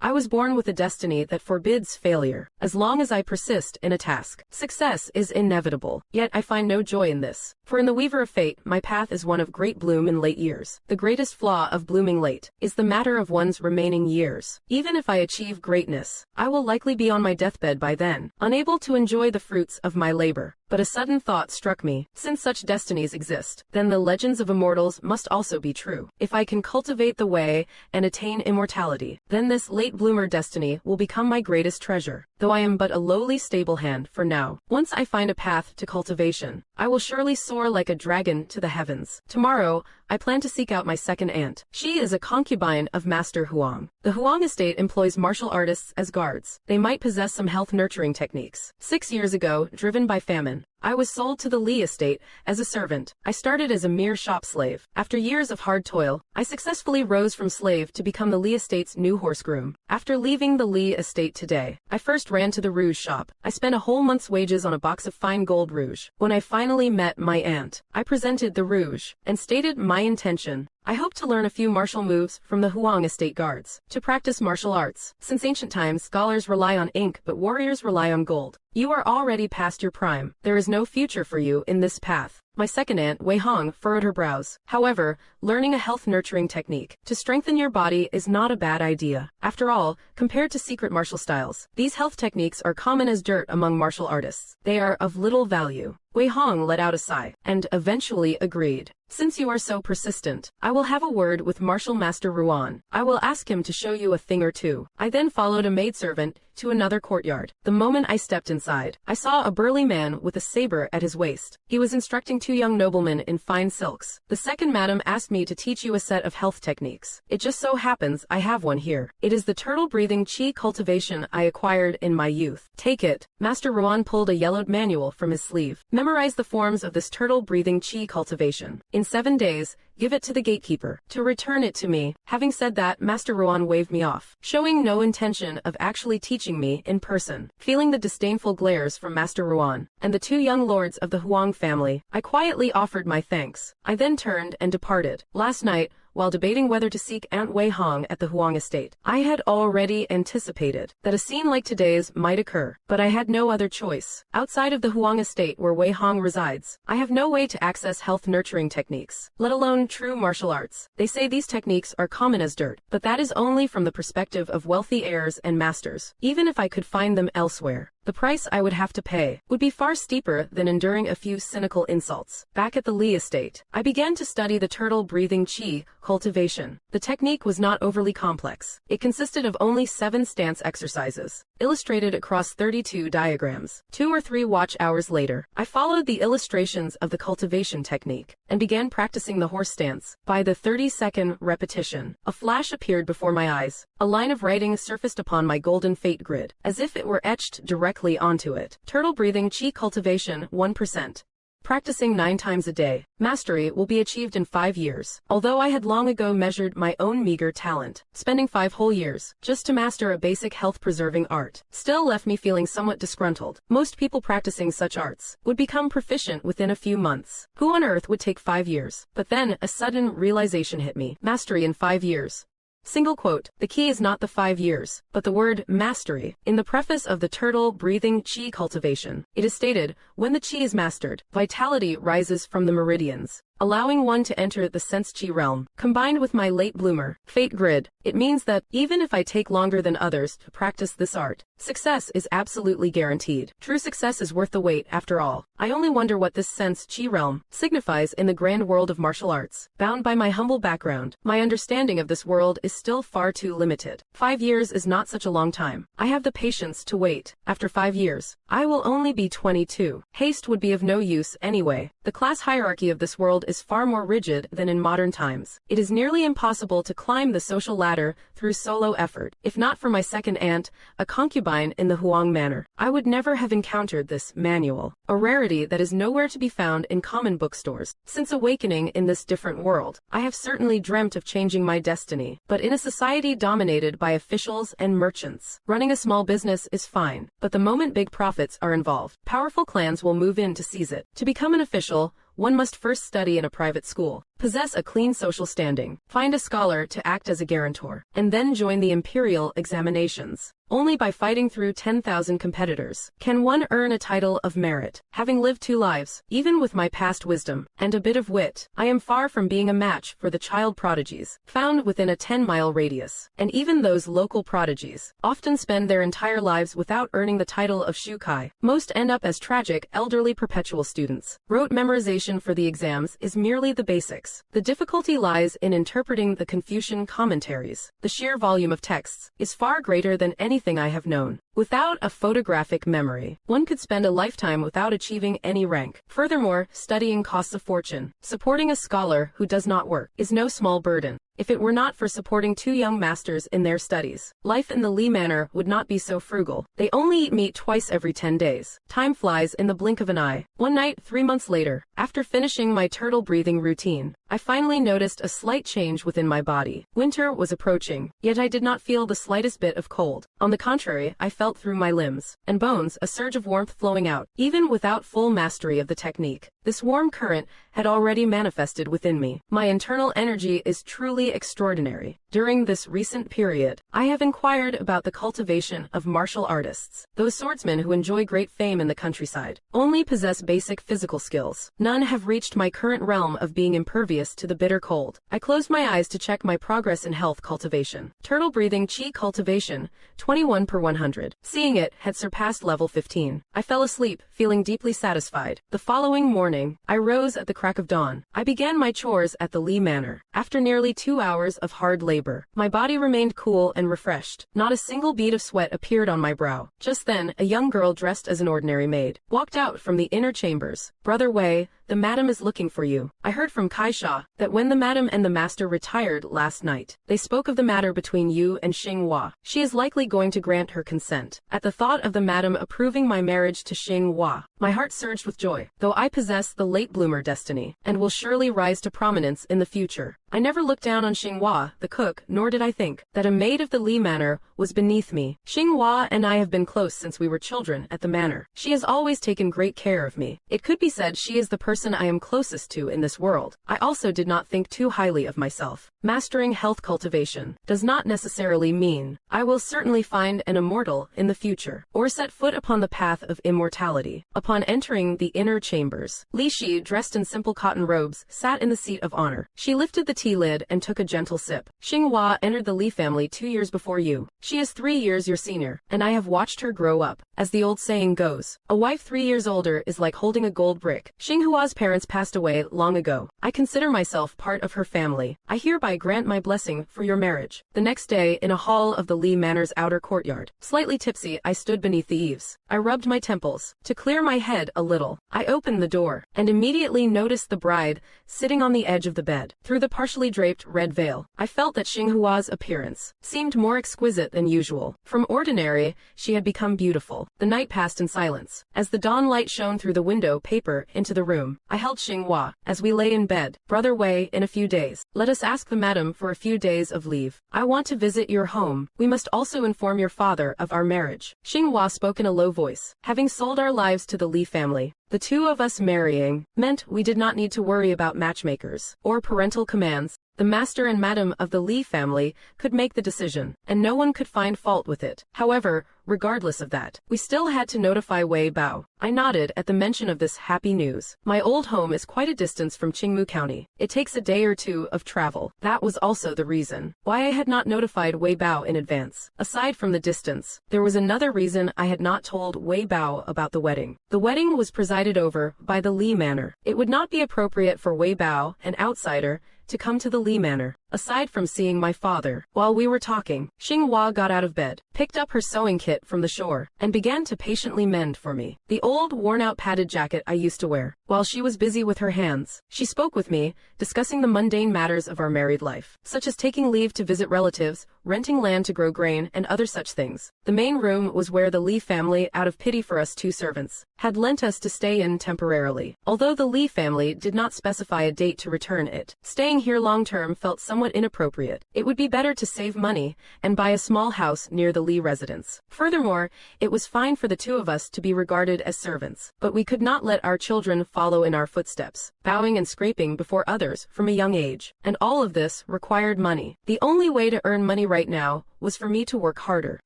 I was born with a destiny that forbids failure. As long as I persist in a task, success is inevitable. Yet I find no joy in this. For in the weaver of fate, my path is one of great bloom in late years. The greatest flaw of blooming late is the matter of one's remaining years. Even if I achieve greatness, I will likely be on my deathbed by then, unable to enjoy the fruits of my labor. But a sudden thought struck me. Since such destinies exist, then the legends of immortals must also be true. If I can cultivate the way and attain immortality, then this late bloomer destiny will become my greatest treasure. Though I am but a lowly stable hand for now, once I find a path to cultivation, I will surely soar like a dragon to the heavens. Tomorrow, I plan to seek out my second aunt. She is a concubine of Master Huang. The Huang estate employs martial artists as guards. They might possess some health nurturing techniques. 6 years ago, driven by famine, I was sold to the Li estate as a servant. I started as a mere shop slave. After years of hard toil, I successfully rose from slave to become the Li estate's new horse groom. After leaving the Li estate today, I first ran to the rouge shop. I spent a whole month's wages on a box of fine gold rouge. When I finally met my aunt, I presented the rouge and stated my intention. I hope to learn a few martial moves from the Huang estate guards, to practice martial arts. Since ancient times, scholars rely on ink, but warriors rely on gold. You are already past your prime. There is no future for you in this path. My second aunt, Wei Hong, furrowed her brows. However, learning a health-nurturing technique to strengthen your body is not a bad idea. After all, compared to secret martial styles, these health techniques are common as dirt among martial artists. They are of little value. Wei Hong let out a sigh, and eventually agreed. Since you are so persistent, I will have a word with Martial Master Ruan. I will ask him to show you a thing or two. I then followed a maidservant to another courtyard. The moment I stepped inside, I saw a burly man with a saber at his waist. He was instructing two young noblemen in fine silks. The second madam asked me to teach you a set of health techniques. It just so happens I have one here. It is the turtle-breathing chi cultivation I acquired in my youth. Take it. Master Ruan pulled a yellowed manual from his sleeve. Memorize the forms of this turtle-breathing chi cultivation. In 7 days, give it to the gatekeeper to return it to me. Having said that, Master Ruan waved me off, showing no intention of actually teaching me in person. Feeling the disdainful glares from Master Ruan and the two young lords of the Huang family, I quietly offered my thanks. I then turned and departed. Last night, while debating whether to seek Aunt Wei Hong at the Huang estate, I had already anticipated that a scene like today's might occur, but I had no other choice. Outside of the Huang estate where Wei Hong resides, I have no way to access health nurturing techniques, let alone true martial arts. They say these techniques are common as dirt, but that is only from the perspective of wealthy heirs and masters. Even if I could find them elsewhere, the price I would have to pay would be far steeper than enduring a few cynical insults. Back at the Li estate, I began to study the turtle-breathing chi cultivation. The technique was not overly complex. It consisted of only 7 stance exercises, illustrated across 32 diagrams. 2 or 3 watch hours later, I followed the illustrations of the cultivation technique and began practicing the horse stance. By the 32nd repetition, a flash appeared before my eyes. A line of writing surfaced upon my golden fate grid, as if it were etched directly onto it. Turtle-breathing chi cultivation 1%. Practicing 9 times a day. Mastery will be achieved in 5 years. Although I had long ago measured my own meager talent, spending 5 whole years just to master a basic health-preserving art still left me feeling somewhat disgruntled. Most people practicing such arts would become proficient within a few months. Who on earth would take 5 years? But then a sudden realization hit me. Mastery in 5 years. Single quote, the key is not the 5 years, but the word mastery. In the preface of the turtle-breathing chi cultivation, it is stated, when the chi is mastered, vitality rises from the meridians, allowing one to enter the sense chi realm. Combined with my late bloomer fate grid, it means that, even if I take longer than others to practice this art, success is absolutely guaranteed. True success is worth the wait, after all. I only wonder what this sense chi realm signifies in the grand world of martial arts. Bound by my humble background, my understanding of this world is still far too limited. 5 years is not such a long time. I have the patience to wait. After 5 years, I will only be 22. Haste would be of no use anyway. The class hierarchy of this world is far more rigid than in modern times. It is nearly impossible to climb the social ladder through solo effort. If not for my second aunt, a concubine in the Huang manor, I would never have encountered this manual, a rarity that is nowhere to be found in common bookstores. Since awakening in this different world, I have certainly dreamt of changing my destiny, but in a society dominated by officials and merchants, running a small business is fine, but the moment big profits are involved, powerful clans will move in to seize it. To become an official, one must first study in a private school. possess a clean social standing, find a scholar to act as a guarantor, and then join the imperial examinations. Only by fighting through 10,000 competitors can one earn a title of merit. Having lived 2 lives, even with my past wisdom and a bit of wit, I am far from being a match for the child prodigies found within a 10-mile radius. And even those local prodigies often spend their entire lives without earning the title of shukai. Most end up as tragic, elderly perpetual students. Rote memorization for the exams is merely the basics. The difficulty lies in interpreting the Confucian commentaries. The sheer volume of texts is far greater than anything I have known. Without a photographic memory, one could spend a lifetime without achieving any rank. Furthermore, studying costs a fortune. Supporting a scholar who does not work is no small burden. If it were not for supporting 2 young masters in their studies, life in the Li Manor would not be so frugal. They only eat meat twice every 10 days. Time flies in the blink of an eye. One night, 3 months later, after finishing my turtle breathing routine, I finally noticed a slight change within my body. Winter was approaching, yet I did not feel the slightest bit of cold. On the contrary, I felt through my limbs and bones a surge of warmth flowing out, even without full mastery of the technique. This warm current had already manifested within me. My internal energy is truly extraordinary. During this recent period, I have inquired about the cultivation of martial artists. Those swordsmen who enjoy great fame in the countryside only possess basic physical skills. None have reached my current realm of being impervious to the bitter cold. I closed my eyes to check my progress in health cultivation. Turtle breathing chi cultivation, 21 per 100. Seeing it had surpassed level 15. I fell asleep, feeling deeply satisfied. The following morning, I rose at the crack of dawn. I began my chores at the Li Manor. After nearly 2 hours of hard labor, my body remained cool and refreshed. Not a single bead of sweat appeared on my brow. Just then, a young girl dressed as an ordinary maid walked out from the inner chambers. "Brother Wei, the madam is looking for you." I heard from Kai Sha that when the madam and the master retired last night, they spoke of the matter between you and Xinghua. She is likely going to grant her consent. At the thought of the madam approving my marriage to Xinghua, my heart surged with joy. Though I possess the late bloomer destiny and will surely rise to prominence in the future, I never looked down on Xinghua, the cook, nor did I think that a maid of the Li Manor was beneath me. Xinghua and I have been close since we were children at the manor. She has always taken great care of me. It could be said she is the person I am closest to in this world. I also did not think too highly of myself. Mastering health cultivation does not necessarily mean I will certainly find an immortal in the future, or set foot upon the path of immortality. Upon entering the inner chambers, Li Shi, dressed in simple cotton robes, sat in the seat of honor. She lifted the tea lid and took a gentle sip. "Xinghua entered the Li family 2 years before you. She is 3 years your senior, and I have watched her grow up. As the old saying goes, a wife 3 years older is like holding a gold brick. Xinghua's parents passed away long ago. I consider myself part of her family. I hereby grant my blessing for your marriage." The next day, in a hall of the Li Manor's outer courtyard, slightly tipsy, I stood beneath the eaves. I rubbed my temples to clear my head a little. I opened the door and immediately noticed the bride sitting on the edge of the bed. Through the partially draped red veil, I felt that Xinghua's appearance seemed more exquisite than usual. From ordinary, she had become beautiful. The night passed in silence. As the dawn light shone through the window paper into the room, I held Xinghua as we lay in bed. "Brother Wei, in a few days, let us ask the madam for a few days of leave. I want to visit your home. We must also inform your father of our marriage." Xinghua spoke in a low voice. Having sold our lives to the Li family, the 2 of us marrying meant we did not need to worry about matchmakers or parental commands. The master and madam of the Li family could make the decision, and no one could find fault with it. However, regardless of that, we still had to notify Wei Bao. I nodded at the mention of this happy news. My old home is quite a distance from Qingmu County. It takes a day or 2 of travel. That was also the reason why I had not notified Wei Bao in advance. Aside from the distance, there was another reason I had not told Wei Bao about the wedding. The wedding was presided over by the Li Manor. It would not be appropriate for Wei Bao, an outsider, to come to the Li Manor. Aside from seeing my father, while we were talking, Xinghua got out of bed, picked up her sewing kit from the shore, and began to patiently mend for me the old worn-out padded jacket I used to wear. While she was busy with her hands, she spoke with me, discussing the mundane matters of our married life, such as taking leave to visit relatives, renting land to grow grain, and other such things. The main room was where the Li family, out of pity for us 2 servants, had lent us to stay in temporarily. Although the Li family did not specify a date to return it, staying here long-term felt somewhat somewhat inappropriate. It would be better to save money and buy a small house near the Lee residence. Furthermore, it was fine for the two of us to be regarded as servants, but we could not let our children follow in our footsteps, bowing and scraping before others from a young age. And all of this required money. The only way to earn money right now was for me to work harder,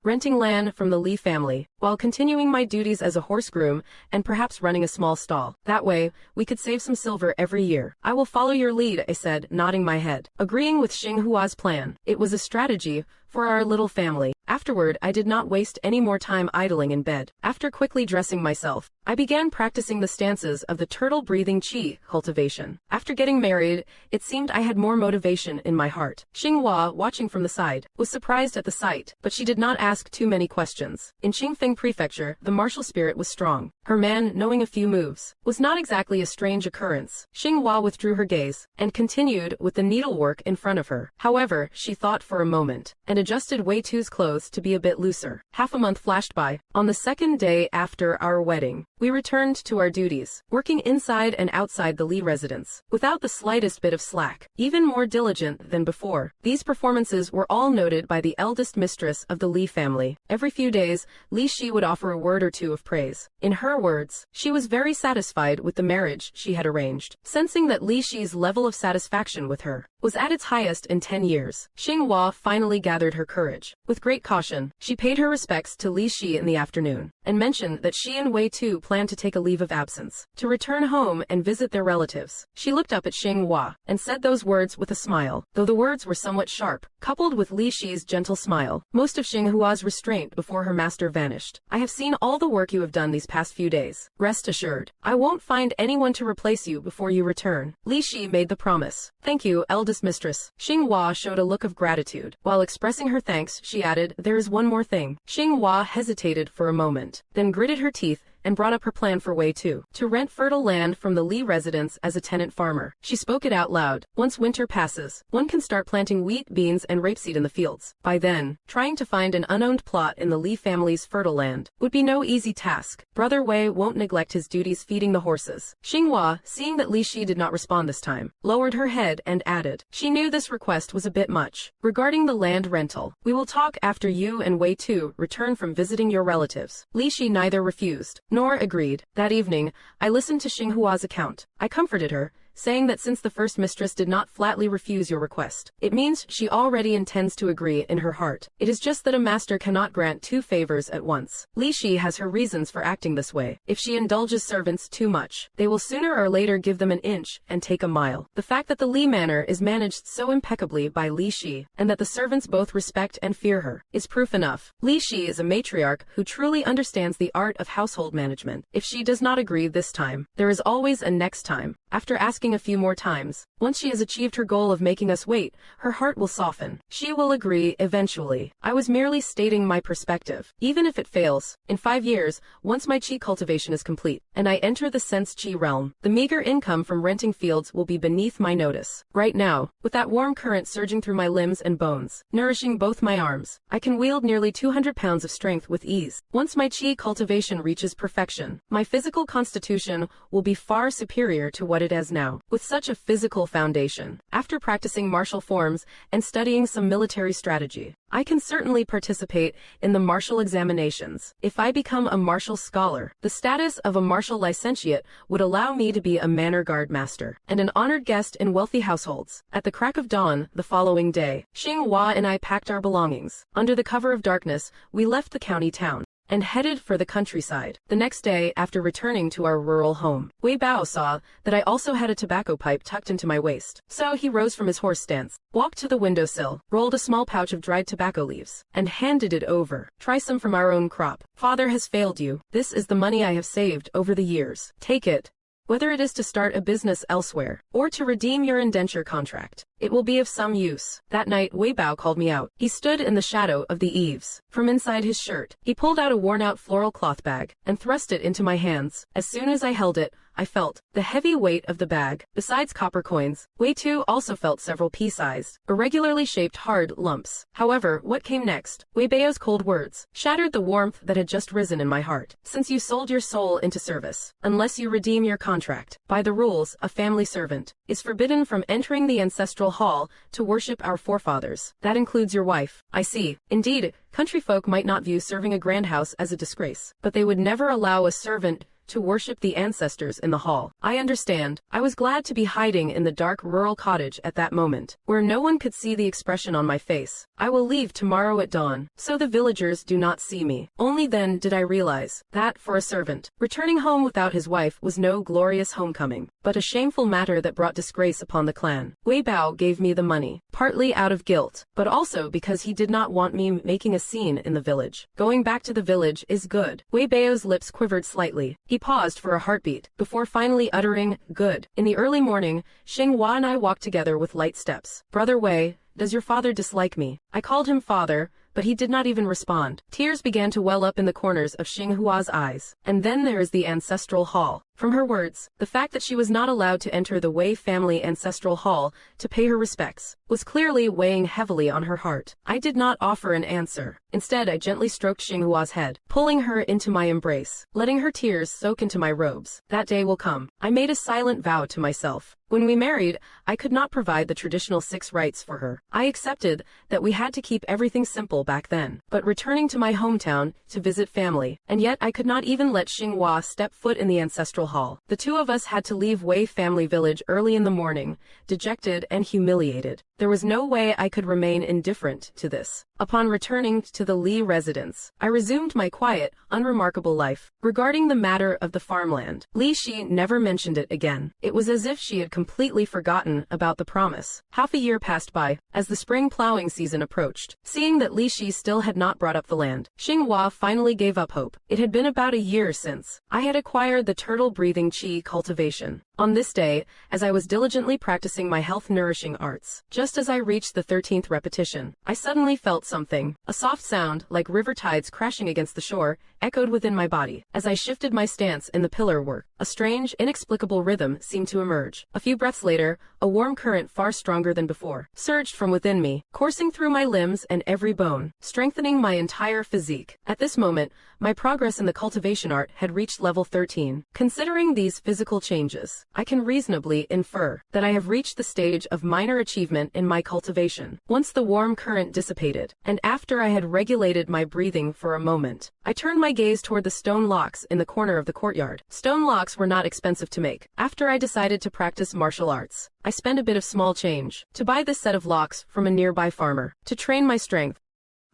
renting land from the Lee family, while continuing my duties as a horse groom and perhaps running a small stall. That way, we could save some silver every year. I will follow your lead, I said, nodding my head, agreeing with Xinghua's plan. It was a strategy for our little family. Afterward, I did not waste any more time idling in bed. After quickly dressing myself, I began practicing the stances of the turtle-breathing qi cultivation. After getting married, it seemed I had more motivation in my heart. Xinghua, watching from the side, was surprised at the sight, but she did not ask too many questions. In Qingfeng Prefecture, the martial spirit was strong. Her man, knowing a few moves, was not exactly a strange occurrence. Xinghua withdrew her gaze and continued with the needlework in front of her. However, she thought for a moment and adjusted Wei Tu's clothes to be a bit looser. Half a month flashed by. On the second day after our wedding, we returned to our duties, working inside and outside the Lee residence, without the slightest bit of slack, even more diligent than before. These performances were all noted by the eldest mistress of the Lee family. Every few days, Li Shi would offer a word or two of praise. In her words, she was very satisfied with the marriage she had arranged, sensing that Li Shi's level of satisfaction with her was at its highest in 10 years. Xinghua finally gathered her courage. With great caution, she paid her respects to Li Shi in the afternoon, and mentioned that she and Wei Tu planned to take a leave of absence, to return home and visit their relatives. She looked up at Xinghua, and said those words with a smile, though the words were somewhat sharp, coupled with Li Shi's gentle smile. Most of Xinghua's restraint before her master vanished. I have seen all the work you have done these past few days. Rest assured, I won't find anyone to replace you before you return. Li Shi made the promise. Thank you, eldest mistress. Xinghua showed a look of gratitude. While expressing her thanks, she added, there is one more thing. Xinghua hesitated for a moment, then gritted her teeth and brought up her plan for Wei Tu, to rent fertile land from the Lee residence as a tenant farmer. She spoke it out loud. Once winter passes, one can start planting wheat, beans, and rapeseed in the fields. By then, trying to find an unowned plot in the Lee family's fertile land would be no easy task. Brother Wei won't neglect his duties feeding the horses. Xinghua, seeing that Li Shi did not respond this time, lowered her head and added, she knew this request was a bit much. Regarding the land rental, we will talk after you and Wei Tu return from visiting your relatives. Li Shi neither refused nor agreed. That evening, I listened to Xinghua's account. I comforted her, saying that since the first mistress did not flatly refuse your request, it means she already intends to agree in her heart. It is just that a master cannot grant two favors at once. Li Shi has her reasons for acting this way. If she indulges servants too much, they will sooner or later give them an inch and take a mile. The fact that the Li manor is managed so impeccably by Li Shi, and that the servants both respect and fear her, is proof enough. Li Shi is a matriarch who truly understands the art of household management. If she does not agree this time, there is always a next time. After asking a few more times, once she has achieved her goal of making us wait, her heart will soften. She will agree eventually. I was merely stating my perspective. Even if it fails, in 5 years, once my qi cultivation is complete, and I enter the sense qi realm, the meager income from renting fields will be beneath my notice. Right now, with that warm current surging through my limbs and bones, nourishing both my arms, I can wield nearly 200 pounds of strength with ease. Once my qi cultivation reaches perfection, my physical constitution will be far superior to what it has now. With such a physical foundation, after practicing martial forms and studying some military strategy, I can certainly participate in the martial examinations. If I become a martial scholar, the status of a martial licentiate would allow me to be a manor guard master and an honored guest in wealthy households. At the crack of dawn the following day, Xinghua and I packed our belongings. Under the cover of darkness, we left the county town and headed for the countryside. The next day, after returning to our rural home, Wei Bao saw that I also had a tobacco pipe tucked into my waist. So he rose from his horse stance, walked to the windowsill, rolled a small pouch of dried tobacco leaves, and handed it over. Try some from our own crop. Father has failed you. This is the money I have saved over the years. Take it. Whether it is to start a business elsewhere, or to redeem your indenture contract, it will be of some use. That night, Wei Bao called me out. He stood in the shadow of the eaves. From inside his shirt, he pulled out a worn-out floral cloth bag, and thrust it into my hands. As soon as I held it, I felt the heavy weight of the bag. Besides copper coins, Wei Tu also felt several pea-sized, irregularly shaped hard lumps. However, what came next? Wei Bao's cold words shattered the warmth that had just risen in my heart. Since you sold your soul into service, unless you redeem your contract, by the rules, a family servant is forbidden from entering the ancestral hall to worship our forefathers. That includes your wife. I see. Indeed, country folk might not view serving a grand house as a disgrace, but they would never allow a servant to worship the ancestors in the hall. I understand. I was glad to be hiding in the dark rural cottage at that moment, where no one could see the expression on my face. I will leave tomorrow at dawn, so the villagers do not see me. Only then did I realize that, for a servant, returning home without his wife was no glorious homecoming, but a shameful matter that brought disgrace upon the clan. Wei Bao gave me the money, partly out of guilt, but also because he did not want me making a scene in the village. Going back to the village is good. Wei Bao's lips quivered slightly. He paused for a heartbeat, before finally uttering, good. In the early morning, Xinghua and I walked together with light steps. Brother Wei, does your father dislike me? I called him father, but he did not even respond. Tears began to well up in the corners of Xinghua's eyes. And then there is the ancestral hall. From her words, the fact that she was not allowed to enter the Wei family ancestral hall to pay her respects was clearly weighing heavily on her heart. I did not offer an answer. Instead, I gently stroked Xinghua's head, pulling her into my embrace, letting her tears soak into my robes. That day will come. I made a silent vow to myself. When we married, I could not provide the traditional 6 rites for her. I accepted that we had to keep everything simple back then, but returning to my hometown to visit family, and yet I could not even let Xinghua step foot in the ancestral hall. The two of us had to leave Wei family village early in the morning, dejected and humiliated. There was no way I could remain indifferent to this. Upon returning to the Li residence, I resumed my quiet, unremarkable life. Regarding the matter of the farmland, Li Shi never mentioned it again. It was as if she had completely forgotten about the promise. Half a year passed by, as the spring plowing season approached. Seeing that Li Shi still had not brought up the land, Xinghua finally gave up hope. It had been about a year since I had acquired the turtle-breathing qi cultivation. On this day, as I was diligently practicing my health-nourishing arts, just as I reached the 13th repetition, I suddenly felt something. A soft sound, like river tides crashing against the shore, echoed within my body. As I shifted my stance in the pillar work, a strange, inexplicable rhythm seemed to emerge. A few breaths later, a warm current far stronger than before surged from within me, coursing through my limbs and every bone, strengthening my entire physique. At this moment, my progress in the cultivation art had reached level 13. Considering these physical changes, I can reasonably infer that I have reached the stage of minor achievement in my cultivation. Once the warm current dissipated, and after I had regulated my breathing for a moment, I turned my gaze toward the stone locks in the corner of the courtyard. Stone locks were not expensive to make. After I decided to practice martial arts, I spent a bit of small change to buy this set of locks from a nearby farmer. To train my strength,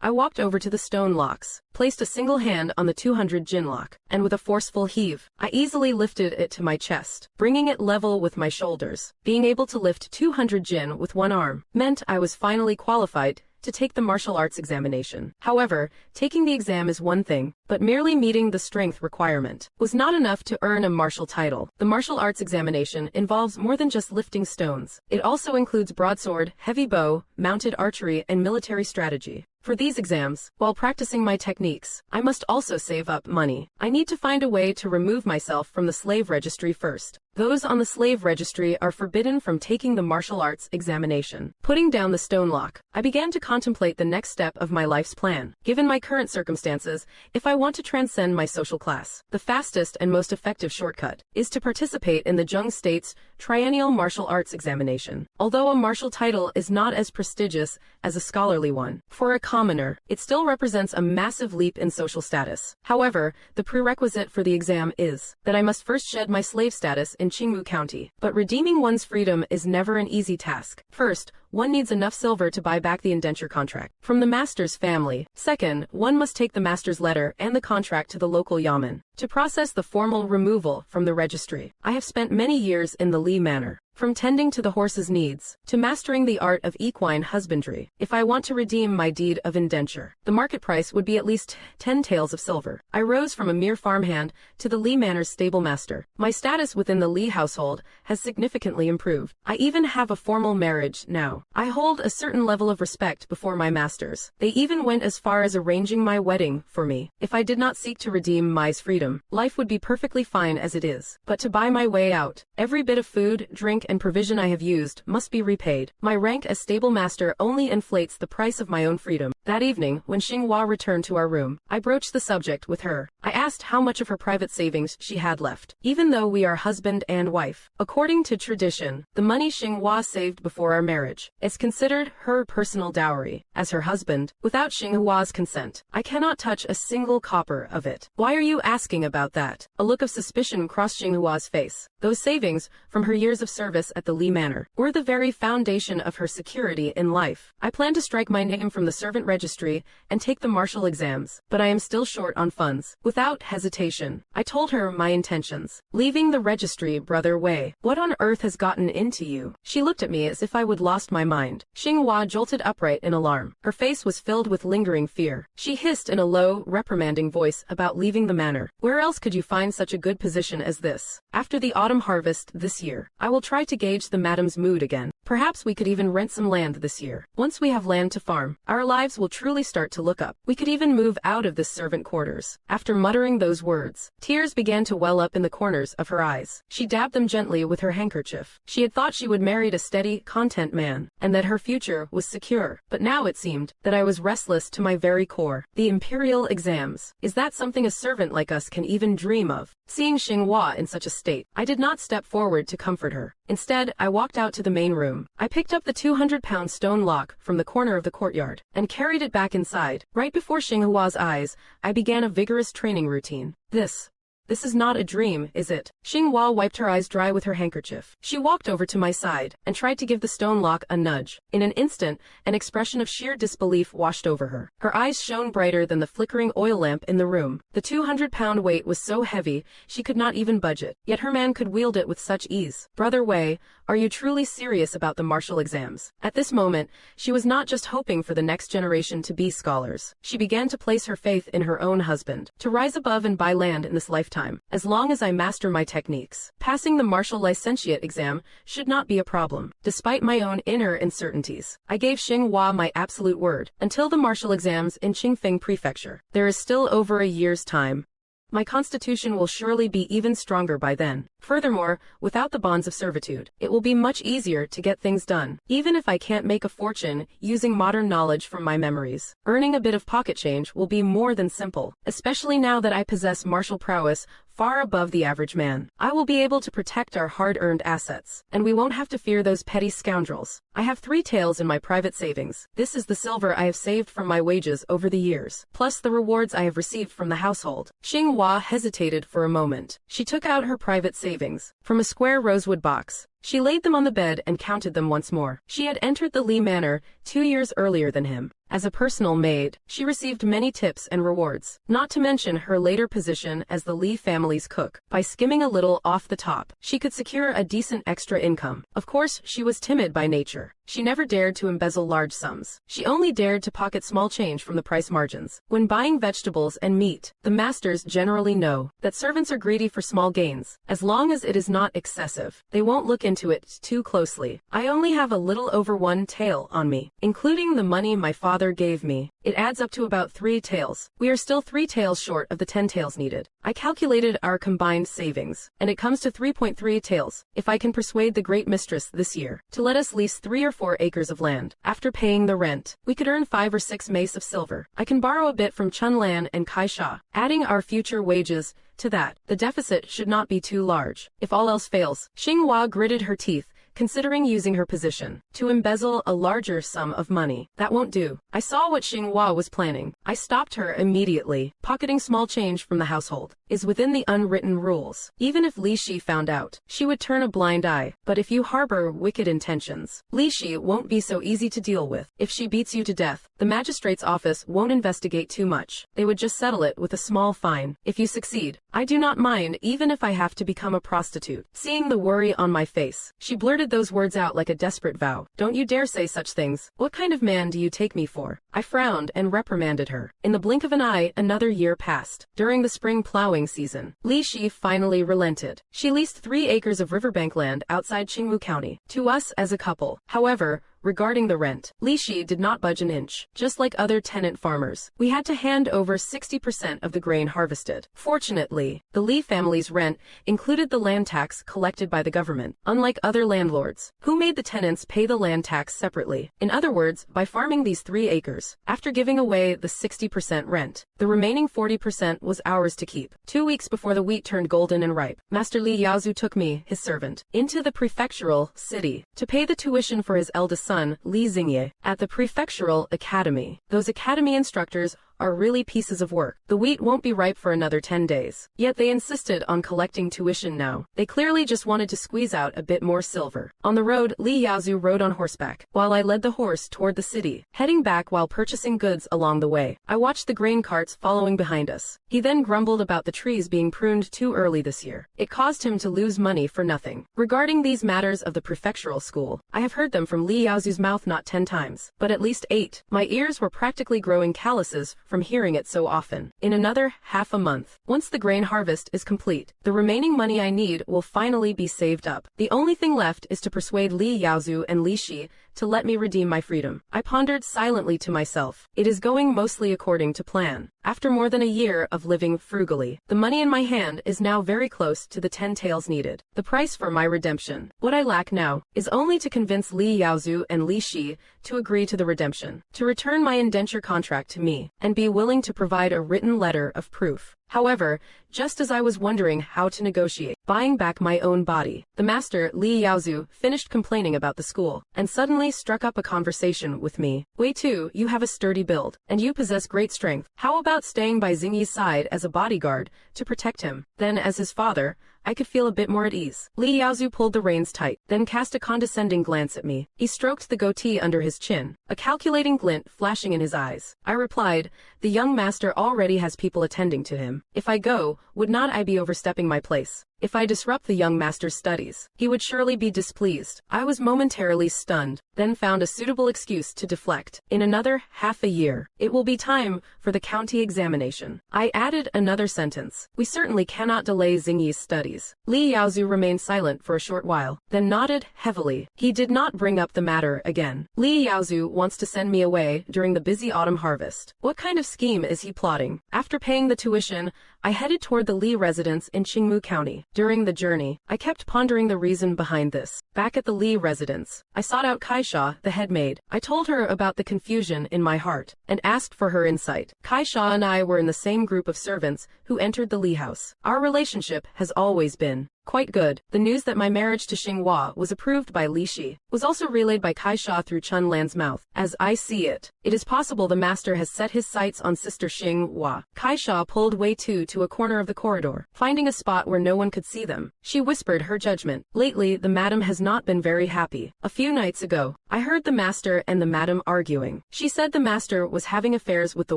I walked over to the stone locks, placed a single hand on the 200 jin lock, and with a forceful heave, I easily lifted it to my chest, bringing it level with my shoulders. Being able to lift 200 jin with one arm meant I was finally qualified to take the martial arts examination. However, taking the exam is one thing, but merely meeting the strength requirement was not enough to earn a martial title. The martial arts examination involves more than just lifting stones. It also includes broadsword, heavy bow, mounted archery, and military strategy. For these exams, while practicing my techniques, I must also save up money. I need to find a way to remove myself from the slave registry first. Those on the slave registry are forbidden from taking the martial arts examination. Putting down the stone lock, I began to contemplate the next step of my life's plan. Given my current circumstances, if I want to transcend my social class, the fastest and most effective shortcut is to participate in the Zheng State's triennial martial arts examination. Although a martial title is not as prestigious as a scholarly one, for a commoner, it still represents a massive leap in social status. However, the prerequisite for the exam is that I must first shed my slave status in Qingwu County. But redeeming one's freedom is never an easy task. First, one needs enough silver to buy back the indenture contract from the master's family. Second, one must take the master's letter and the contract to the local yamen to process the formal removal from the registry. I have spent many years in the Li Manor, from tending to the horse's needs to mastering the art of equine husbandry. If I want to redeem my deed of indenture, the market price would be at least 10 taels of silver. I rose from a mere farmhand to the Li Manor's stable master. My status within the Li household has significantly improved. I even have a formal marriage now. I hold a certain level of respect before my masters. They even went as far as arranging my wedding for me. If I did not seek to redeem Mai's freedom, life would be perfectly fine as it is. But to buy my way out, every bit of food, drink, and provision I have used must be repaid. My rank as stable master only inflates the price of my own freedom. That evening, when Xinghua returned to our room, I broached the subject with her. I asked how much of her private savings she had left. Even though we are husband and wife, according to tradition, the money Xinghua saved before our marriage is considered her personal dowry. As her husband, without Xinghua's consent, I cannot touch a single copper of it. Why are you asking about that? A look of suspicion crossed Xinghua's face. Those savings, from her years of service at the Li Manor, were the very foundation of her security in life. I plan to strike my name from the servant registry and take the martial exams, but I am still short on funds. Without hesitation, I told her my intentions. Leaving the registry, Brother Wei. What on earth has gotten into you? She looked at me as if I would lost my mind. Xinghua jolted upright in alarm. Her face was filled with lingering fear. She hissed in a low, reprimanding voice about leaving the manor. Where else could you find such a good position as this? After the autumn harvest this year, I will try to gauge the madam's mood again. Perhaps we could even rent some land this year. Once we have land to farm, our lives will truly start to look up. We could even move out of this servant quarters. After muttering those words, tears began to well up in the corners of her eyes. She dabbed them gently with her handkerchief. She had thought she would marry a steady, content man, and that her future was secure. But now it seemed that I was restless to my very core. The imperial exams. Is that something a servant like us can even dream of? Seeing Xinghua in such a state, I did not step forward to comfort her. Instead, I walked out to the main room. I picked up the 200-pound stone lock from the corner of the courtyard and carried it back inside. Right before Xinghua's eyes, I began a vigorous training routine. This is not a dream, is it? Xinghua wiped her eyes dry with her handkerchief. She walked over to my side and tried to give the stone lock a nudge. In an instant, an expression of sheer disbelief washed over her. Her eyes shone brighter than the flickering oil lamp in the room. The 200-pound weight was so heavy, she could not even budge it. Yet her man could wield it with such ease. Brother Wei, are you truly serious about the martial exams? At this moment, she was not just hoping for the next generation to be scholars. She began to place her faith in her own husband, to rise above and buy land in this lifetime. As long as I master my techniques, passing the martial licentiate exam should not be a problem. Despite my own inner uncertainties, I gave Xinghua my absolute word. Until the martial exams in Qingfeng Prefecture, there is still over a year's time. My constitution will surely be even stronger by then. Furthermore, without the bonds of servitude, it will be much easier to get things done. Even if I can't make a fortune using modern knowledge from my memories, earning a bit of pocket change will be more than simple, especially now that I possess martial prowess far above the average man. I will be able to protect our hard-earned assets, and we won't have to fear those petty scoundrels. I have 3 taels in my private savings. This is the silver I have saved from my wages over the years, plus the rewards I have received from the household. Xinghua hesitated for a moment. She took out her private savings from a square rosewood box. She laid them on the bed and counted them once more. She had entered the Li Manor 2 years earlier than him. As a personal maid, she received many tips and rewards, not to mention her later position as the Li family's cook. By skimming a little off the top, she could secure a decent extra income. Of course, she was timid by nature. She never dared to embezzle large sums. She only dared to pocket small change from the price margins. When buying vegetables and meat, the masters generally know that servants are greedy for small gains. As long as it is not excessive, they won't look into it too closely. I only have a little over 1 tael on me, including the money my father gave me. It adds up to about 3 taels. We are still 3 taels short of the 10 taels needed. I calculated our combined savings, and it comes to 3.3 taels. If I can persuade the great mistress this year to let us lease 3 or 4 acres of land, after paying the rent, we could earn 5 or 6 mace of silver. I can borrow a bit from Chunlan and Kaisha, adding our future wages to that. The deficit should not be too large. If all else fails, Xinghua gritted her teeth, considering using her position to embezzle a larger sum of money. That won't do. I saw what Xinghua was planning. I stopped her immediately. Pocketing small change from the household is within the unwritten rules. Even if Li Shi found out, she would turn a blind eye. But if you harbor wicked intentions, Li Shi won't be so easy to deal with. If she beats you to death, the magistrate's office won't investigate too much. They would just settle it with a small fine. If you succeed, I do not mind even if I have to become a prostitute. Seeing the worry on my face, she blurted those words out like a desperate vow. Don't you dare say such things. What kind of man do you take me for? I frowned and reprimanded her. In the blink of an eye, another year passed. During the spring plowing season, Li Shi finally relented. She leased 3 acres of riverbank land outside Qingwu County to us as a couple. However, regarding the rent. Li Shi did not budge an inch. Just like other tenant farmers, we had to hand over 60% of the grain harvested. Fortunately, the Li family's rent included the land tax collected by the government, unlike other landlords, who made the tenants pay the land tax separately. In other words, by farming these 3 acres, after giving away the 60% rent, the remaining 40% was ours to keep. 2 weeks before the wheat turned golden and ripe, Master Li Yaozu took me, his servant, into the prefectural city to pay the tuition for his eldest son, Li Xingye, at the prefectural academy. Those academy instructors are really pieces of work. The wheat won't be ripe for another 10 days. Yet they insisted on collecting tuition now. They clearly just wanted to squeeze out a bit more silver. On the road, Li Yaozu rode on horseback, while I led the horse toward the city, heading back while purchasing goods along the way. I watched the grain carts following behind us. He then grumbled about the trees being pruned too early this year. It caused him to lose money for nothing. Regarding these matters of the prefectural school, I have heard them from Li Yaozu's mouth not 10 times, but at least 8. My ears were practically growing calluses from hearing it so often. In another half a month, once the grain harvest is complete, the remaining money I need will finally be saved up. The only thing left is to persuade Li Yaozu and Li Shi to let me redeem my freedom. I pondered silently to myself. It is going mostly according to plan. After more than a year of living frugally, the money in my hand is now very close to the 10 taels needed. The price for my redemption. What I lack now is only to convince Li Yaozu and Li Shi to agree to the redemption, to return my indenture contract to me, and be willing to provide a written letter of proof. However, just as I was wondering how to negotiate buying back my own body, the master, Li Yaozu, finished complaining about the school, and suddenly struck up a conversation with me. Wei Tu, you have a sturdy build, and you possess great strength. How about staying by Xingyi's side as a bodyguard to protect him? Then, as his father, I could feel a bit more at ease. Li Yaozu pulled the reins tight, then cast a condescending glance at me. He stroked the goatee under his chin, a calculating glint flashing in his eyes. I replied, the young master already has people attending to him. If I go, would not I be overstepping my place? If I disrupt the young master's studies, he would surely be displeased. I was momentarily stunned, then found a suitable excuse to deflect. In another half a year, it will be time for the county examination. I added another sentence. We certainly cannot delay Xingyi's studies. Li Yaozu remained silent for a short while, then nodded heavily. He did not bring up the matter again. Li Yaozu wants to send me away during the busy autumn harvest. What kind of scheme is he plotting? After paying the tuition, I headed toward the Li residence in Qingmu County. During the journey, I kept pondering the reason behind this. Back at the Li residence, I sought out Kaisha, the head maid. I told her about the confusion in my heart, and asked for her insight. Kaisha and I were in the same group of servants who entered the Li house. Our relationship has always been quite good. The news that my marriage to Xinghua was approved by Li Shi was also relayed by Kaisha through Chun Lan's mouth. As I see it, it is possible the master has set his sights on sister Xinghua. Kaisha pulled Wei Tu to a corner of the corridor, finding a spot where no one could see them. She whispered her judgment. Lately, the madam has not been very happy. A few nights ago, I heard the master and the madam arguing. She said the master was having affairs with the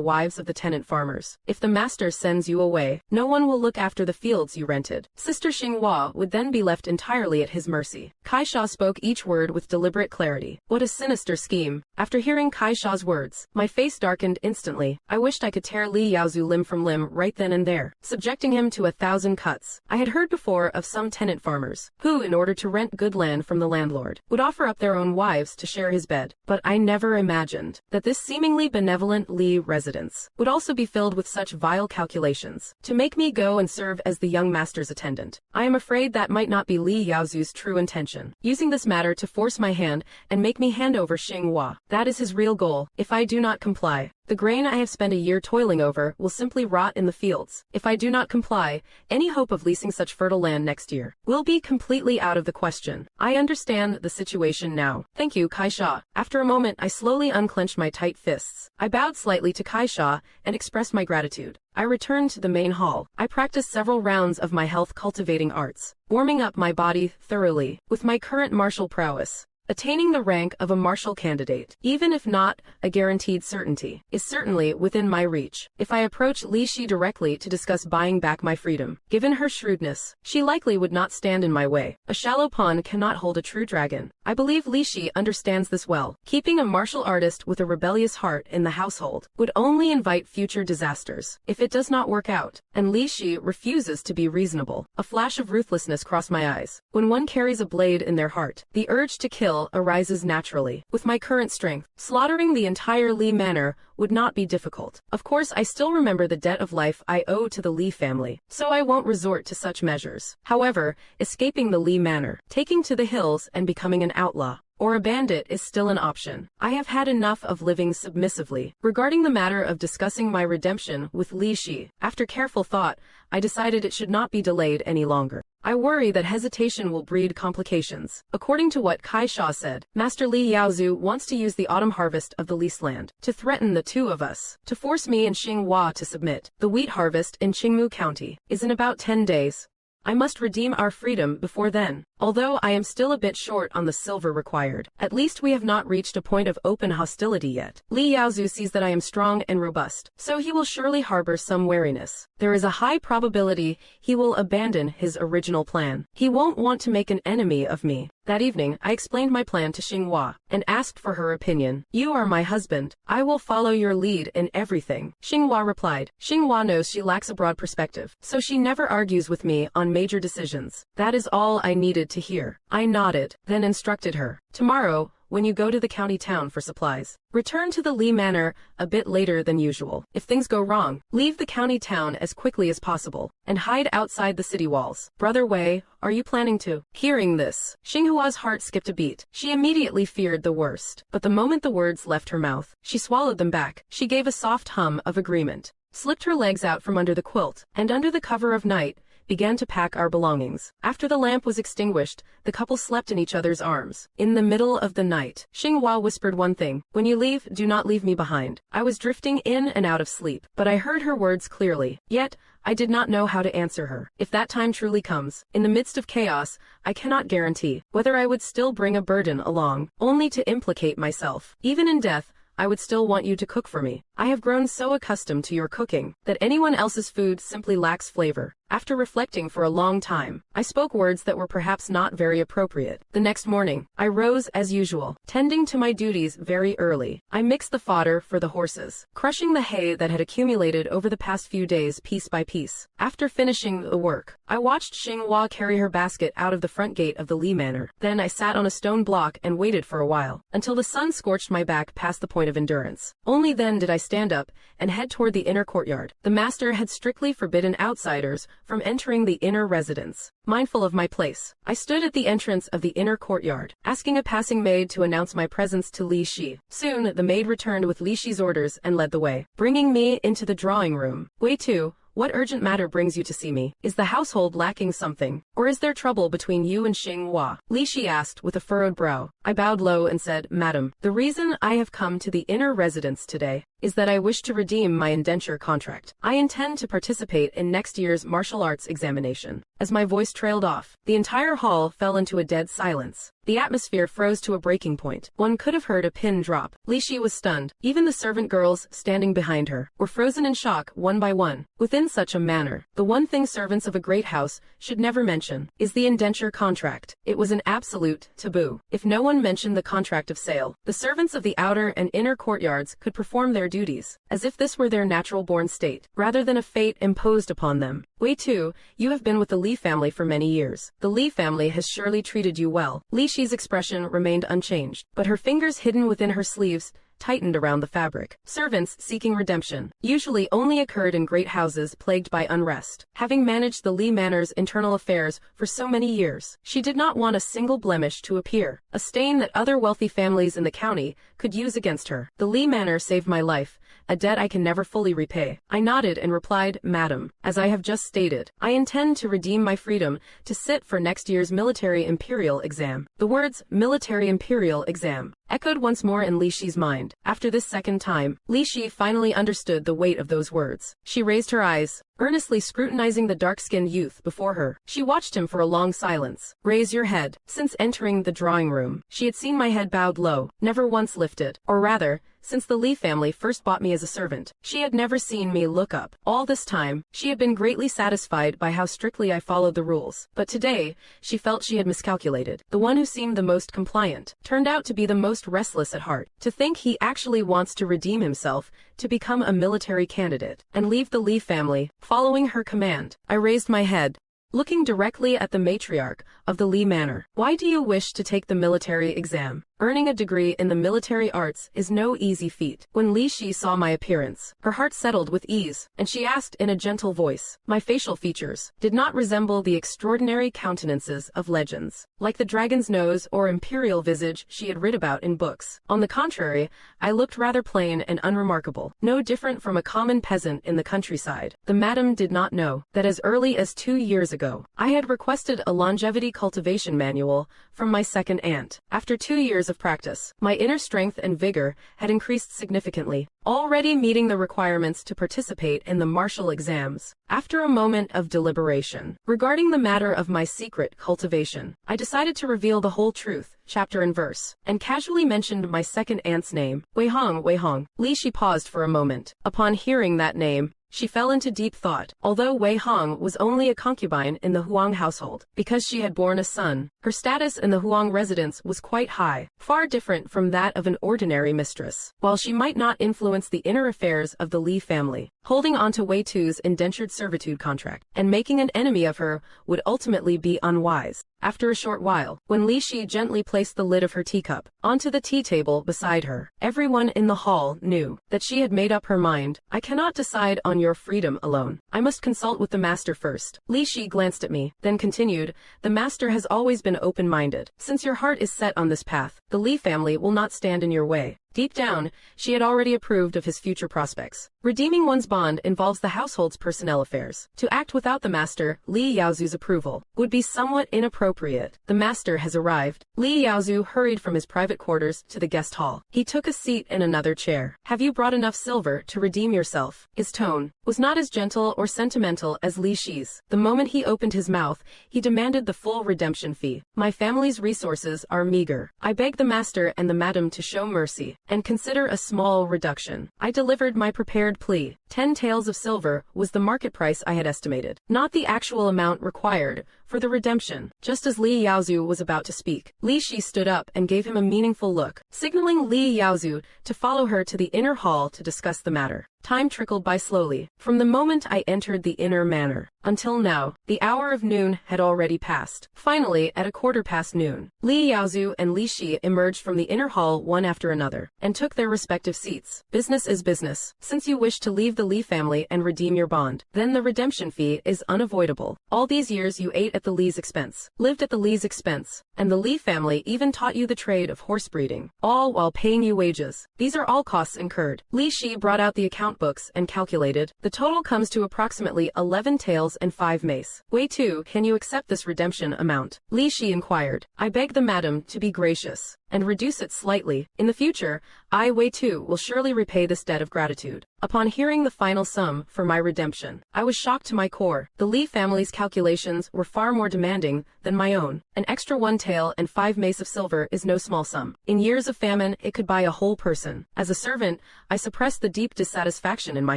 wives of the tenant farmers. If the master sends you away, no one will look after the fields you rented. Sister Xinghua would then be left entirely at his mercy. Kaisha spoke each word with deliberate clarity. What a sinister scheme. After hearing Kaisha's words, my face darkened instantly. I wished I could tear Li Yaozu limb from limb right then and there, subjecting him to 1,000 cuts. I had heard before of some tenant farmers, who, in order to rent good land from the landlord, would offer up their own wives to share his bed. But I never imagined that this seemingly benevolent Li residence would also be filled with such vile calculations, to make me go and serve as the young master's attendant. I am afraid that might not be Li Yaozu's true intention, using this matter to force my hand and make me hand over Xinghua. That is his real goal. If I do not comply, the grain I have spent a year toiling over will simply rot in the fields. If I do not comply, any hope of leasing such fertile land next year will be completely out of the question. I understand the situation now. Thank you, Kaisha. After a moment, I slowly unclenched my tight fists. I bowed slightly to Kaisha and expressed my gratitude. I returned to the main hall. I practiced several rounds of my health cultivating arts, warming up my body thoroughly with my current martial prowess. Attaining the rank of a martial candidate, even if not a guaranteed certainty, is certainly within my reach. If I approach Li Shi directly to discuss buying back my freedom, given her shrewdness, she likely would not stand in my way. A shallow pond cannot hold a true dragon. I believe Li Shi understands this well. Keeping a martial artist with a rebellious heart in the household would only invite future disasters. If it does not work out, and Li Shi refuses to be reasonable, a flash of ruthlessness crossed my eyes. When one carries a blade in their heart, the urge to kill will arises naturally. With my current strength, slaughtering the entire Li manor would not be difficult. Of course, I still remember the debt of life I owe to the Li family, so I won't resort to such measures. However, escaping the Li manor, taking to the hills and becoming an outlaw, or a bandit is still an option. I have had enough of living submissively. Regarding the matter of discussing my redemption with Li Shi, after careful thought, I decided it should not be delayed any longer. I worry that hesitation will breed complications. According to what Kai Sha said, Master Li Yaozu wants to use the autumn harvest of the leased land to threaten the two of us, to force me and Xinghua to submit. The wheat harvest in Qingmu County is in about 10 days. I must redeem our freedom before then. Although I am still a bit short on the silver required, at least we have not reached a point of open hostility yet. Li Yaozu sees that I am strong and robust, so he will surely harbor some wariness. There is a high probability he will abandon his original plan. He won't want to make an enemy of me. That evening, I explained my plan to Xinghua and asked for her opinion. You are my husband. I will follow your lead in everything. Xinghua replied. Xinghua knows she lacks a broad perspective, so she never argues with me on major decisions. That is all I needed to hear. I nodded, then instructed her. Tomorrow, when you go to the county town for supplies, return to the Li Manor a bit later than usual. If things go wrong, leave the county town as quickly as possible and hide outside the city walls. Brother Wei, are you planning to? Hearing this, Xinghua's heart skipped a beat. She immediately feared the worst, but the moment the words left her mouth, she swallowed them back. She gave a soft hum of agreement, slipped her legs out from under the quilt, and under the cover of night, began to pack our belongings. After the lamp was extinguished, the couple slept in each other's arms. In the middle of the night, Xinghua whispered one thing: when you leave, do not leave me behind. I was drifting in and out of sleep, but I heard her words clearly. Yet, I did not know how to answer her. If that time truly comes, in the midst of chaos, I cannot guarantee whether I would still bring a burden along, only to implicate myself. Even in death, I would still want you to cook for me. I have grown so accustomed to your cooking that anyone else's food simply lacks flavor. After reflecting for a long time, I spoke words that were perhaps not very appropriate. The next morning, I rose as usual, tending to my duties very early. I mixed the fodder for the horses, crushing the hay that had accumulated over the past few days piece by piece. After finishing the work, I watched Xinghua carry her basket out of the front gate of the Li Manor. Then I sat on a stone block and waited for a while, until the sun scorched my back past the point of endurance. Only then did I stand up and head toward the inner courtyard. The master had strictly forbidden outsiders from entering the inner residence. Mindful of my place, I stood at the entrance of the inner courtyard, asking a passing maid to announce my presence to Li Shi. Soon, the maid returned with Li Shi's orders and led the way, bringing me into the drawing room. Wei Tu, what urgent matter brings you to see me? Is the household lacking something? Or is there trouble between you and Xinghua? Li Shi asked with a furrowed brow. I bowed low and said, Madam, the reason I have come to the inner residence today is that I wish to redeem my indenture contract. I intend to participate in next year's martial arts examination. As my voice trailed off, the entire hall fell into a dead silence. The atmosphere froze to a breaking point. One could have heard a pin drop. Li Shi was stunned. Even the servant girls standing behind her were frozen in shock one by one. Within such a manner, the one thing servants of a great house should never mention is the indenture contract. It was an absolute taboo. If no one mentioned the contract of sale, the servants of the outer and inner courtyards could perform their duties, as if this were their natural-born state, rather than a fate imposed upon them. Wei Tu, you have been with the Li family for many years. The Li family has surely treated you well. Li Shi's expression remained unchanged, but her fingers hidden within her sleeves tightened around the fabric. Servants seeking redemption usually only occurred in great houses plagued by unrest. Having managed the Li Manor's internal affairs for so many years, she did not want a single blemish to appear, a stain that other wealthy families in the county could use against her. The Li Manor saved my life, a debt I can never fully repay. I nodded and replied, Madam, as I have just stated, I intend to redeem my freedom to sit for next year's military imperial exam. The words military imperial exam echoed once more in Li Shi's mind. After this second time, Li Shi finally understood the weight of those words. She raised her eyes, earnestly scrutinizing the dark-skinned youth before her. She watched him for a long silence. Raise your head. Since entering the drawing room, she had seen my head bowed low, never once lifted. Or rather, since the Li family first bought me as a servant, she had never seen me look up. All this time, she had been greatly satisfied by how strictly I followed the rules. But today, she felt she had miscalculated. The one who seemed the most compliant turned out to be the most restless at heart. To think he actually wants to redeem himself, to become a military candidate, and leave the Li family, following her command. I raised my head. looking directly at the matriarch of the Li manor. Why do you wish to take the military exam? Earning a degree in the military arts is no easy feat. When Li Shi saw my appearance, her heart settled with ease, and she asked in a gentle voice. My facial features did not resemble the extraordinary countenances of legends, like the dragon's nose or imperial visage she had read about in books. On the contrary, I looked rather plain and unremarkable, no different from a common peasant in the countryside. The madam did not know that as early as 2 years ago, I had requested a longevity cultivation manual from my second aunt. After 2 years of practice, my inner strength and vigor had increased significantly, already meeting the requirements to participate in the martial exams. After a moment of deliberation regarding the matter of my secret cultivation, I decided to reveal the whole truth, chapter and verse, and casually mentioned my second aunt's name, Wei Hong. Wei Hong. Li Shi paused for a moment. Upon hearing that name, she fell into deep thought. Although Wei Hong was only a concubine in the Huang household, because she had borne a son, her status in the Huang residence was quite high, far different from that of an ordinary mistress. While she might not influence the inner affairs of the Li family, holding on to Wei Tu's indentured servitude contract and making an enemy of her would ultimately be unwise. After a short while, when Li Shi gently placed the lid of her teacup onto the tea table beside her, everyone in the hall knew that she had made up her mind. I cannot decide on your freedom alone. I must consult with the master first. Li Shi glanced at me, then continued, the master has always been open-minded. Since your heart is set on this path, the Li family will not stand in your way. Deep down, she had already approved of his future prospects. Redeeming one's bond involves the household's personnel affairs. To act without the master, Li Yaozu's approval, would be somewhat inappropriate. The master has arrived. Li Yaozu hurried from his private quarters to the guest hall. He took a seat in another chair. Have you brought enough silver to redeem yourself? His tone was not as gentle or sentimental as Li Shi's. The moment he opened his mouth, he demanded the full redemption fee. My family's resources are meager. I beg the master and the madam to show mercy and consider a small reduction. I delivered my prepared plea. 10 taels of silver was the market price I had estimated, not the actual amount required for the redemption. Just as Li Yaozu was about to speak, Li Shi stood up and gave him a meaningful look, signaling Li Yaozu to follow her to the inner hall to discuss the matter. Time trickled by slowly. From the moment I entered the inner manor until now, the hour of noon had already passed. Finally, at 1/4 noon, Li Yaozu and Li Shi emerged from the inner hall one after another and took their respective seats. Business is business. Since you wish to leave the Li family and redeem your bond, then the redemption fee is unavoidable. All these years you ate at the Li's expense, lived at the Li's expense, and the Li family even taught you the trade of horse breeding, all while paying you wages. These are all costs incurred. Li Shi brought out the account books and calculated. The total comes to approximately 11 taels and 5 mace. Wei Tu, can you accept this redemption amount? Li Shi inquired. I beg the madam to be gracious and reduce it slightly. In the future, I, Wei Tu, will surely repay this debt of gratitude. Upon hearing the final sum for my redemption, I was shocked to my core. The Li family's calculations were far more demanding than my own. An extra 1 tael and 5 mace of silver is no small sum. In years of famine, it could buy a whole person. As a servant, I suppressed the deep dissatisfaction in my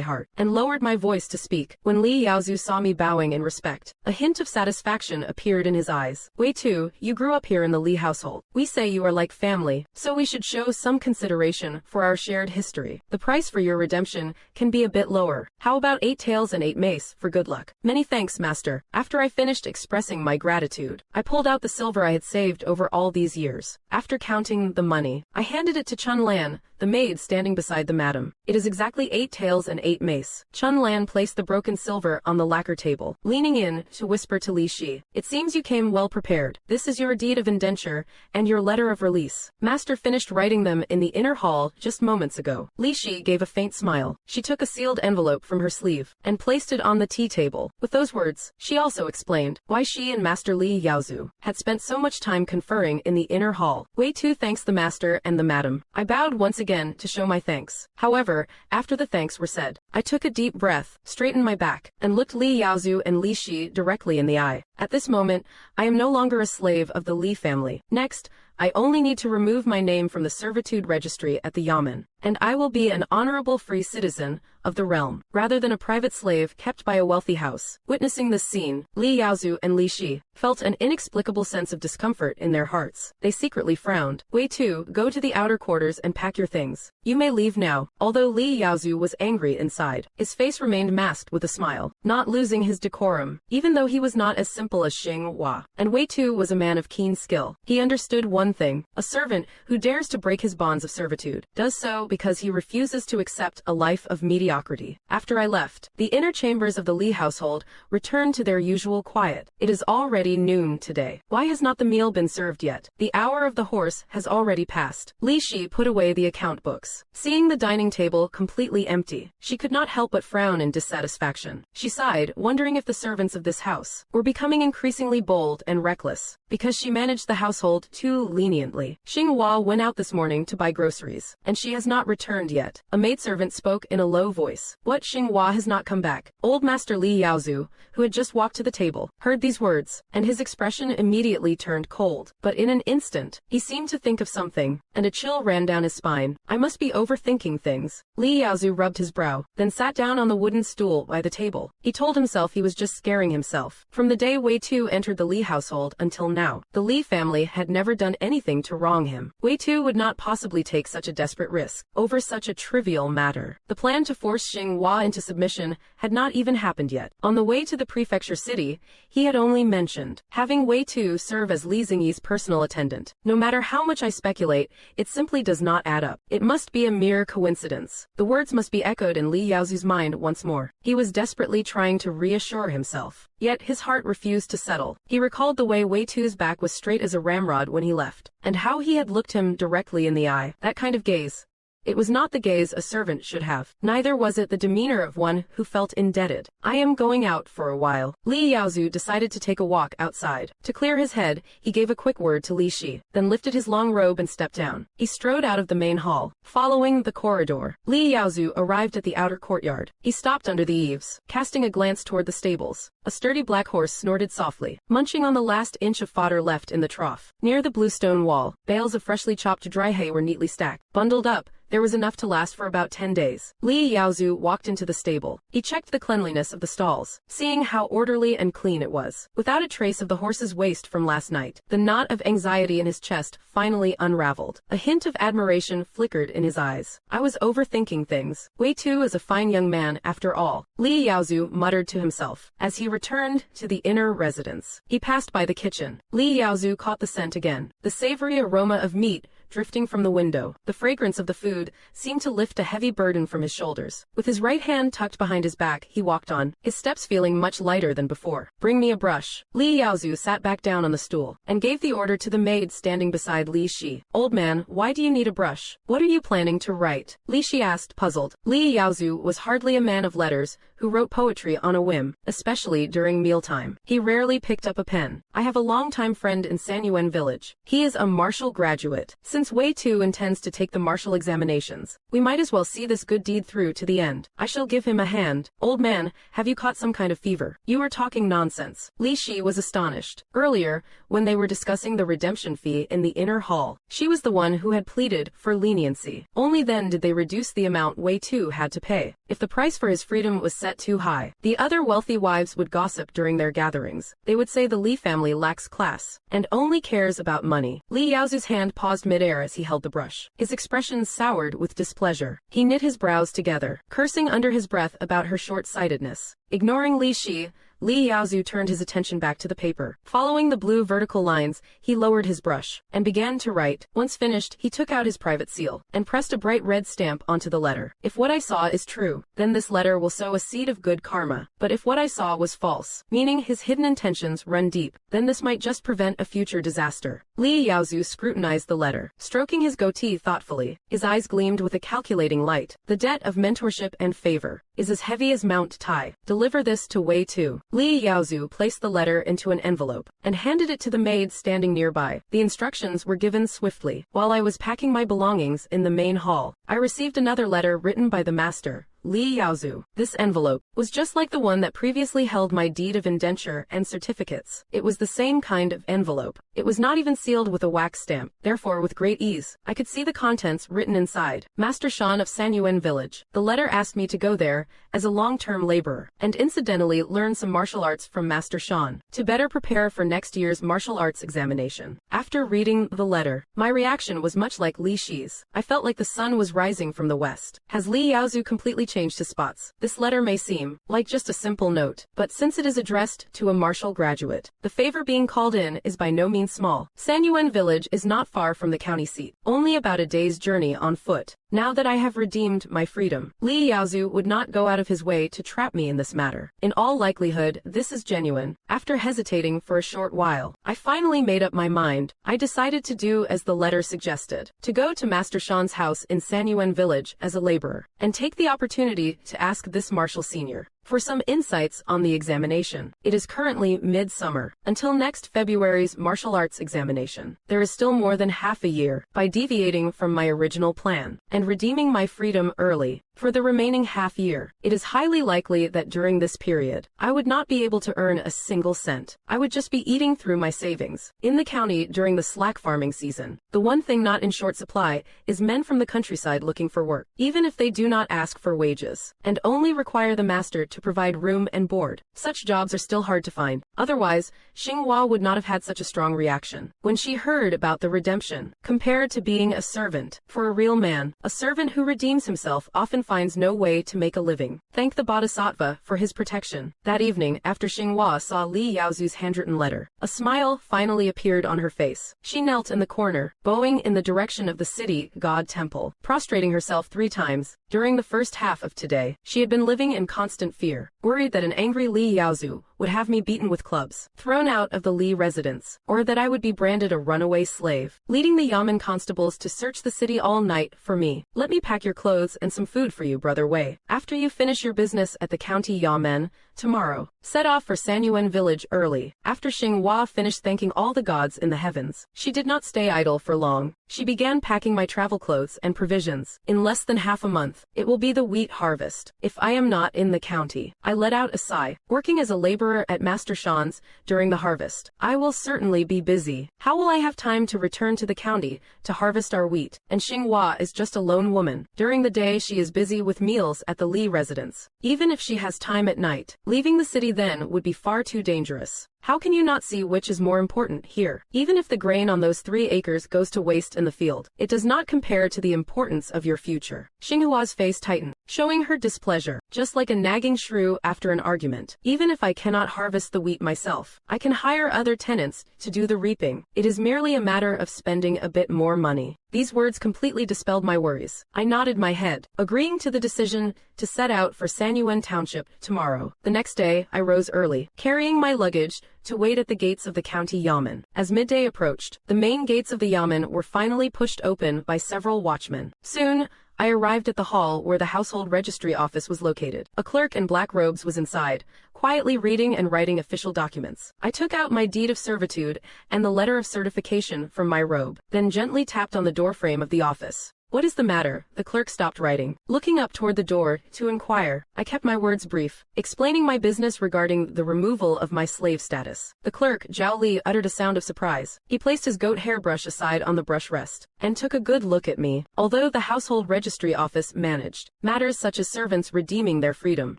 heart and lowered my voice to speak. When Li Yaozu saw me bowing in respect, a hint of satisfaction appeared in his eyes. Wei Tu, you grew up here in the Li household. We say you are like family, so we should show some consideration for our shared history. The price for your redemption can be a bit lower. How about 8 taels and 8 mace for good luck? Many thanks, master. After I finished expressing my gratitude, I pulled out the silver I had saved over all these years. After counting the money, I handed it to Chun Lan, the maid standing beside the madam. It is exactly 8 taels and 8 mace. Chun Lan placed the broken silver on the lacquer table, leaning in to whisper to Li Shi. It seems you came well prepared. This is your deed of indenture and your letter of release. Master finished writing them in the inner hall just moments ago. Li Shi gave a faint smile. She took a sealed envelope from her sleeve and placed it on the tea table. With those words, she also explained why she and Master Li Yaozu had spent so much time conferring in the inner hall. Wei Tu thanks the master and the madam. I bowed once again to show my thanks. However, after the thanks were said, I took a deep breath, straightened my back, and looked Li Yaozu and Li Shi directly in the eye. At this moment, I am no longer a slave of the Li family. Next, I only need to remove my name from the servitude registry at the Yamen. and I will be an honorable free citizen of the realm, rather than a private slave kept by a wealthy house. Witnessing this scene, Li Yaozu and Li Shi felt an inexplicable sense of discomfort in their hearts. They secretly frowned. Wei Tu, go to the outer quarters and pack your things. You may leave now. Although Li Yaozu was angry inside, his face remained masked with a smile, not losing his decorum, even though he was not as simple as Xing Hua. And Wei Tu was a man of keen skill. He understood one thing: a servant who dares to break his bonds of servitude does so because he refuses to accept a life of mediocrity. After I left, the inner chambers of the Li household returned to their usual quiet. It is already noon today. Why has not the meal been served yet? The hour of the horse has already passed. Li Shi put away the account books. Seeing the dining table completely empty, she could not help but frown in dissatisfaction. She sighed, wondering if the servants of this house were becoming increasingly bold and reckless because she managed the household too leniently. Xing Hua went out this morning to buy groceries, and she has not returned yet. A maidservant spoke in a low voice. What, Xing Hua has not come back? Old Master Li Yaozu, who had just walked to the table, heard these words, and his expression immediately turned cold. But in an instant, he seemed to think of something, and a chill ran down his spine. I must be overthinking things. Li Yaozu rubbed his brow, then sat down on the wooden stool by the table. He told himself he was just scaring himself. From the day Wei Tu entered the Li household until now, the Li family had never done anything to wrong him. Wei Tu would not possibly take such a desperate risk over such a trivial matter. The plan to force Xing Hua into submission had not even happened yet. On the way to the prefecture city, he had only mentioned having Wei Tu serve as Li Xingyi's personal attendant. No matter how much I speculate, it simply does not add up. It must be a mere coincidence. The words must be echoed in Li Yaozu's mind once more. He was desperately trying to reassure himself. Yet his heart refused to settle. He recalled the way Wei Tu's back was straight as a ramrod when he left, and how he had looked him directly in the eye. That kind of gaze. It was not the gaze a servant should have. Neither was it the demeanor of one who felt indebted. I am going out for a while. Li Yaozu decided to take a walk outside. To clear his head, he gave a quick word to Li Shi, then lifted his long robe and stepped down. He strode out of the main hall, following the corridor. Li Yaozu arrived at the outer courtyard. He stopped under the eaves, casting a glance toward the stables. A sturdy black horse snorted softly, munching on the last inch of fodder left in the trough. Near the bluestone wall, bales of freshly chopped dry hay were neatly stacked. Bundled up, there was enough to last for about 10 days. Li Yaozu walked into the stable. He checked the cleanliness of the stalls, seeing how orderly and clean it was, without a trace of the horse's waste from last night. The knot of anxiety in his chest finally unraveled. A hint of admiration flickered in his eyes. I was overthinking things. Wei Tu is a fine young man after all, Li Yaozu muttered to himself as he returned to the inner residence. He passed by the kitchen. Li Yaozu caught the scent again, the savory aroma of meat drifting from the window. The fragrance of the food seemed to lift a heavy burden from his shoulders. With his right hand tucked behind his back, he walked on, his steps feeling much lighter than before. Bring me a brush. Li Yaozu sat back down on the stool and gave the order to the maid standing beside Li Shi. Old man, why do you need a brush? What are you planning to write? Li Shi asked, puzzled. Li Yaozu was hardly a man of letters who wrote poetry on a whim, especially during mealtime. He rarely picked up a pen. I have a longtime friend in Sanyuan village. He is a martial graduate. Since Wei Tu intends to take the martial examinations, we might as well see this good deed through to the end. I shall give him a hand. Old man, have you caught some kind of fever? You are talking nonsense. Li Shi was astonished. Earlier, when they were discussing the redemption fee in the inner hall, she was the one who had pleaded for leniency. Only then did they reduce the amount Wei Tu had to pay. If the price for his freedom was set too high, the other wealthy wives would gossip during their gatherings. They would say the Li family lacks class and only cares about money. Li Yaozu's hand paused midair as he held the brush. His expression soured with displeasure. He knit his brows together, cursing under his breath about her short-sightedness. Ignoring Li Shi, Li Yaozu turned his attention back to the paper. Following the blue vertical lines, he lowered his brush and began to write. Once finished, he took out his private seal and pressed a bright red stamp onto the letter. If what I saw is true, then this letter will sow a seed of good karma. But if what I saw was false, meaning his hidden intentions run deep, then this might just prevent a future disaster. Li Yaozu scrutinized the letter, stroking his goatee thoughtfully. His eyes gleamed with a calculating light. The debt of mentorship and favor is as heavy as Mount Tai. Deliver this to Wei Tu. Li Yaozu placed the letter into an envelope and handed it to the maid standing nearby. The instructions were given swiftly. While I was packing my belongings in the main hall, I received another letter written by the master, Li Yaozu. This envelope was just like the one that previously held my deed of indenture and certificates. It was the same kind of envelope. It was not even sealed with a wax stamp. Therefore, with great ease, I could see the contents written inside. Master Shan of Sanyuan village. The letter asked me to go there as a long-term laborer, and incidentally learn some martial arts from Master Shan, to better prepare for next year's martial arts examination. After reading the letter, my reaction was much like Li Shi's. I felt like the sun was rising from the west. Has Li Yaozu completely changed his spots? This letter may seem like just a simple note, but since it is addressed to a martial graduate, the favor being called in is by no means small. Sanyuan village is not far from the county seat, only about a day's journey on foot. Now that I have redeemed my freedom, Li Yaozu would not go out of his way to trap me in this matter. In all likelihood, this is genuine. After hesitating for a short while, I finally made up my mind. I decided to do as the letter suggested, to go to Master Shan's house in Sanyuan village as a laborer, and take the opportunity to ask this martial senior for some insights on the examination. It is currently midsummer. Until next February's martial arts examination, there is still more than half a year. By deviating from my original plan and redeeming my freedom early for the remaining half year, it is highly likely that during this period, I would not be able to earn a single cent. I would just be eating through my savings. In the county during the slack farming season, the one thing not in short supply is men from the countryside looking for work, even if they do not ask for wages, and only require the master to provide room and board. Such jobs are still hard to find. Otherwise, Xinghua would not have had such a strong reaction when she heard about the redemption. Compared to being a servant, for a real man, a servant who redeems himself often finds no way to make a living. Thank the Bodhisattva for his protection. That evening, after Xinghua saw Li Yaozu's handwritten letter, a smile finally appeared on her face. She knelt in the corner, bowing in the direction of the city god temple, prostrating herself 3 times. During the first half of today, she had been living in constant fear, worried that an angry Li Yaozu would have me beaten with clubs, thrown out of the Li residence, or that I would be branded a runaway slave, leading the Yamen constables to search the city all night for me. Let me pack your clothes and some food for you, Brother Wei. After you finish your business at the county Yamen, tomorrow, set off for Sanyuan village early. After Xinghua finished thanking all the gods in the heavens, she did not stay idle for long. She began packing my travel clothes and provisions. In less than half a month, it will be the wheat harvest. If I am not in the county, I let out a sigh. Working as a laborer at Master Shan's during the harvest, I will certainly be busy. How will I have time to return to the county to harvest our wheat? And Xinghua is just a lone woman. During the day she is busy with meals at the Li residence. Even if she has time at night, leaving the city then would be far too dangerous. How can you not see which is more important here? Even if the grain on those 3 acres goes to waste in the field, it does not compare to the importance of your future. Xinghua's face tightened, showing her displeasure, just like a nagging shrew after an argument. Even if I cannot harvest the wheat myself, I can hire other tenants to do the reaping. It is merely a matter of spending a bit more money. These words completely dispelled my worries. I nodded my head, agreeing to the decision to set out for Sanyuan Township tomorrow. The next day, I rose early, carrying my luggage to wait at the gates of the county Yamen. As midday approached, the main gates of the Yamen were finally pushed open by several watchmen. Soon, I arrived at the hall where the household registry office was located. A clerk in black robes was inside, quietly reading and writing official documents. I took out my deed of servitude and the letter of certification from my robe, then gently tapped on the doorframe of the office. What is the matter? The clerk stopped writing, looking up toward the door to inquire. I kept my words brief, explaining my business regarding the removal of my slave status. The clerk, Zhao Li, uttered a sound of surprise. He placed his goat hairbrush aside on the brush rest, and took a good look at me. Although the household registry office managed matters such as servants redeeming their freedom,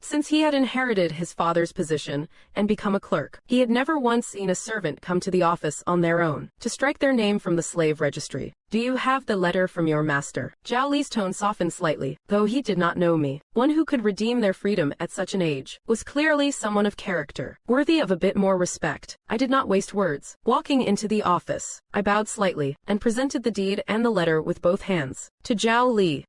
since he had inherited his father's position and become a clerk, he had never once seen a servant come to the office on their own to strike their name from the slave registry. Do you have the letter from your master? Zhao Li's tone softened slightly, though he did not know me. One who could redeem their freedom at such an age was clearly someone of character, worthy of a bit more respect. I did not waste words. Walking into the office, I bowed slightly and presented the deed and the letter with both hands to Zhao Li.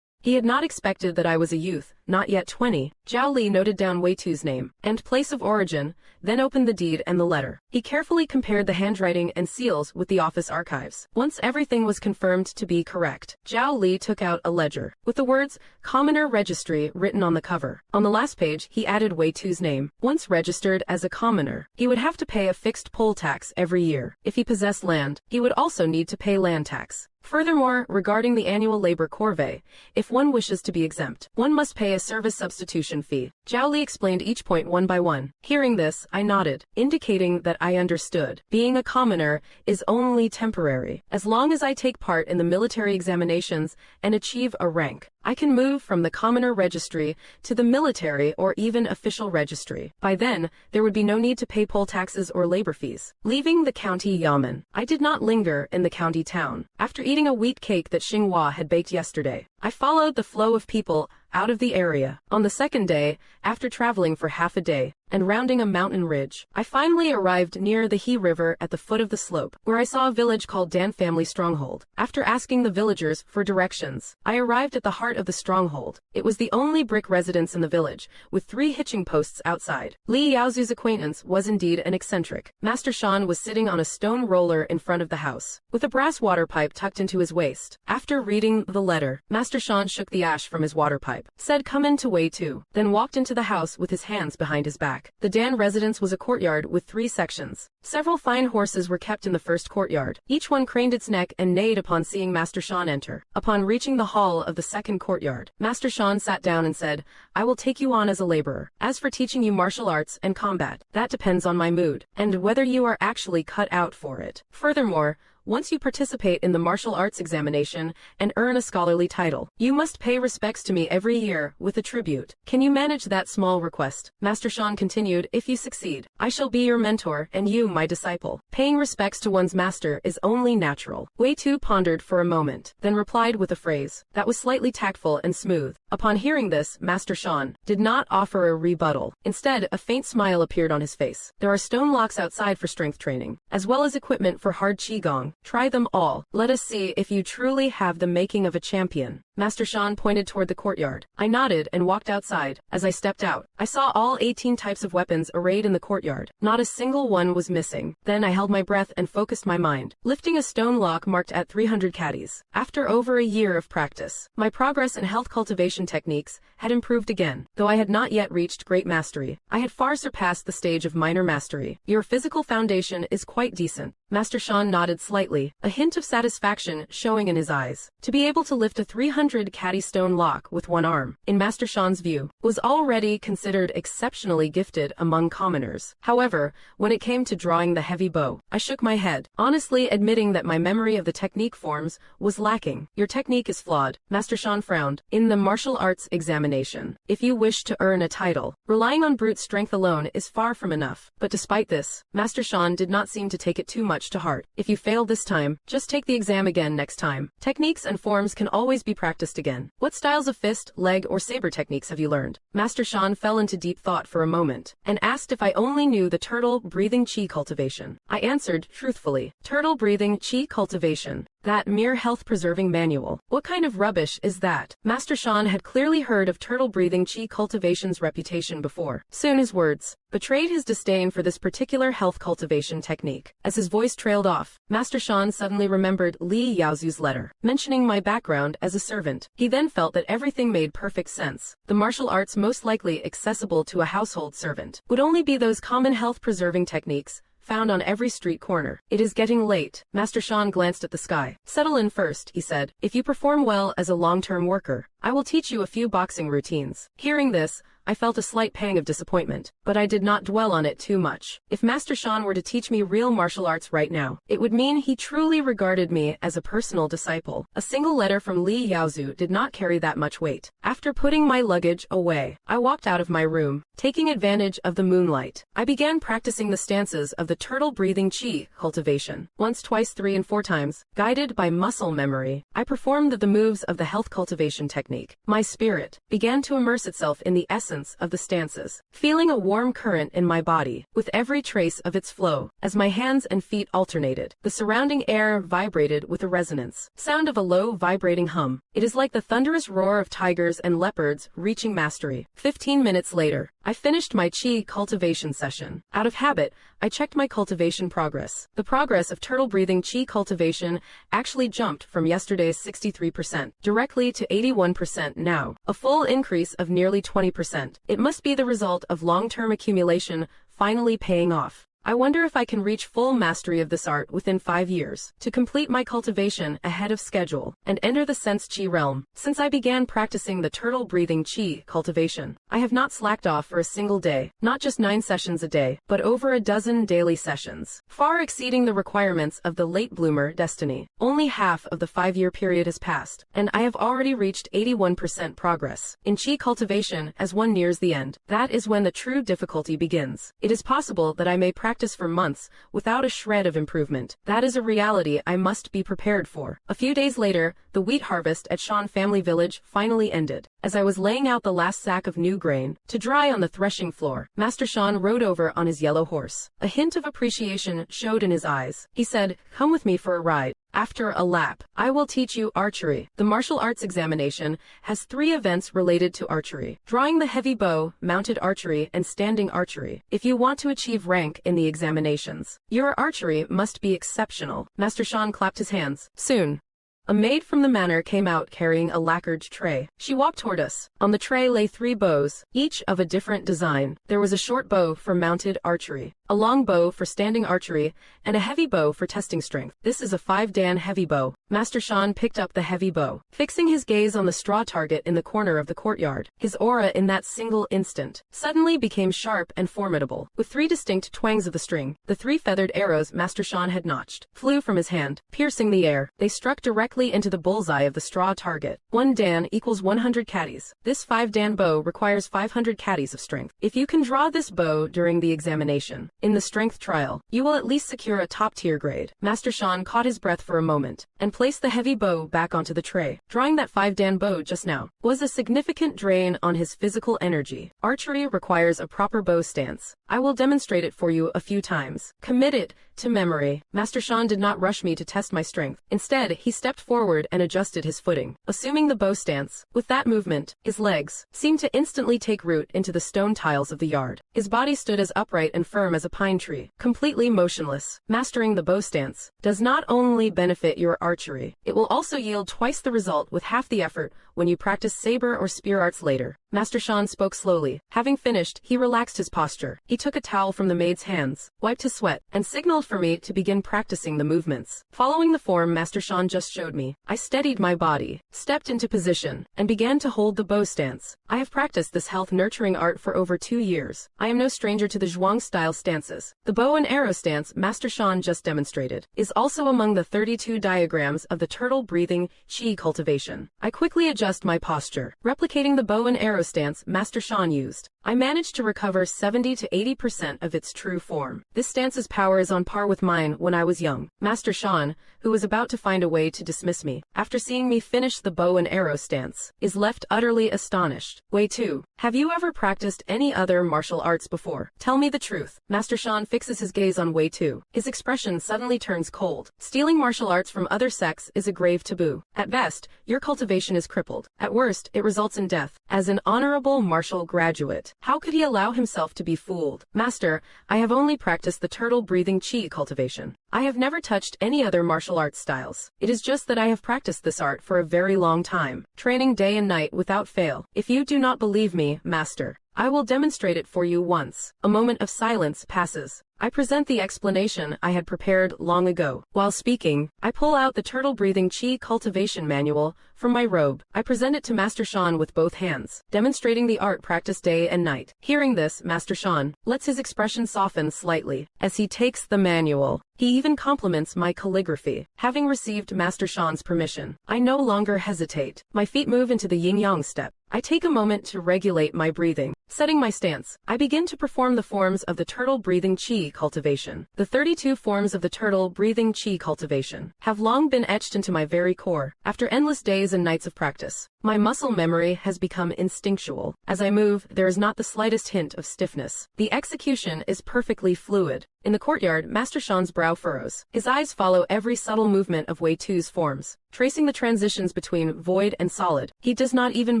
He had not expected that I was a youth, not yet 20. Zhao Li noted down Wei Tu's name and place of origin, then opened the deed and the letter. He carefully compared the handwriting and seals with the office archives. Once everything was confirmed to be correct, Zhao Li took out a ledger, with the words, Commoner Registry, written on the cover. On the last page, he added Wei Tu's name. Once registered as a commoner, he would have to pay a fixed poll tax every year. If he possessed land, he would also need to pay land tax. Furthermore, regarding the annual labor corvée, if one wishes to be exempt, one must pay a service substitution fee. Zhao Li explained each point one by one. Hearing this, I nodded, indicating that I understood. Being a commoner is only temporary. As long as I take part in the military examinations and achieve a rank, I can move from the commoner registry to the military or even official registry. By then, there would be no need to pay poll taxes or labor fees. Leaving the county yamen, I did not linger in the county town. After eating a wheat cake that Xinghua had baked yesterday, I followed the flow of people out of the area. On the second day, after traveling for half a day and rounding a mountain ridge, I finally arrived near the He River at the foot of the slope, where I saw a village called Dan Family Stronghold. After asking the villagers for directions, I arrived at the heart of the stronghold. It was the only brick residence in the village, with 3 hitching posts outside. Li Yaozu's acquaintance was indeed an eccentric. Master Shan was sitting on a stone roller in front of the house, with a brass water pipe tucked into his waist. After reading the letter, Master Shan shook the ash from his water pipe, said come into way 2, then walked into the house with his hands behind his back. The Dan residence was a courtyard with 3 sections. Several fine horses were kept in the first courtyard. Each one craned its neck and neighed upon seeing Master Shan enter. Upon reaching the hall of the second courtyard, Master Shan sat down and said, I will take you on as a laborer. As for teaching you martial arts and combat, that depends on my mood, and whether you are actually cut out for it. Furthermore, once you participate in the martial arts examination and earn a scholarly title, you must pay respects to me every year with a tribute. Can you manage that small request? Master Shan continued, if you succeed, I shall be your mentor and you my disciple. Paying respects to one's master is only natural. Wei Tu pondered for a moment, then replied with a phrase that was slightly tactful and smooth. Upon hearing this, Master Shan did not offer a rebuttal. Instead, a faint smile appeared on his face. There are stone locks outside for strength training, as well as equipment for hard qigong. Try them all. Let us see if you truly have the making of a champion. Master Shan pointed toward the courtyard. I nodded and walked outside. As I stepped out, I saw all 18 types of weapons arrayed in the courtyard. Not a single one was missing. Then I held my breath and focused my mind, lifting a stone lock marked at 300 caddies. After over a year of practice, my progress in health cultivation techniques had improved again. Though I had not yet reached great mastery, I had far surpassed the stage of minor mastery. Your physical foundation is quite decent. Master Shan nodded slightly, a hint of satisfaction showing in his eyes. To be able to lift a 300 caddy stone lock with one arm, in Master Shan's view, was already considered exceptionally gifted among commoners. However, when it came to drawing the heavy bow, I shook my head, honestly admitting that my memory of the technique forms was lacking. Your technique is flawed. Master Shan frowned. In the martial arts examination, if you wish to earn a title, relying on brute strength alone is far from enough. But despite this, Master Shan did not seem to take it too much to heart. If you fail this time, just take the exam again next time. Techniques and forms can always be practiced again. What styles of fist, leg, or saber techniques have you learned? Master Shan fell into deep thought for a moment, and asked if I only knew the turtle-breathing qi cultivation. I answered, truthfully, turtle-breathing qi cultivation. That mere health-preserving manual. What kind of rubbish is that? Master Shan had clearly heard of turtle-breathing qi cultivation's reputation before. Soon his words betrayed his disdain for this particular health cultivation technique. As his voice trailed off, Master Shan suddenly remembered Li Yaozu's letter, mentioning my background as a servant. He then felt that everything made perfect sense. The martial arts most likely accessible to a household servant would only be those common health-preserving techniques found on every street corner. It is getting late. Master Shan glanced at the sky. Settle in first, he said. If you perform well as a long-term worker, I will teach you a few boxing routines. Hearing this, I felt a slight pang of disappointment, but I did not dwell on it too much. If Master Shan were to teach me real martial arts right now, it would mean he truly regarded me as a personal disciple. A single letter from Li Yaozu did not carry that much weight. After putting my luggage away, I walked out of my room, taking advantage of the moonlight. I began practicing the stances of the turtle-breathing qi cultivation. Once, twice, 3 and 4 times, guided by muscle memory, I performed the moves of the health cultivation technique. My spirit began to immerse itself in the essence of the stances, feeling a warm current in my body with every trace of its flow. As my hands and feet alternated, the surrounding air vibrated with a resonance sound of a low vibrating hum. It is like the thunderous roar of tigers and leopards reaching mastery. 15 minutes later, I finished my qi cultivation session. Out of habit, I checked my cultivation progress. The progress of turtle-breathing qi cultivation actually jumped from yesterday's 63% directly to 81% now, a full increase of nearly 20%. It must be the result of long-term accumulation finally paying off. I wonder if I can reach full mastery of this art within 5 years, to complete my cultivation ahead of schedule, and enter the sense Qi realm. Since I began practicing the turtle-breathing Qi cultivation, I have not slacked off for a single day, not just 9 sessions a day, but over a dozen daily sessions, far exceeding the requirements of the late bloomer destiny. Only half of the 5-year period has passed, and I have already reached 81% progress in Qi cultivation. As one nears the end, that is when the true difficulty begins. It is possible that I may practice for months without a shred of improvement. That is a reality I must be prepared for. A few days later, the wheat harvest at Shan family village finally ended. As I was laying out the last sack of new grain to dry on the threshing floor, Master Shan rode over on his yellow horse. A hint of appreciation showed in his eyes. He said, "Come with me for a ride. After a lap, I will teach you archery." The martial arts examination has 3 events related to archery: drawing the heavy bow, mounted archery, and standing archery. If you want to achieve rank in the examinations, your archery must be exceptional. Master Shan clapped his hands. Soon, a maid from the manor came out carrying a lacquered tray. She walked toward us. On the tray lay 3 bows, each of a different design. There was a short bow for mounted archery, a long bow for standing archery, and a heavy bow for testing strength. "This is a 5-dan heavy bow." Master Shan picked up the heavy bow, fixing his gaze on the straw target in the corner of the courtyard. His aura in that single instant suddenly became sharp and formidable. With 3 distinct twangs of the string, the 3 feathered arrows Master Shan had notched flew from his hand, piercing the air. They struck directly into the bullseye of the straw target. 1 dan equals 100 caddies. This 5-dan bow requires 500 caddies of strength. If you can draw this bow during the examination, in the strength trial, you will at least secure a top-tier grade. Master Shan caught his breath for a moment, and placed the heavy bow back onto the tray. Drawing that 5-dan bow just now was a significant drain on his physical energy. Archery requires a proper bow stance. I will demonstrate it for you a few times. Commit it to memory. Master Shan did not rush me to test my strength. Instead, he stepped forward and adjusted his footing, assuming the bow stance. With that movement, his legs seemed to instantly take root into the stone tiles of the yard. His body stood as upright and firm as a pine tree, completely motionless. Mastering the bow stance does not only benefit your archery, it will also yield twice the result with half the effort when you practice saber or spear arts later. Master Shan spoke slowly. Having finished, he relaxed his posture. He took a towel from the maid's hands, wiped his sweat, and signaled for me to begin practicing the movements. Following the form Master Shan just showed me, I steadied my body, stepped into position, and began to hold the bow stance. I have practiced this health-nurturing art for over 2 years. I am no stranger to the zhuang-style stances. The bow and arrow stance Master Shan just demonstrated is also among the 32 diagrams of the turtle-breathing Qi cultivation. I quickly adjust my posture, replicating the bow and arrow stance Master Shan used. I managed to recover 70 to 80% of its true form. This stance's power is on par with mine when I was young. Master Shan, who was about to find a way to dismiss me, after seeing me finish the bow and arrow stance, is left utterly astonished. Wei Tu, have you ever practiced any other martial arts before? Tell me the truth. Master Shan fixes his gaze on Wei Tu. His expression suddenly turns cold. Stealing martial arts from other sects is a grave taboo. At best, your cultivation is crippled. At worst, it results in death. As an honorable martial graduate, how could he allow himself to be fooled? Master, I have only practiced the turtle-breathing Qi cultivation. I have never touched any other martial arts styles. It is just that I have practiced this art for a very long time, training day and night without fail. If you do not believe me, Master, I will demonstrate it for you once. A moment of silence passes. I present the explanation I had prepared long ago. While speaking, I pull out the turtle-breathing Qi cultivation manual from my robe. I present it to Master Shan with both hands, demonstrating the art practiced day and night. Hearing this, Master Shan lets his expression soften slightly as he takes the manual. He even compliments my calligraphy. Having received Master Shan's permission, I no longer hesitate. My feet move into the yin-yang step. I take a moment to regulate my breathing. Setting my stance, I begin to perform the forms of the turtle-breathing Qi cultivation. The 32 forms of the turtle-breathing Qi cultivation have long been etched into my very core. After endless days and nights of practice, my muscle memory has become instinctual. As I move, there is not the slightest hint of stiffness. The execution is perfectly fluid. In the courtyard, Master Shan's brow furrows. His eyes follow every subtle movement of Wei Tu's forms, tracing the transitions between void and solid. He does not even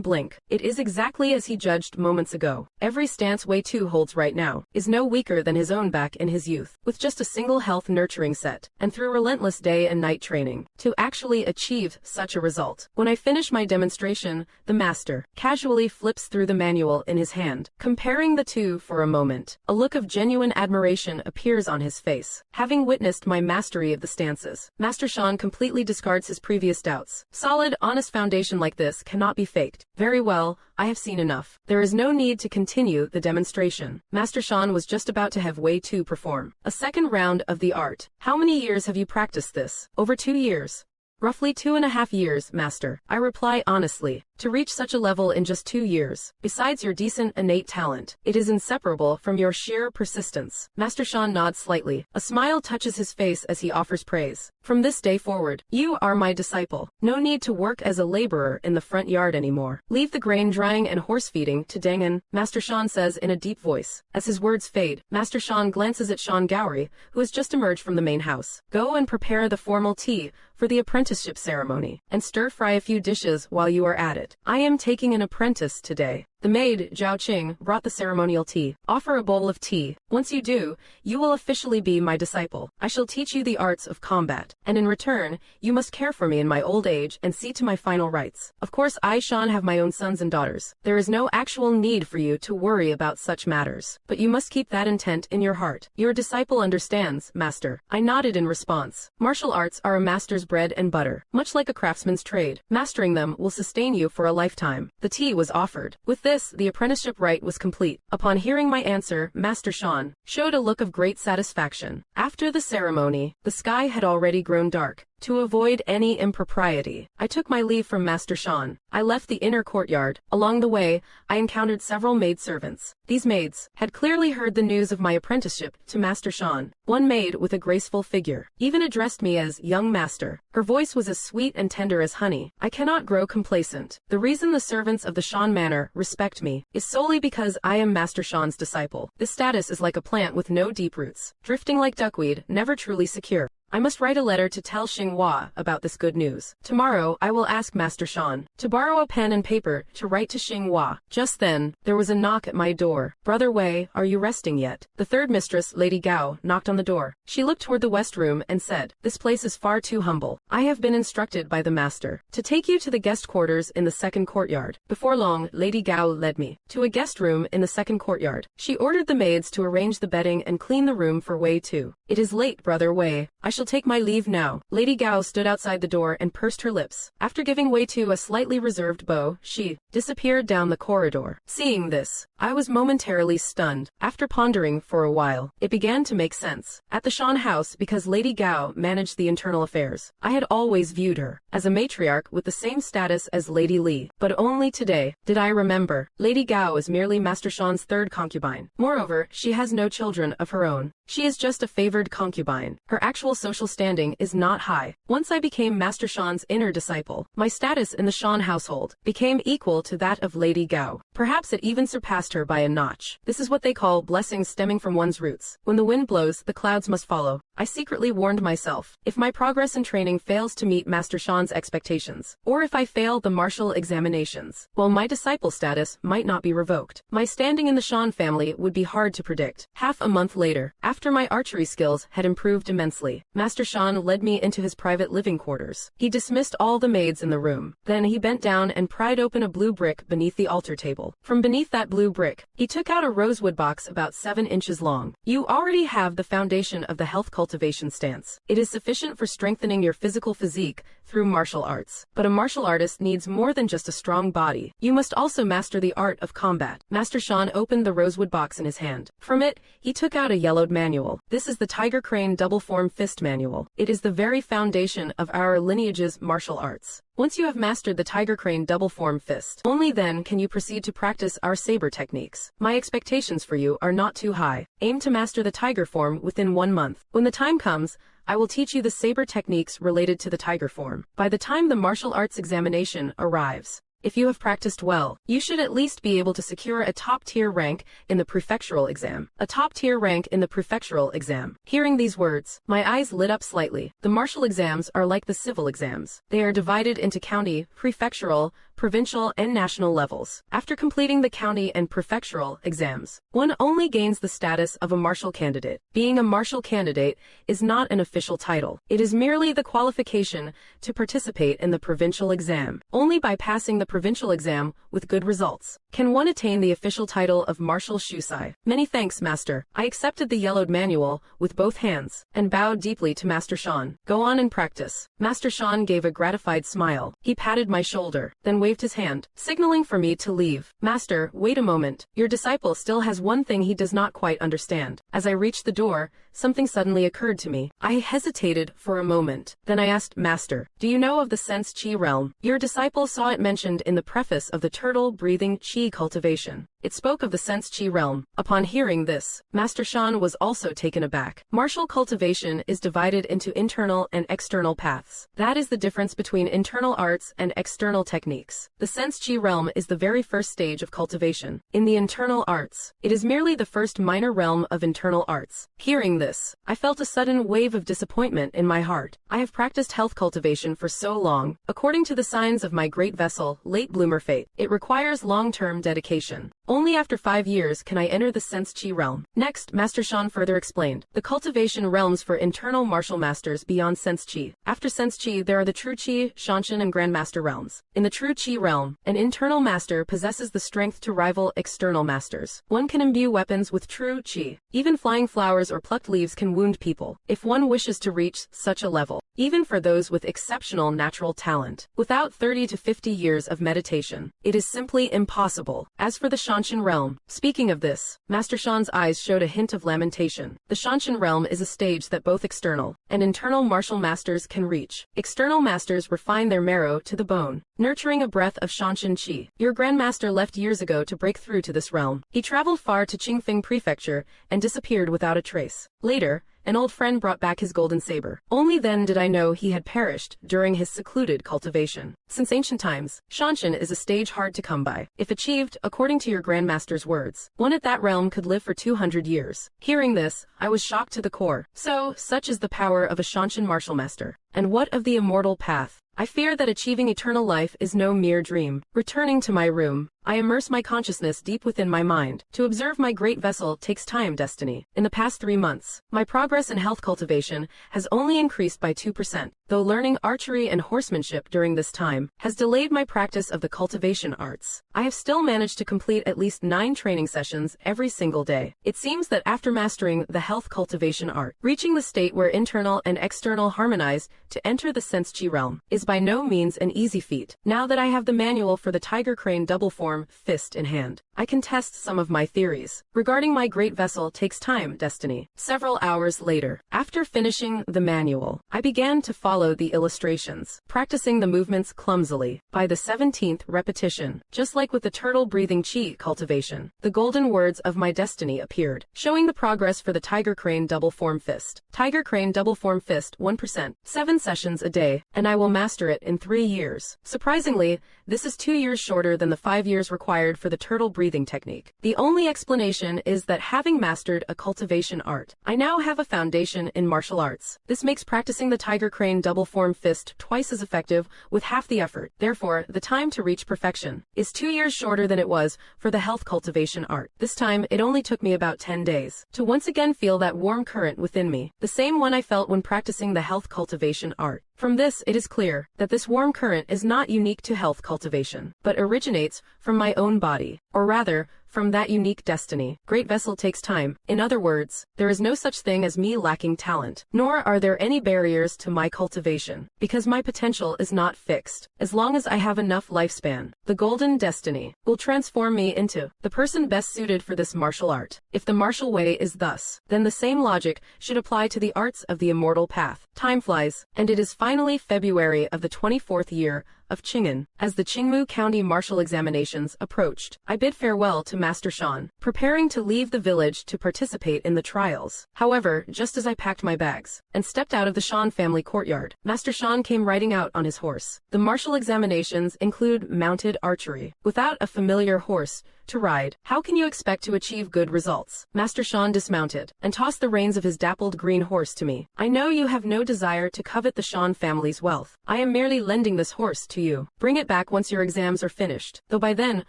blink. It is exactly as he judged moments ago. Every stance Wei Tu holds right now is no weaker than his own back in his youth. With just a single health-nurturing set, and through relentless day and night training, to actually achieve such a result. When I finish my demonstration, the master casually flips through the manual in his hand. Comparing the two for a moment, a look of genuine admiration appears tears on his face. Having witnessed my mastery of the stances, Master Shan completely discards his previous doubts. Solid, honest foundation like this cannot be faked. Very well, I have seen enough. There is no need to continue the demonstration. Master Shan was just about to have Wei Tu perform a second round of the art. How many years have you practiced this? Over 2 years. Roughly 2.5 years, master. I reply honestly. To reach such a level in just 2 years, besides your decent innate talent, it is inseparable from your sheer persistence. Master Shan nods slightly. A smile touches his face as he offers praise. From this day forward, you are my disciple. No need to work as a laborer in the front yard anymore. Leave the grain drying and horse feeding to Dangan, Master Shan says in a deep voice. As his words fade, Master Shan glances at Shan Gowri, who has just emerged from the main house. Go and prepare the formal tea for the apprenticeship ceremony, and stir-fry a few dishes while you are at it. I am taking an apprentice today. The maid, Zhao Qing, brought the ceremonial tea. Offer a bowl of tea. Once you do, you will officially be my disciple. I shall teach you the arts of combat, and in return, you must care for me in my old age and see to my final rites. Of course, I, Shan, have my own sons and daughters. There is no actual need for you to worry about such matters, but you must keep that intent in your heart. Your disciple understands, master. I nodded in response. Martial arts are a master's bread and butter, much like a craftsman's trade. Mastering them will sustain you for a lifetime. The tea was offered. With this, the apprenticeship rite was complete. Upon hearing my answer, Master Shan showed a look of great satisfaction. After the ceremony, the sky had already grown dark. To avoid any impropriety, I took my leave from Master Shan. I left the inner courtyard. Along the way, I encountered several maidservants. These maids had clearly heard the news of my apprenticeship to Master Shan. One maid with a graceful figure even addressed me as young master. Her voice was as sweet and tender as honey. I cannot grow complacent. The reason the servants of the Shan Manor respect me is solely because I am Master Shan's disciple. This status is like a plant with no deep roots, drifting like duckweed, never truly secure. I must write a letter to tell Xinghua about this good news. Tomorrow, I will ask Master Shan to borrow a pen and paper to write to Xinghua. Just then, there was a knock at my door. Brother Wei, are you resting yet? The third mistress, Lady Gao, knocked on the door. She looked toward the west room and said, this place is far too humble. I have been instructed by the master to take you to the guest quarters in the second courtyard. Before long, Lady Gao led me to a guest room in the second courtyard. She ordered the maids to arrange the bedding and clean the room for Wei Tu. It is late, Brother Wei. I shall take my leave now. Lady Gao stood outside the door and pursed her lips. After giving Wei Tu a slightly reserved bow, she disappeared down the corridor. Seeing this, I was momentarily stunned. After pondering for a while, it began to make sense. At the Shan house, because Lady Gao managed the internal affairs, I had always viewed her as a matriarch with the same status as Lady Li. But only today did I remember Lady Gao is merely Master Shan's third concubine. Moreover, she has no children of her own. She is just a favored concubine. Her actual social standing is not high. Once I became Master Shan's inner disciple, my status in the Shan household became equal to that of Lady Gao. Perhaps it even surpassed her by a notch. This is what they call blessings stemming from one's roots. When the wind blows, the clouds must follow. I secretly warned myself, if my progress in training fails to meet Master Shan's expectations, or if I fail the martial examinations, well, my disciple status might not be revoked. My standing in the Shan family would be hard to predict. Half a month later, after my archery skills had improved immensely, Master Shan led me into his private living quarters. He dismissed all the maids in the room. Then he bent down and pried open a blue brick beneath the altar table. From beneath that blue brick, he took out a rosewood box about 7 inches long. You already have the foundation of the health cultivation stance. It is sufficient for strengthening your physical physique through martial arts. But a martial artist needs more than just a strong body. You must also master the art of combat. Master Shan opened the rosewood box in his hand. From it, he took out a yellowed manual. This is the Tiger Crane Double Form Fist Manual. It is the very foundation of our lineage's martial arts. Once you have mastered the Tiger Crane Double Form Fist, only then can you proceed to practice our saber techniques. My expectations for you are not too high. Aim to master the Tiger form within 1 month. When the time comes, I will teach you the saber techniques related to the Tiger form. By the time the martial arts examination arrives, if you have practiced well, you should at least be able to secure a top-tier rank in the prefectural exam. A top-tier rank in the prefectural exam. Hearing these words, my eyes lit up slightly. The martial exams are like the civil exams. They are divided into county, prefectural, provincial, and national levels. After completing the county and prefectural exams, one only gains the status of a martial candidate. Being a martial candidate is not an official title. It is merely the qualification to participate in the provincial exam. Only by passing the provincial exam with good results can one attain the official title of martial shusai? Many thanks, master. I accepted the yellowed manual with both hands and bowed deeply to Master Shan. Go on and practice. Master Shan gave a gratified smile. He patted my shoulder, then waved his hand, signaling for me to leave. Master, wait a moment. Your disciple still has one thing he does not quite understand. As I reached the door, something suddenly occurred to me. I hesitated for a moment. Then I asked, Master, do you know of the sense chi realm? Your disciple saw it mentioned in the preface of the turtle-breathing chi cultivation. It spoke of the sense chi realm. Upon hearing this, Master Shan was also taken aback. Martial cultivation is divided into internal and external paths. That is the difference between internal arts and external techniques. The sense chi realm is the very first stage of cultivation. In the internal arts, it is merely the first minor realm of internal arts. Hearing this, I felt a sudden wave of disappointment in my heart. I have practiced health cultivation for so long. According to the signs of my great vessel, late bloomer fate, it requires long-term dedication. Only after 5 years can I enter the sense chi realm. Next, Master Shan further explained the cultivation realms for internal martial masters beyond sense chi. After sense chi, there are the true chi, shanshan and grandmaster realms. In the true chi realm, an internal master possesses the strength to rival external masters. One can imbue weapons with true chi. Even flying flowers or plucked leaves can wound people, if one wishes to reach such a level. Even for those with exceptional natural talent. Without 30 to 50 years of meditation, it is simply impossible. As for the Shanshan realm, speaking of this, Master Shan's eyes showed a hint of lamentation. The Shanshan realm is a stage that both external and internal martial masters can reach. External masters refine their marrow to the bone, nurturing a breath of Shanshan chi. Your grandmaster left years ago to break through to this realm. He traveled far to Qingfeng Prefecture and disappeared without a trace. Later, an old friend brought back his golden saber. Only then did I know he had perished during his secluded cultivation. Since ancient times, Shanshan is a stage hard to come by. If achieved, according to your grandmaster's words, one at that realm could live for 200 years. Hearing this, I was shocked to the core. So, such is the power of a Shanshan martial master. And what of the immortal path? I fear that achieving eternal life is no mere dream. Returning to my room, I immerse my consciousness deep within my mind. To observe my great vessel takes time, destiny. In the past 3 months, my progress in health cultivation has only increased by 2%, though learning archery and horsemanship during this time has delayed my practice of the cultivation arts. I have still managed to complete at least 9 training sessions every single day. It seems that after mastering the health cultivation art, reaching the state where internal and external harmonize to enter the sense chi realm is by no means an easy feat. Now that I have the manual for the tiger crane double form fist in hand, I can test some of my theories. Regarding my great vessel takes time, destiny. Several hours later, after finishing the manual, I began to follow the illustrations, practicing the movements clumsily. By the 17th repetition, just like with the turtle-breathing chi cultivation, the golden words of my destiny appeared, showing the progress for the tiger crane double form fist. Tiger crane double form fist 1%, 7 sessions a day, and I will master it in 3 years. Surprisingly, this is 2 years shorter than the 5 years required for the turtle breathing technique. The only explanation is that having mastered a cultivation art, I now have a foundation in martial arts. This makes practicing the tiger crane double form fist twice as effective with half the effort. Therefore, the time to reach perfection is 2 years shorter than it was for the health cultivation art. This time, it only took me about 10 days to once again feel that warm current within me, the same one I felt when practicing the health cultivation art. From this, it is clear that this warm current is not unique to health cultivation, but originates from my own body, or rather, from that unique destiny. Great vessel takes time. In other words, there is no such thing as me lacking talent, nor are there any barriers to my cultivation, because my potential is not fixed. As long as I have enough lifespan, the golden destiny will transform me into the person best suited for this martial art. If the martial way is thus, then the same logic should apply to the arts of the immortal path. Time flies, and it is finally February of the 24th year of Qing'an. As the Qingmu County martial examinations approached, I bid farewell to Master Shan, preparing to leave the village to participate in the trials. However, just as I packed my bags and stepped out of the Shan family courtyard, Master Shan came riding out on his horse. The martial examinations include mounted archery. Without a familiar horse to ride, how can you expect to achieve good results? Master Shan dismounted and tossed the reins of his dappled green horse to me. I know you have no desire to covet the Shan family's wealth. I am merely lending this horse to you. Bring it back once your exams are finished, though by then,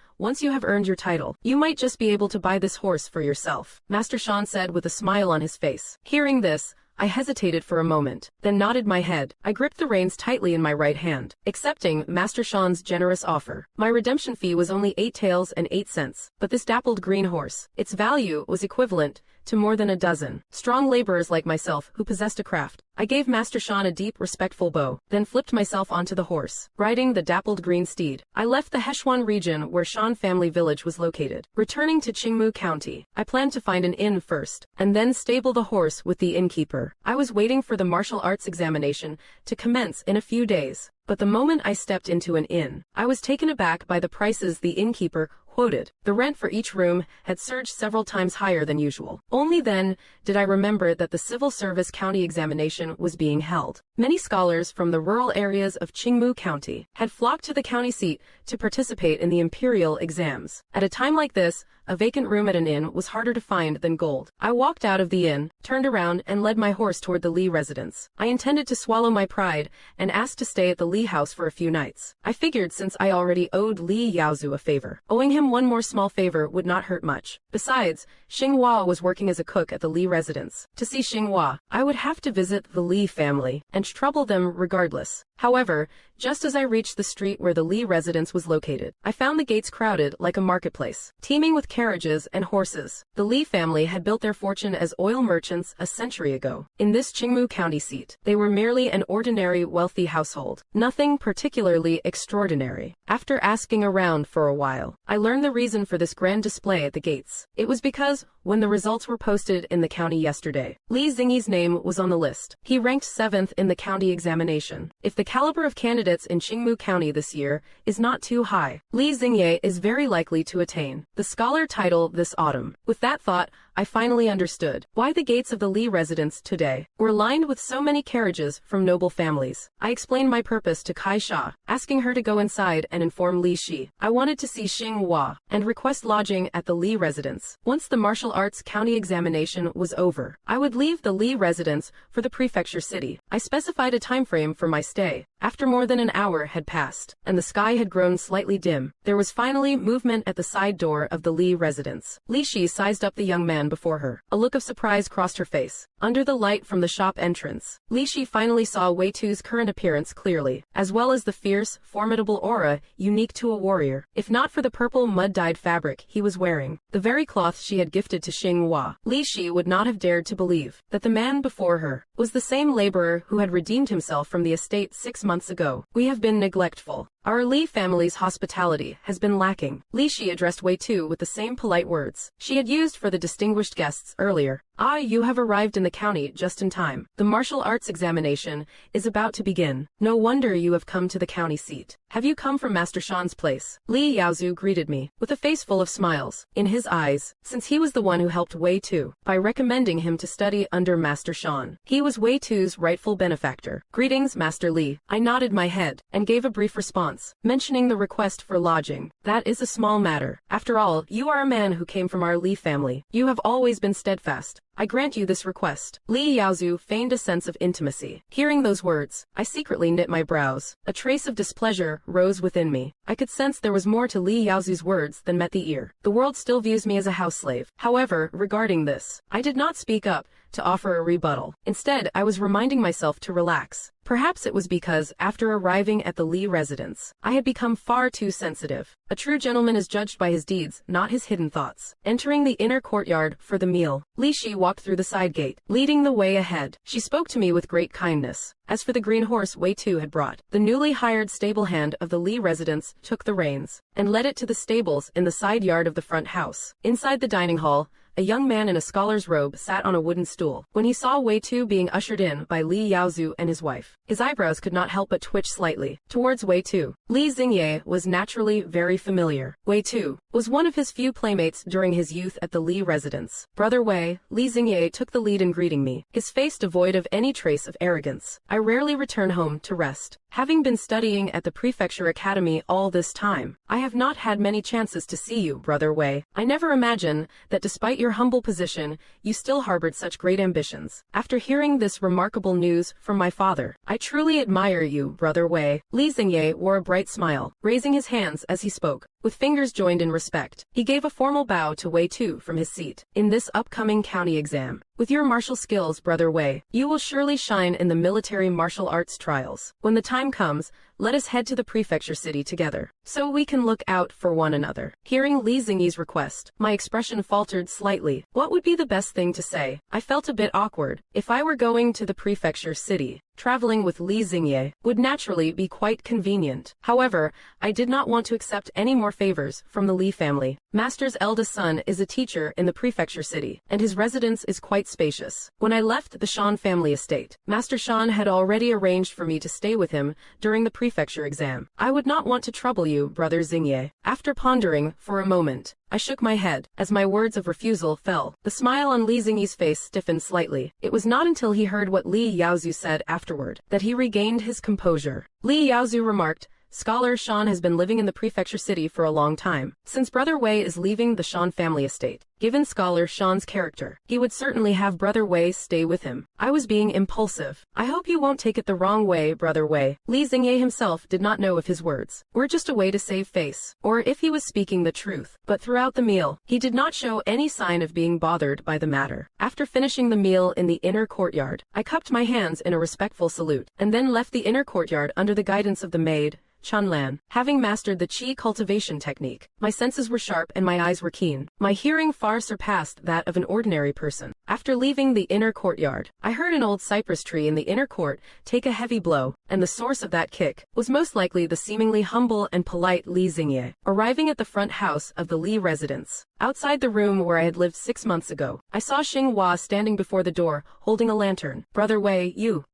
once you have earned your title, you might just be able to buy this horse for yourself, Master Shan said with a smile on his face. Hearing this, I hesitated for a moment, then nodded my head. I gripped the reins tightly in my right hand, accepting Master Shan's generous offer. My redemption fee was only 8 taels and 8 cents, but this dappled green horse, its value was equivalent to more than a dozen strong laborers like myself who possessed a craft. I gave Master Shan a deep, respectful bow, then flipped myself onto the horse, riding the dappled green steed. I left the Hechuan region where Shan family village was located. Returning to Qingmu County, I planned to find an inn first, and then stable the horse with the innkeeper. I was waiting for the martial arts examination to commence in a few days, but the moment I stepped into an inn, I was taken aback by the prices the innkeeper quoted. The rent for each room had surged several times higher than usual. Only then did I remember that the civil service county examination was being held. Many scholars from the rural areas of Qingmu County had flocked to the county seat to participate in the imperial exams. At a time like this, a vacant room at an inn was harder to find than gold. I walked out of the inn, turned around, and led my horse toward the Li residence. I intended to swallow my pride and asked to stay at the Li house for a few nights. I figured since I already owed Li Yaozu a favor, owing him one more small favor would not hurt much. Besides, Xinghua was working as a cook at the Li residence. To see Xinghua, I would have to visit the Li family and trouble them regardless. However, just as I reached the street where the Li residence was located, I found the gates crowded like a marketplace, teeming with carriages and horses. The Li family had built their fortune as oil merchants a century ago. In this Qingmu County seat, they were merely an ordinary wealthy household, nothing particularly extraordinary. After asking around for a while, I learned the reason for this grand display at the gates. It was because, when the results were posted in the county yesterday, Li Xingyi's name was on the list. He ranked 7th in the county examination. If the caliber of candidates in Qingmu County this year is not too high, Li Xingyi is very likely to attain the scholar title this autumn. With that thought, I finally understood why the gates of the Li residence today were lined with so many carriages from noble families. I explained my purpose to Kai Sha, asking her to go inside and inform Li Shi. I wanted to see Xinghua and request lodging at the Li residence. Once the martial arts county examination was over, I would leave the Li residence for the prefecture city. I specified a time frame for my stay. After more than an hour had passed, and the sky had grown slightly dim, there was finally movement at the side door of the Li residence. Li Shi sized up the young man before her. A look of surprise crossed her face. Under the light from the shop entrance, Li Shi finally saw Wei Tu's current appearance clearly, as well as the fierce, formidable aura unique to a warrior. If not for the purple mud-dyed fabric he was wearing, the very cloth she had gifted to Xinghua, Li Shi would not have dared to believe that the man before her was the same laborer who had redeemed himself from the estate 6 months ago. We have been neglectful. Our Li family's hospitality has been lacking. Li Shi addressed Wei Tu with the same polite words she had used for the distinguished guests earlier. Ah, you have arrived in the county just in time. The martial arts examination is about to begin. No wonder you have come to the county seat. Have you come from Master Shan's place? Li Yaozu greeted me with a face full of smiles in his eyes, since he was the one who helped Wei Tu by recommending him to study under Master Shan. He was Wei Tu's rightful benefactor. Greetings, Master Li. I nodded my head and gave a brief response, mentioning the request for lodging. That is a small matter. After all, you are a man who came from our Li family. You have always been steadfast. I grant you this request. Li Yaozu feigned a sense of intimacy. Hearing those words, I secretly knit my brows. A trace of displeasure rose within me. I could sense there was more to Li Yaozu's words than met the ear. The world still views me as a house slave. However, regarding this, I did not speak up to offer a rebuttal. Instead, I was reminding myself to relax. Perhaps it was because, after arriving at the Li residence, I had become far too sensitive. A true gentleman is judged by his deeds, not his hidden thoughts. Entering the inner courtyard for the meal, Li Shi walked through the side gate, leading the way ahead. She spoke to me with great kindness. As for the green horse Wei Tu had brought, the newly hired stable hand of the Li residence took the reins and led it to the stables in the side yard of the front house. Inside the dining hall, a young man in a scholar's robe sat on a wooden stool. When he saw Wei Tu being ushered in by Li Yaozu and his wife, his eyebrows could not help but twitch slightly towards Wei Tu. Li Xingyi was naturally very familiar. Wei Tu was one of his few playmates during his youth at the Li residence. Brother Wei, Li Xingyi took the lead in greeting me, his face devoid of any trace of arrogance. I rarely return home to rest. Having been studying at the prefecture academy all this time, I have not had many chances to see you, Brother Wei. I never imagined that despite your humble position, you still harbored such great ambitions. After hearing this remarkable news from my father, I truly admire you, Brother Wei. Li Xingyi wore a bright smile, raising his hands as he spoke. with fingers joined in respect. He gave a formal bow to Wei Tu from his seat. In this upcoming county exam, with your martial skills, Brother Wei, you will surely shine in the military martial arts trials. When the time comes, let us head to the prefecture city together, so we can look out for one another. Hearing Li Xingyi's request, my expression faltered slightly. What would be the best thing to say? I felt a bit awkward. If I were going to the prefecture city, traveling with Li Xingye would naturally be quite convenient. However, I did not want to accept any more favors from the Li family. Master's eldest son is a teacher in the prefecture city, and his residence is quite spacious. When I left the Shan family estate, Master Shan had already arranged for me to stay with him during the prefecture exam. I would not want to trouble you, Brother Xingye. After pondering for a moment, I shook my head as my words of refusal fell. The smile on Li Xingyi's face stiffened slightly. It was not until he heard what Li Yaozu said afterward that he regained his composure. Li Yaozu remarked, Scholar Shan has been living in the prefecture city for a long time. Since Brother Wei is leaving the Shan family estate, given Scholar Shan's character, he would certainly have Brother Wei stay with him. I was being impulsive. I hope you won't take it the wrong way, Brother Wei. Li Xingye himself did not know if his words were just a way to save face, or if he was speaking the truth. But throughout the meal, he did not show any sign of being bothered by the matter. After finishing the meal in the inner courtyard, I cupped my hands in a respectful salute, and then left the inner courtyard under the guidance of the maid, Chunlan. Having mastered the Qi cultivation technique, my senses were sharp and my eyes were keen. My hearing far surpassed that of an ordinary person. After leaving the inner courtyard, I heard an old cypress tree in the inner court take a heavy blow, and the source of that kick was most likely the seemingly humble and polite Li Xingye. Arriving at the front house of the Li residence, outside the room where I had lived 6 months ago, I saw Xinghua standing before the door, holding a lantern. Brother Wei, you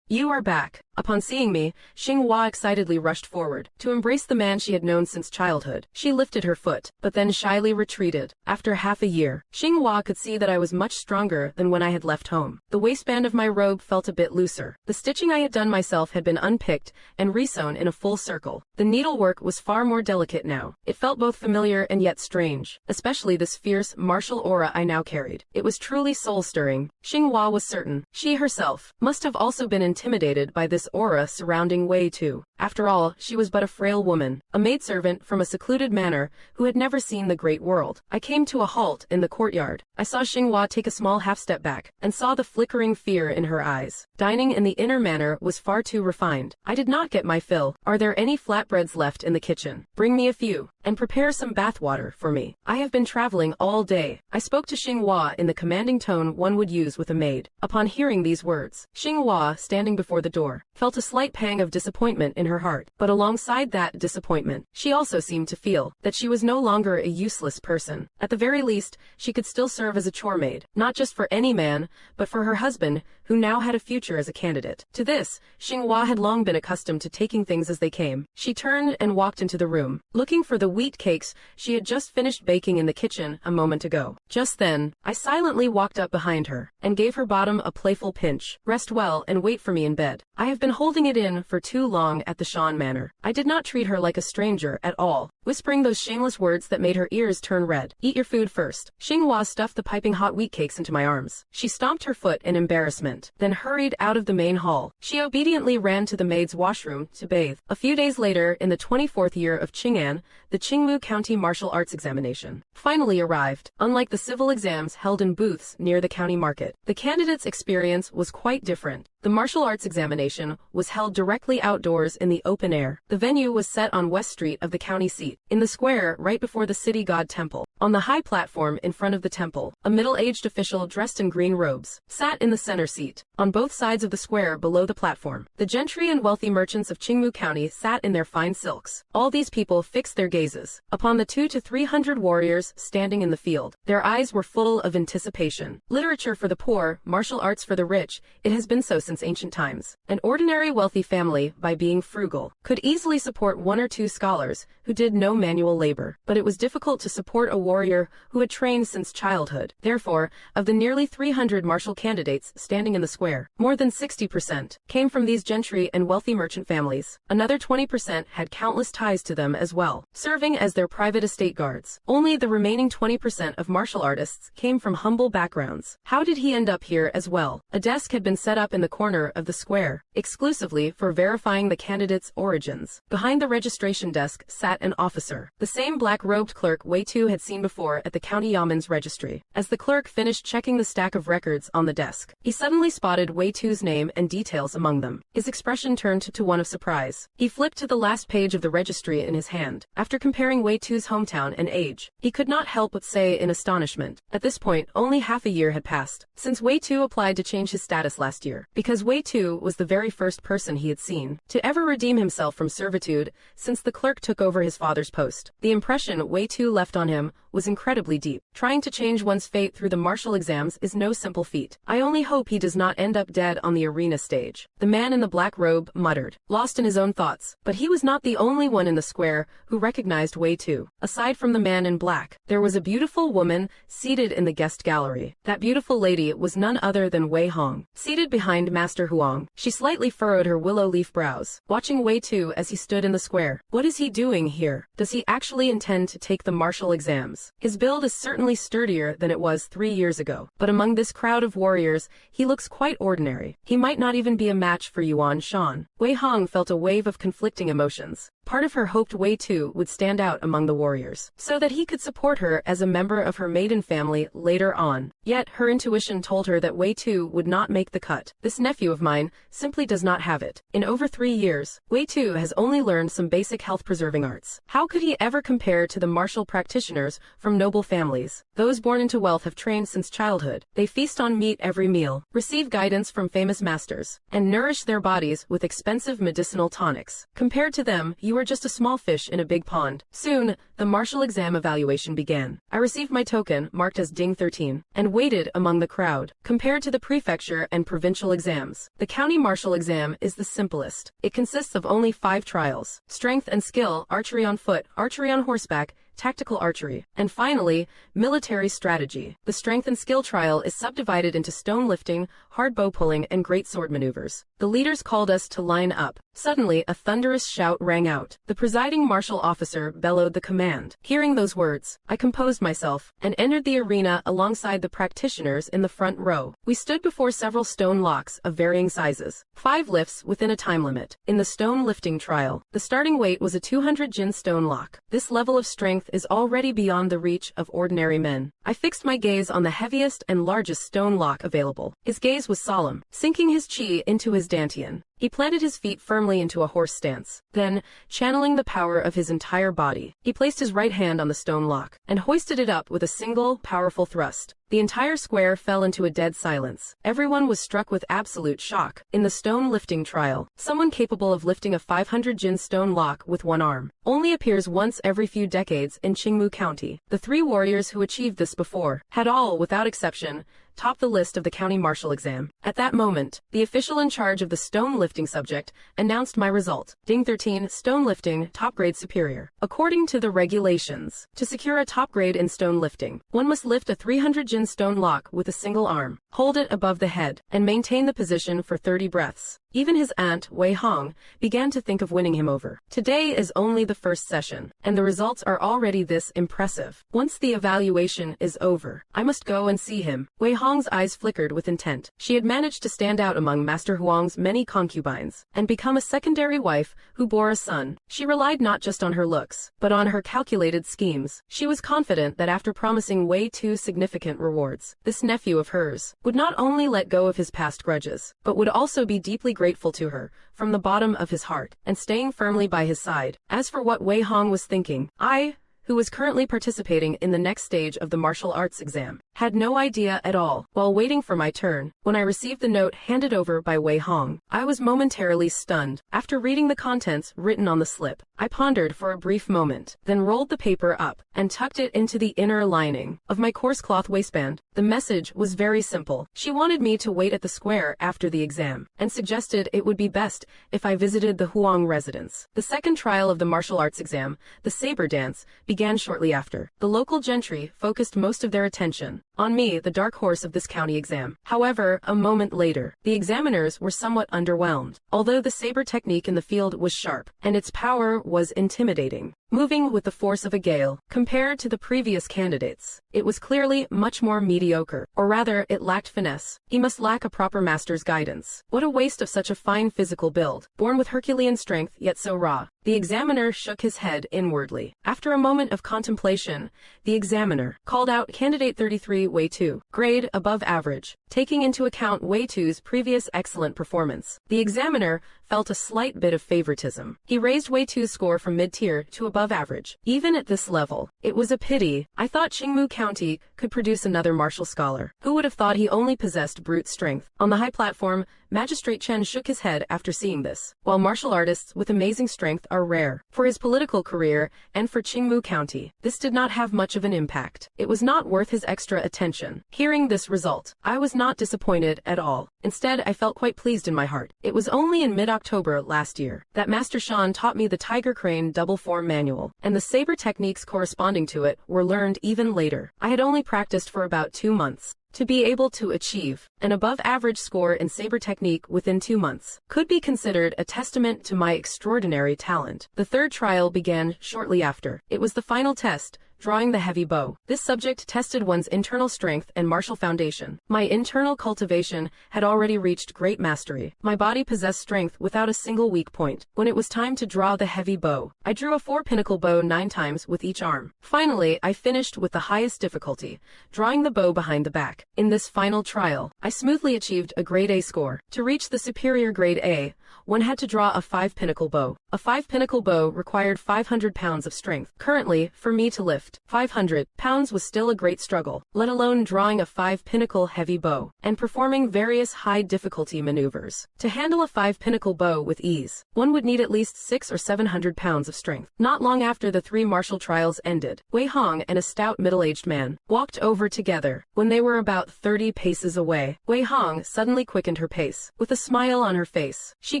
are back. Upon seeing me, Xinghua excitedly rushed forward to embrace the man she had known since childhood. She lifted her foot, but then shyly retreated. After half a year, Xinghua could see that I was much stronger than when I had left home. The waistband of my robe felt a bit looser. The stitching I had done myself had been unpicked and resewn in a full circle. The needlework was far more delicate now. It felt both familiar and yet strange, especially this fierce, martial aura I now carried. It was truly soul-stirring. Xinghua was certain she herself must have also been intimidated by this aura surrounding Wei Tu. After all, she was but a frail woman, a maidservant from a secluded manor who had never seen the great world. I came to a halt in the courtyard. I saw Xinghua take a small half-step back, and saw the flickering fear in her eyes. Dining in the inner manor was far too refined. I did not get my fill. Are there any flatbreads left in the kitchen? Bring me a few, and prepare some bathwater for me. I have been traveling all day. I spoke to Xinghua in the commanding tone one would use with a maid. Upon hearing these words, Xinghua, standing before the door, felt a slight pang of disappointment in her heart. But alongside that disappointment, she also seemed to feel that she was no longer a useless person. At the very least, she could still serve as a chore maid, not just for any man, but for her husband, who now had a future as a candidate. To this, Xinghua had long been accustomed to taking things as they came. She turned and walked into the room, looking for the wheat cakes she had just finished baking in the kitchen a moment ago. Just then, I silently walked up behind her, and gave her bottom a playful pinch. Rest well and wait for me in bed. I have been holding it in for too long at the Shan Manor. I did not treat her like a stranger at all, whispering those shameless words that made her ears turn red. Eat your food first. Xinghua stuffed the piping hot wheat cakes into my arms. She stomped her foot in embarrassment, then hurried out of the main hall. She obediently ran to the maid's washroom to bathe. A few days later, in the 24th year of Qing'an, the Qingmu County Martial Arts Examination finally arrived. Unlike the civil exams held in booths near the county market, the candidates' experience was quite different. The martial arts examination was held directly outdoors in the open air. The venue was set on West Street of the county seat, in the square right before the city god temple. On the high platform in front of the temple, a middle-aged official dressed in green robes sat in the center seat. On both sides of the square below the platform, the gentry and wealthy merchants of Qingmu County sat in their fine silks. All these people fixed their gazes upon the 200 to 300 warriors standing in the field. Their eyes were full of anticipation. Literature for the poor, martial arts for the rich, it has been so since ancient times. An ordinary wealthy family, by being frugal, could easily support 1 or 2 scholars who did no manual labor, but it was difficult to support a warrior who had trained since childhood. Therefore, of the nearly 300 martial candidates standing in the square, more than 60% came from these gentry and wealthy merchant families. Another 20% had countless ties to them as well, serving as their private estate guards. Only the remaining 20% of martial artists came from humble backgrounds. How did he end up here as well? A desk had been set up in the corner of the square, exclusively for verifying the candidate's origins. Behind the registration desk sat an officer, the same black-robed clerk Wei Tu had seen before at the county yaman's registry. As the clerk finished checking the stack of records on the desk, he suddenly spotted Wei Tu's name and details among them. His expression turned to one of surprise. He flipped to the last page of the registry in his hand. After comparing Wei Tu's hometown and age, he could not help but say in astonishment. At this point, only half a year had passed since Wei Tu applied to change his status last year, because Wei Tu was the very first person he had seen to ever redeem himself from servitude since the clerk took over his father's post. The impression Wei Tu left on him was incredibly deep. Trying to change one's fate through the martial exams is no simple feat. I only hope he does not end up dead on the arena stage, the man in the black robe muttered, lost in his own thoughts. But he was not the only one in the square who recognized Wei Tu. Aside from the man in black, there was a beautiful woman seated in the guest gallery. That beautiful lady was none other than Wei Hong. Seated behind Master Huang, she slightly furrowed her willow leaf brows, watching Wei Tu as he stood in the square. What is he doing here? Does he actually intend to take the martial exams? His build is certainly sturdier than it was 3 years ago, but among this crowd of warriors, he looks quite ordinary. He might not even be a match for Yuan Shan. Wei Hong felt a wave of conflicting emotions. Part of her hoped Wei Tu would stand out among the warriors, so that he could support her as a member of her maiden family later on. Yet, her intuition told her that Wei Tu would not make the cut. This nephew of mine simply does not have it. In over 3 years, Wei Tu has only learned some basic health-preserving arts. How could he ever compare to the martial practitioners from noble families? Those born into wealth have trained since childhood. They feast on meat every meal, receive guidance from famous masters, and nourish their bodies with expensive medicinal tonics. Compared to them, you are just a small fish in a big pond. Soon, the martial exam evaluation began. I received my token, marked as Ding 13, and waited among the crowd. Compared to the prefecture and provincial exams, the county martial exam is the simplest. It consists of only 5 trials: strength and skill, archery on foot, archery on horseback, tactical archery, and finally, military strategy. The strength and skill trial is subdivided into stone lifting, hard bow pulling, and great sword maneuvers. The leaders called us to line up. Suddenly, a thunderous shout rang out. The presiding martial officer bellowed the command. Hearing those words, I composed myself and entered the arena alongside the practitioners in the front row. We stood before several stone locks of varying sizes. 5 lifts within a time limit. In the stone lifting trial, the starting weight was a 200 jin stone lock. This level of strength is already beyond the reach of ordinary men. I fixed my gaze on the heaviest and largest stone lock available. His gaze was solemn, sinking his chi into his dantian. He planted his feet firmly into a horse stance. Then, channeling the power of his entire body, he placed his right hand on the stone lock and hoisted it up with a single, powerful thrust. The entire square fell into a dead silence. Everyone was struck with absolute shock. In the stone lifting trial, someone capable of lifting a 500 jin stone lock with one arm only appears once every few decades in Qingmu County. The 3 warriors who achieved this before had all, without exception, topped the list of the county martial exam. At that moment, the official in charge of the stone lifting subject announced my result. Ding 13, stone lifting, top grade superior. According to the regulations, to secure a top grade in stone lifting, one must lift a 300 jin stone lock with a single arm, hold it above the head, and maintain the position for 30 breaths. Even his aunt, Wei Hong, began to think of winning him over. Today is only the first session, and the results are already this impressive. Once the evaluation is over, I must go and see him. Wei Hong's eyes flickered with intent. She had managed to stand out among Master Huang's many concubines, and become a secondary wife who bore a son. She relied not just on her looks, but on her calculated schemes. She was confident that after promising Wei Tu significant rewards, this nephew of hers would not only let go of his past grudges, but would also be deeply grateful to her, from the bottom of his heart, and staying firmly by his side. As for what Wei Hong was thinking, I, who was currently participating in the next stage of the martial arts exam, had no idea at all. While waiting for my turn, when I received the note handed over by Wei Hong, I was momentarily stunned. After reading the contents written on the slip, I pondered for a brief moment, then rolled the paper up and tucked it into the inner lining of my coarse cloth waistband. The message was very simple. She wanted me to wait at the square after the exam, and suggested it would be best if I visited the Huang residence. The second trial of the martial arts exam, the saber dance, began shortly after. The local gentry focused most of their attention on me, the dark horse of this county exam. However, a moment later, the examiners were somewhat underwhelmed. Although the saber technique in the field was sharp, and its power was intimidating, moving with the force of a gale, compared to the previous candidates, it was clearly much more mediocre, or rather, it lacked finesse. He must lack a proper master's guidance. What a waste of such a fine physical build, born with Herculean strength yet so raw. The examiner shook his head inwardly. After a moment of contemplation, the examiner called out Candidate 33 Wei 2, grade above average. Taking into account Wei 2's previous excellent performance, the examiner felt a slight bit of favoritism. He raised Wei 2's score from mid-tier to above average. Even at this level, it was a pity. I thought Qingmu County could produce another martial scholar. Who would have thought he only possessed brute strength? On the high platform, Magistrate Chen shook his head after seeing this. While martial artists with amazing strength are rare, for his political career and for Qingmu County, this did not have much of an impact. It was not worth his extra attention. Hearing this result, I was not disappointed at all. Instead, I felt quite pleased in my heart. It was only in mid-October last year that Master Shan taught me the Tiger Crane double form manual, and the saber techniques corresponding to it were learned even later. I had only practiced for about 2 months. To be able to achieve an above-average score in saber technique within 2 months could be considered a testament to my extraordinary talent. The third trial began shortly after. It was the final test, drawing the heavy bow. This subject tested one's internal strength and martial foundation. My internal cultivation had already reached great mastery. My body possessed strength without a single weak point. When it was time to draw the heavy bow, I drew a 4-pinnacle bow 9 times with each arm. Finally, I finished with the highest difficulty, drawing the bow behind the back. In this final trial, I smoothly achieved a grade A score. To reach the superior grade A, one had to draw a 5-pinnacle bow. A 5-pinnacle bow required 500 pounds of strength. Currently, for me to lift 500 pounds was still a great struggle, let alone drawing a 5-pinnacle heavy bow and performing various high-difficulty maneuvers. To handle a 5-pinnacle bow with ease, one would need at least 600 or 700 pounds of strength. Not long after the 3 martial trials ended, Wei Hong and a stout middle-aged man walked over together. When they were about 30 paces away, Wei Hong suddenly quickened her pace. With a smile on her face, she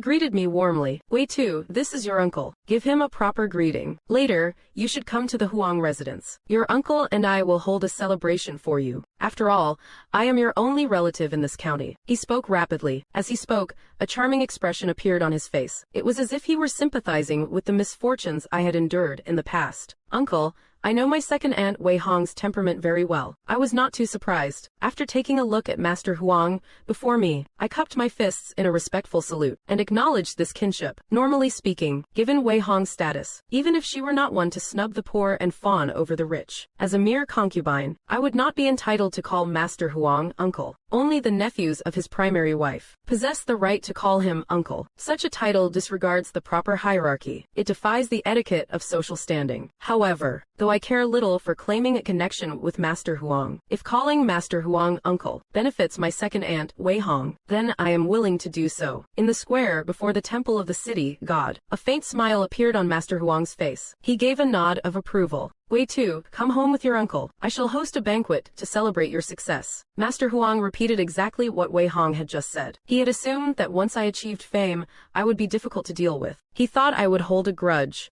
greeted me warmly. Wei Tu, this is your uncle. Give him a proper greeting. Later, you should come to the Huang residence. Your uncle and I will hold a celebration for you. After all, I am your only relative in this county. He spoke rapidly. As he spoke, a charming expression appeared on his face. It was as if he were sympathizing with the misfortunes I had endured in the past. Uncle, I know my second aunt Wei Hong's temperament very well. I was not too surprised. After taking a look at Master Huang before me, I cupped my fists in a respectful salute and acknowledged this kinship. Normally speaking, given Wei Hong's status, even if she were not one to snub the poor and fawn over the rich, as a mere concubine, I would not be entitled to call Master Huang uncle. Only the nephews of his primary wife possess the right to call him uncle. Such a title disregards the proper hierarchy. It defies the etiquette of social standing. However, though I care little for claiming a connection with Master Huang, if calling Master Huang uncle benefits my second aunt Wei Hong, then I am willing to do so. In the square before the temple of the city god, a faint smile appeared on Master Huang's face. He gave a nod of approval. Wei Tu, come home with your uncle. I shall host a banquet to celebrate your success. Master Huang repeated exactly what Wei Hong had just said. He had assumed that once I achieved fame, I would be difficult to deal with. He thought I would hold a grudge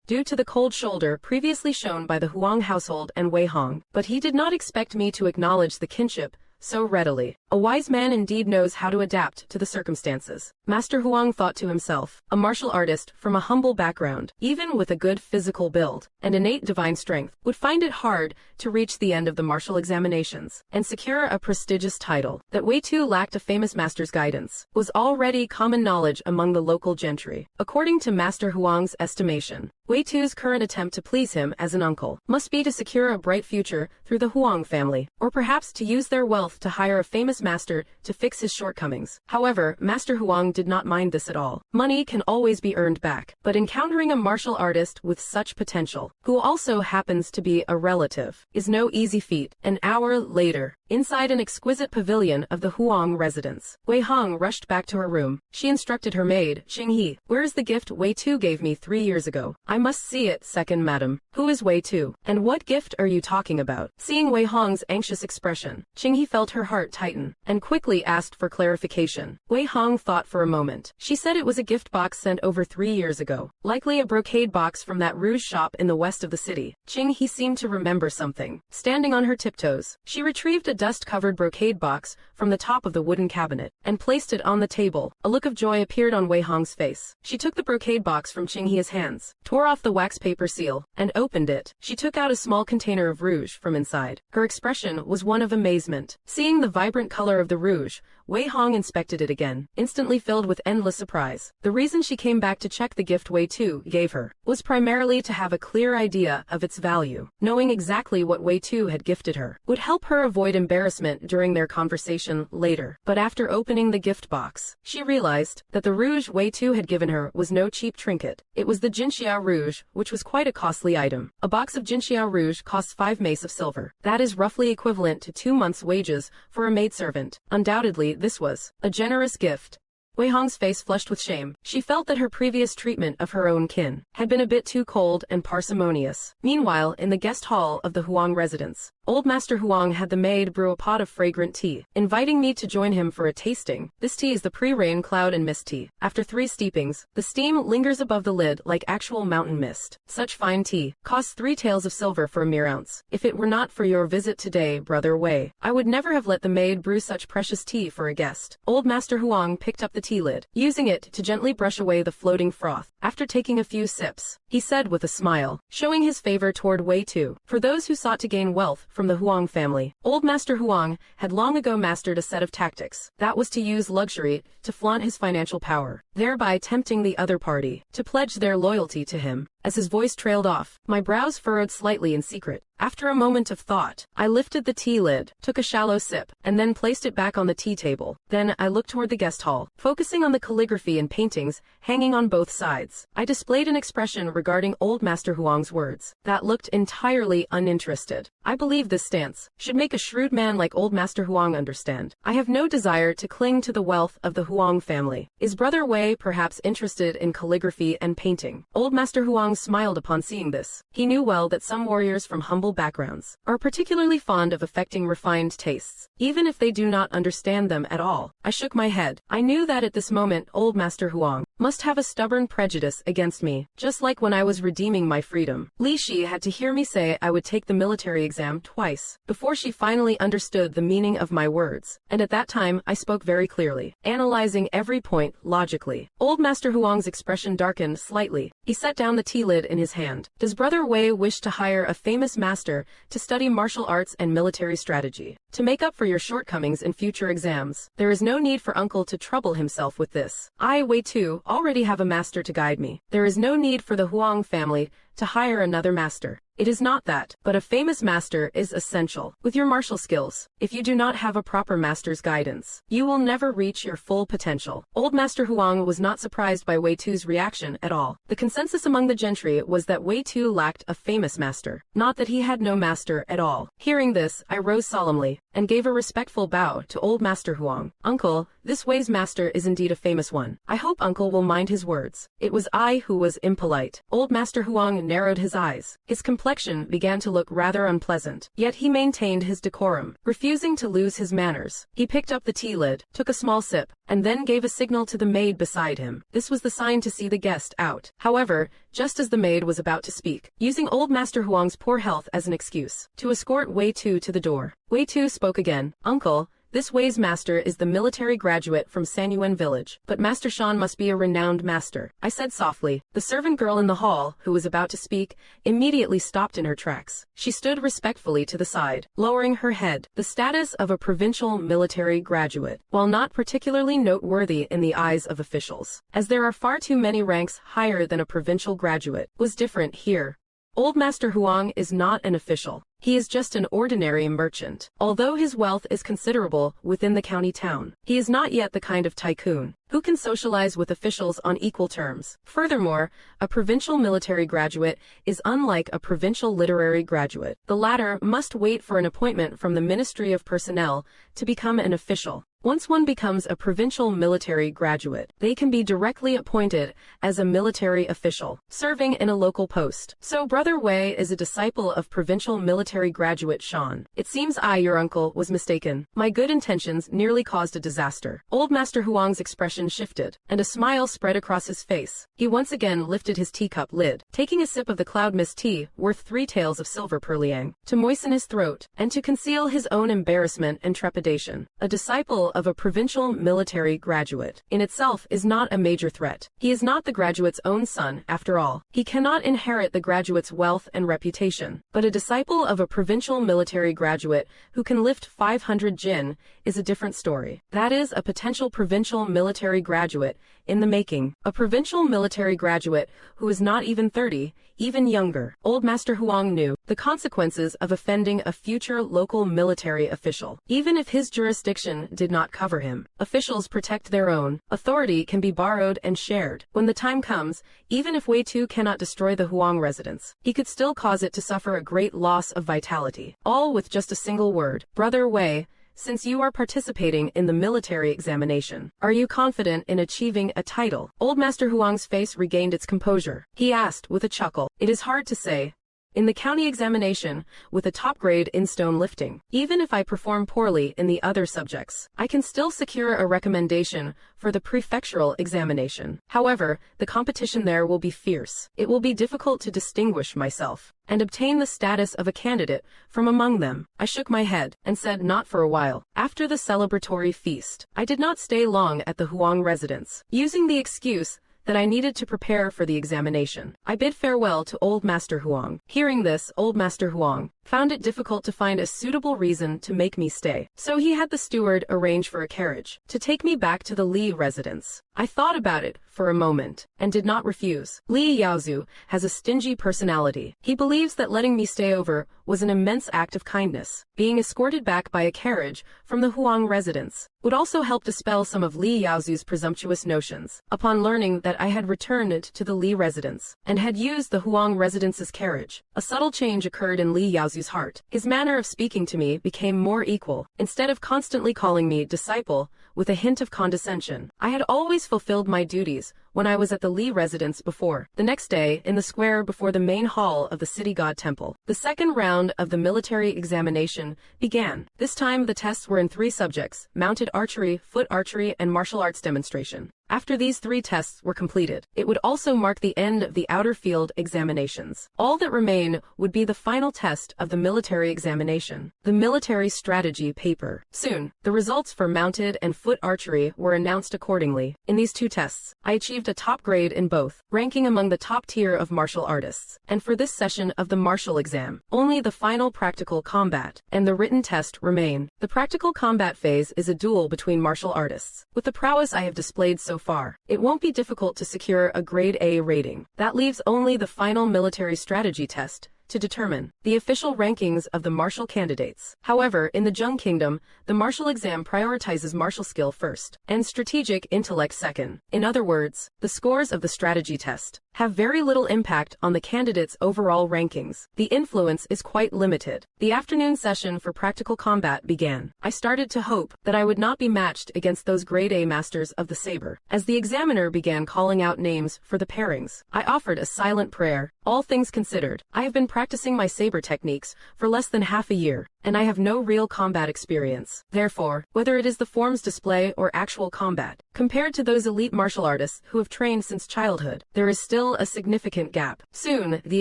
due to the cold shoulder previously shown by the Huang household and Wei Hong, but he did not expect me to acknowledge the kinship so readily. A wise man indeed knows how to adapt to the circumstances. Master Huang thought to himself, a martial artist from a humble background, even with a good physical build and innate divine strength, would find it hard to reach the end of the martial examinations and secure a prestigious title. That Wei Tu lacked a famous master's guidance was already common knowledge among the local gentry. According to Master Huang's estimation, Wei Tu's current attempt to please him as an uncle must be to secure a bright future through the Huang family, or perhaps to use their wealth to hire a famous master to fix his shortcomings. However, Master Huang did not mind this at all. Money can always be earned back, but encountering a martial artist with such potential, who also happens to be a relative, is no easy feat. An hour later, inside an exquisite pavilion of the Huang residence, Wei Hong rushed back to her room. She instructed her maid, Xinghe, "Where is the gift Wei Tu gave me 3 years ago? I must see it, second madam." "Who is Wei Tu? And what gift are you talking about?" Seeing Wei Hong's anxious expression, Xinghe felt felt her heart tighten, and quickly asked for clarification. Wei Hong thought for a moment. She said it was a gift box sent over 3 years ago. Likely a brocade box from that rouge shop in the west of the city. He seemed to remember something. Standing on her tiptoes, she retrieved a dust-covered brocade box from the top of the wooden cabinet, and placed it on the table. A look of joy appeared on Wei Hong's face. She took the brocade box from Qinghe's hands, tore off the wax paper seal, and opened it. She took out a small container of rouge from inside. Her expression was one of amazement. Seeing the vibrant color of the rouge, Wei Hong inspected it again, instantly filled with endless surprise. The reason she came back to check the gift Wei Tu gave her was primarily to have a clear idea of its value. Knowing exactly what Wei Tu had gifted her would help her avoid embarrassment during their conversation later. But after opening the gift box, she realized that the rouge Wei Tu had given her was no cheap trinket. It was the Jinxia rouge, which was quite a costly item. A box of Jinxia rouge costs 5 mace of silver. That is roughly equivalent to 2 months' wages for a maidservant. Undoubtedly, this was a generous gift. Wei Hong's face flushed with shame. She felt that her previous treatment of her own kin had been a bit too cold and parsimonious. Meanwhile, in the guest hall of the Huang residence, Old Master Huang had the maid brew a pot of fragrant tea, inviting me to join him for a tasting. This tea is the pre-rain cloud and mist tea. After 3 steepings, the steam lingers above the lid like actual mountain mist. Such fine tea costs 3 taels of silver for a mere ounce. If it were not for your visit today, Brother Wei, I would never have let the maid brew such precious tea for a guest. Old Master Huang picked up the tea lid, using it to gently brush away the floating froth. After taking a few sips, he said with a smile, showing his favor toward Wei Tu. For those who sought to gain wealth from the Huang family, Old Master Huang had long ago mastered a set of tactics. That was to use luxury to flaunt his financial power, thereby tempting the other party to pledge their loyalty to him. As his voice trailed off, my brows furrowed slightly in secret. After a moment of thought, I lifted the tea lid, took a shallow sip, and then placed it back on the tea table. Then I looked toward the guest hall, focusing on the calligraphy and paintings hanging on both sides. I displayed an expression regarding Old Master Huang's words that looked entirely uninterested. I believe this stance should make a shrewd man like Old Master Huang understand. I have no desire to cling to the wealth of the Huang family. Is Brother Wei perhaps interested in calligraphy and painting? Old Master Huang smiled upon seeing this. He knew well that some warriors from humble backgrounds are particularly fond of affecting refined tastes, even if they do not understand them at all. I shook my head. I knew that at this moment Old Master Huang must have a stubborn prejudice against me, just like when I was redeeming my freedom. Li Shi had to hear me say I would take the military exam twice before she finally understood the meaning of my words, and at that time I spoke very clearly, analyzing every point logically. Old Master Huang's expression darkened slightly. He set down the tea lid in his hand. Does Brother Wei wish to hire a famous master to study martial arts and military strategy to make up for your shortcomings in future exams? There is no need for Uncle to trouble himself with this. I, Wei Tu, already have a master to guide me. There is no need for the Huang family to hire another master. It is not that, but a famous master is essential. With your martial skills, if you do not have a proper master's guidance, you will never reach your full potential. Old Master Huang was not surprised by Wei Tu's reaction at all. The consensus among the gentry was that Wei Tu lacked a famous master, not that he had no master at all. Hearing this, I rose solemnly and gave a respectful bow to Old Master Huang. Uncle, this Wei's master is indeed a famous one. I hope Uncle will mind his words. It was I who was impolite. Old Master Huang narrowed his eyes. His complexion began to look rather unpleasant, yet he maintained his decorum, refusing to lose his manners. He picked up the tea lid, took a small sip, and then gave a signal to the maid beside him. This was the sign to see the guest out. However, just as the maid was about to speak, using Old Master Huang's poor health as an excuse to escort Wei Tu to the door, Wei Tu spoke again. Uncle, this Wei's master is the military graduate from Sanyuan village, but Master Shan must be a renowned master, I said softly. The servant girl in the hall, who was about to speak, immediately stopped in her tracks. She stood respectfully to the side, lowering her head. The status of a provincial military graduate, while not particularly noteworthy in the eyes of officials, as there are far too many ranks higher than a provincial graduate, was different here. Old Master Huang is not an official. He is just an ordinary merchant. Although his wealth is considerable within the county town, he is not yet the kind of tycoon who can socialize with officials on equal terms. Furthermore, a provincial military graduate is unlike a provincial literary graduate. The latter must wait for an appointment from the Ministry of Personnel to become an official. Once one becomes a provincial military graduate, they can be directly appointed as a military official, serving in a local post. So Brother Wei is a disciple of provincial military military graduate Sean. It seems your uncle, was mistaken. My good intentions nearly caused a disaster. Old Master Huang's expression shifted, and a smile spread across his face. He once again lifted his teacup lid, taking a sip of the cloud mist tea, worth 3 taels of silver per liang, to moisten his throat, and to conceal his own embarrassment and trepidation. A disciple of a provincial military graduate, in itself, is not a major threat. He is not the graduate's own son, after all. He cannot inherit the graduate's wealth and reputation. But a disciple of a provincial military graduate who can lift 500 jin is a different story. That is a potential provincial military graduate in the making. A provincial military graduate who is not even 30, even younger. Old Master Huang knew the consequences of offending a future local military official. Even if his jurisdiction did not cover him, officials protect their own. Authority can be borrowed and shared. When the time comes, even if Wei Tu cannot destroy the Huang residence, he could still cause it to suffer a great loss of vitality. All with just a single word. Brother Wei, since you are participating in the military examination, are you confident in achieving a title? Old Master Huang's face regained its composure. He asked with a chuckle. It is hard to say. In the county examination, with a top grade in stone lifting, even if I perform poorly in the other subjects, I can still secure a recommendation for the prefectural examination. However, the competition there will be fierce. It will be difficult to distinguish myself and obtain the status of a candidate from among them. I shook my head and said not for a while. After the celebratory feast, I did not stay long at the Huang residence, using the excuse that I needed to prepare for the examination. I bid farewell to Old Master Huang. Hearing this, Old Master Huang found it difficult to find a suitable reason to make me stay. So he had the steward arrange for a carriage to take me back to the Li residence. I thought about it for a moment and did not refuse. Li Yaozu has a stingy personality. He believes that letting me stay over was an immense act of kindness. Being escorted back by a carriage from the Huang residence would also help dispel some of Li Yaozu's presumptuous notions. Upon learning that I had returned to the Li residence and had used the Huang residence's carriage, a subtle change occurred in Li Yaozu's heart. His manner of speaking to me became more equal. Instead of constantly calling me disciple with a hint of condescension, I had always fulfilled my duties when I was at the Li residence before. The next day, in the square before the main hall of the city god temple, the second round of the military examination began. This time the tests were in 3 subjects: mounted archery, foot archery, and martial arts demonstration. After these 3 tests were completed, it would also mark the end of the outer field examinations. All that remained would be the final test of the military examination, the military strategy paper. Soon, the results for mounted and foot archery were announced accordingly. In these 2 tests, I achieved a top grade in both, ranking among the top tier of martial artists. And for this session of the martial exam, only the final practical combat and the written test remain. The practical combat phase is a duel between martial artists. With the prowess I have displayed so far, it won't be difficult to secure a grade A rating. That leaves only the final military strategy test to determine the official rankings of the martial candidates. However, in the Zheng Kingdom, the martial exam prioritizes martial skill first and strategic intellect second. In other words, the scores of the strategy test have very little impact on the candidates' overall rankings. The influence is quite limited. The afternoon session for practical combat began. I started to hope that I would not be matched against those grade A masters of the saber. As the examiner began calling out names for the pairings, I offered a silent prayer. All things considered, I have been practicing my saber techniques for less than half a year, and I have no real combat experience. Therefore, whether it is the form's display or actual combat, compared to those elite martial artists who have trained since childhood, there is still a significant gap. Soon, the